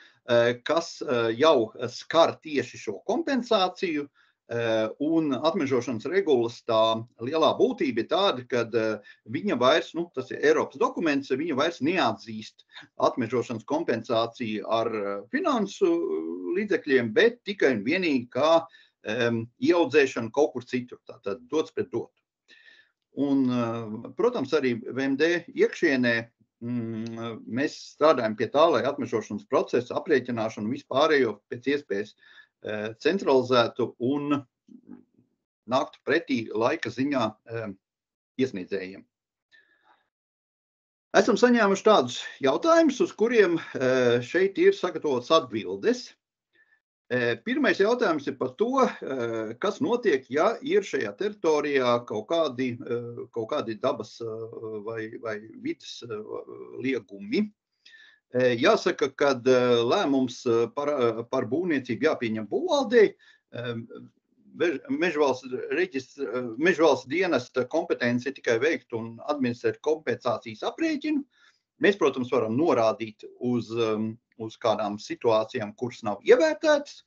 S6: kas jau skar tieši šo kompensāciju, un atmežošanas regulas tā lielā būtība ir tāda, ka viņa vairs, tas ir Eiropas dokuments, viņa vairs neatzīst atmežošanas kompensāciju ar finansu līdzekļiem, bet tikai un vienīgi kā ieaudzēšanu kaut kur citur, tātad dots pret dotu. Un, protams, arī VMD iekšienē mēs strādājam pie tā, lai atmežošanas procesu, aprēķināšanu vispārējo pēc iespējas centralizētu un nāktu pretī laika ziņā iesniedzējiem. Esam saņēmuši tādus jautājumus, uz kuriem šeit ir sagatavotas atbildes. Pirmais jautājums ir par to, kas notiek, ja ir šajā teritorijā kaut kādi dabas vai vidas liegumi. Jāsaka, ka lēmums par būvniecību jāpieņem būvvaldei. Mežu valsts dienesta kompetence ir tikai veikt un administrēt kompensācijas aprēķinu. Mēs, protams, varam norādīt uz kādām situācijām, kuras nav ievērtētas,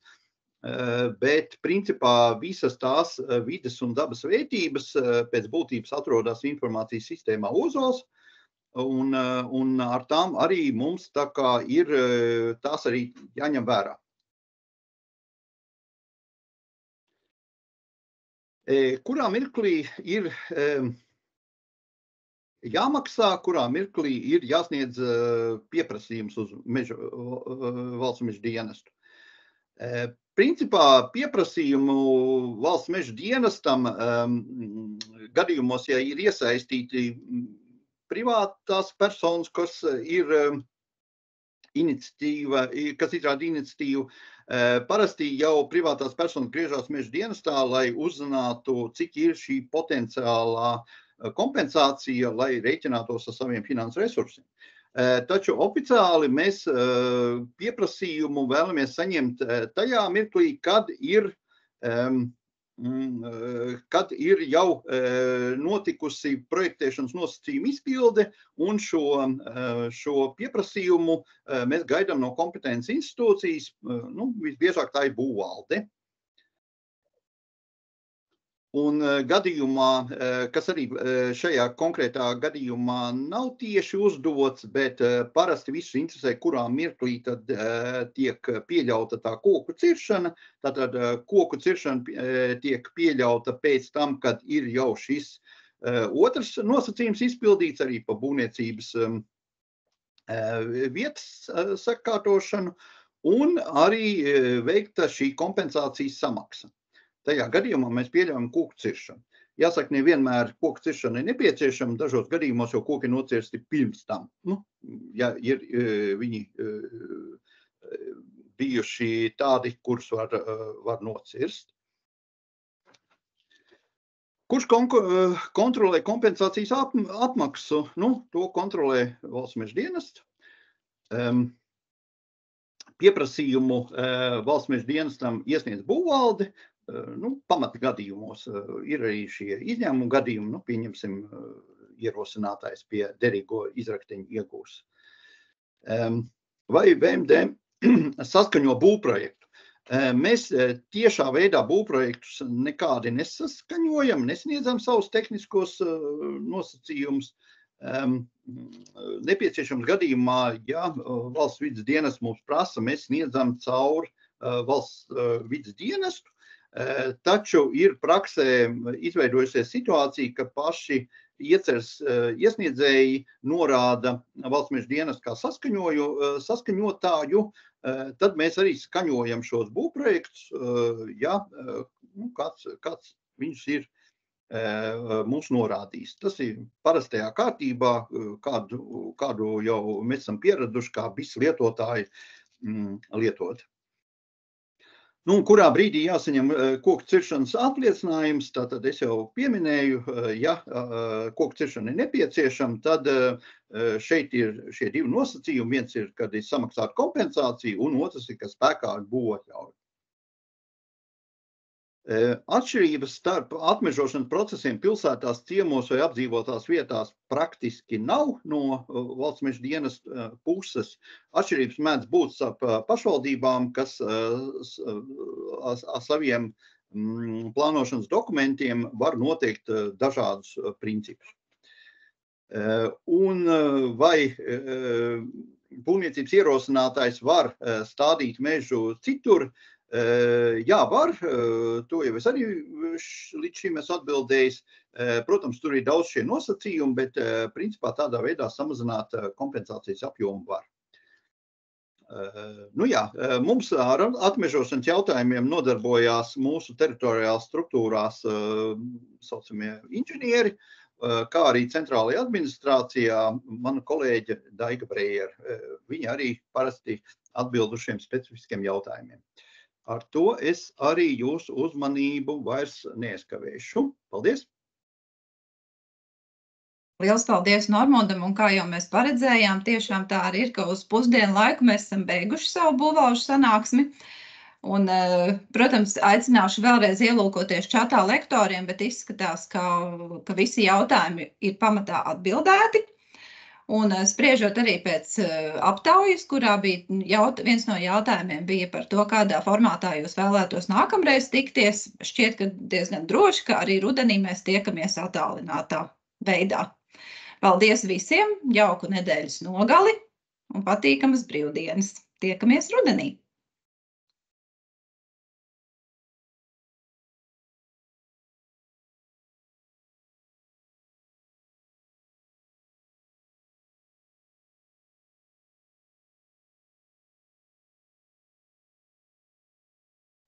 S6: bet principā visas tās vides un dabas vērtības pēc būtības atrodas informācijas sistēmā OZOS, un ar tām arī mums tā kā ir tās arī jāņem vērā. Kurā mirklī ir jāmaksā, kurā mirklī ir jāsniedz pieprasījums uz valsts meža dienestu. Principā pieprasījumu valsts meža dienestam gadījumos, ja ir iesaistīti privātās personas, kas izrāda iniciatīvu, parasti jau privātās personas griežās meža dienestā, lai uzzinātu, cik ir šī potenciālā kompensācija, lai rēķinātos ar saviem finansu resursiem. Taču oficiāli mēs pieprasījumu vēlamies saņemt tajā mirklī, kad ir jau notikusi projektēšanas nosacījuma izpilde, un šo pieprasījumu mēs gaidām no kompetences institūcijas, visbiežāk tā ir būvvalde. Un gadījumā, kas arī šajā konkrētā gadījumā nav tieši uzdots, bet parasti visus interesē, kurā mirklī tad tiek pieļauta tā koku ciršana. Tātad koku ciršana tiek pieļauta pēc tam, kad ir jau šis otrs nosacījums izpildīts arī pa būvniecības vietas sakārtošanu un arī veikta šī kompensācijas samaksa. Tajā gadījumā mēs pieļaujam koku ciršanu. Jāsaka, nevienmēr koku ciršana ir nepieciešama, dažos gadījumos jau koki nocirsti pirms tam. Ja ir viņi bijuši tādi, kurus var nocirst. Kurš kontrolē kompensācijas apmaksu? To kontrolē valsts meža dienests. Pieprasījumu valsts meža dienestam iesniedz būvvalde. Pamata gadījumos ir arī šie izņēmumu gadījumi, pieņemsim, ierosinātājs pie derīgo izrakteņu iegūs. Vai VMD saskaņo būvprojektu? Mēs tiešā veidā būvprojektus nekādi nesaskaņojam, nesniedzam savus tehniskos nosacījumus. Nepieciešams gadījumā, ja valsts vides dienests mums prasa, mēs sniedzam caur valsts vides dienestu. Taču ir praksē izveidojusies situācija, ka paši iesniedzēji norāda valsts meža dienestu kā saskaņotāju, tad mēs arī skaņojam šos būvprojektus, ja kāds viņus ir mums norādījis. Tas ir parastajā kārtībā, kādu jau mēs esam pieraduši, kā visi lietotāji lietot. Kurā brīdī jāsaņem koku ciršanas apliecinājums, tātad es jau pieminēju, ja koku ciršana ir nepieciešama, tad šeit ir šie divi nosacījumi. Viens ir, kad ir samaksāta kompensācija, un otrs ir, ka spēkā ir būvatļauja. Atšķirības starp atmežošanas procesiem pilsētās, ciemos vai apdzīvotās vietās praktiski nav no valsts meža dienesta puses. Atšķirības mēdz būt starp pašvaldībām, kas ar saviem plānošanas dokumentiem var noteikt dažādus principus. Un vai būvniecības ierosinātājs var stādīt mežu citur? Jā, var. To jau es arī līdz šim esmu atbildējis. Protams, tur ir daudz šie nosacījumi, bet principā tādā veidā samazināt kompensācijas apjomu var. Mums ar atmežošanas jautājumiem nodarbojās mūsu teritoriālās struktūrās saucamie inženieri, kā arī centrālajā administrācijā mana kolēģe Daiga Brejere. Viņa arī parasti atbild uz šiem specifiskiem jautājumiem. Ar to es arī jūsu uzmanību vairs neieskavēšu. Paldies!
S2: Liels paldies Normundam, un kā jau mēs paredzējām, tiešām tā arī ir, ka uz pusdienu laiku mēs esam beiguši savu būvvalžu sanāksmi. Un, protams, aicināšu vēlreiz ielūkoties čatā lektoriem, bet izskatās, ka visi jautājumi ir pamatā atbildēti. Un spriežot arī pēc aptaujas, kurā bija viens no jautājumiem bija par to, kādā formātā jūs vēlētos nākamreiz tikties, šķiet, ka diezgan droši, ka arī rudenī mēs tiekamies attālinātā veidā. Paldies visiem, jauku nedēļas nogali un patīkamas brīvdienas. Tiekamies rudenī!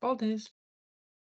S7: Paldies!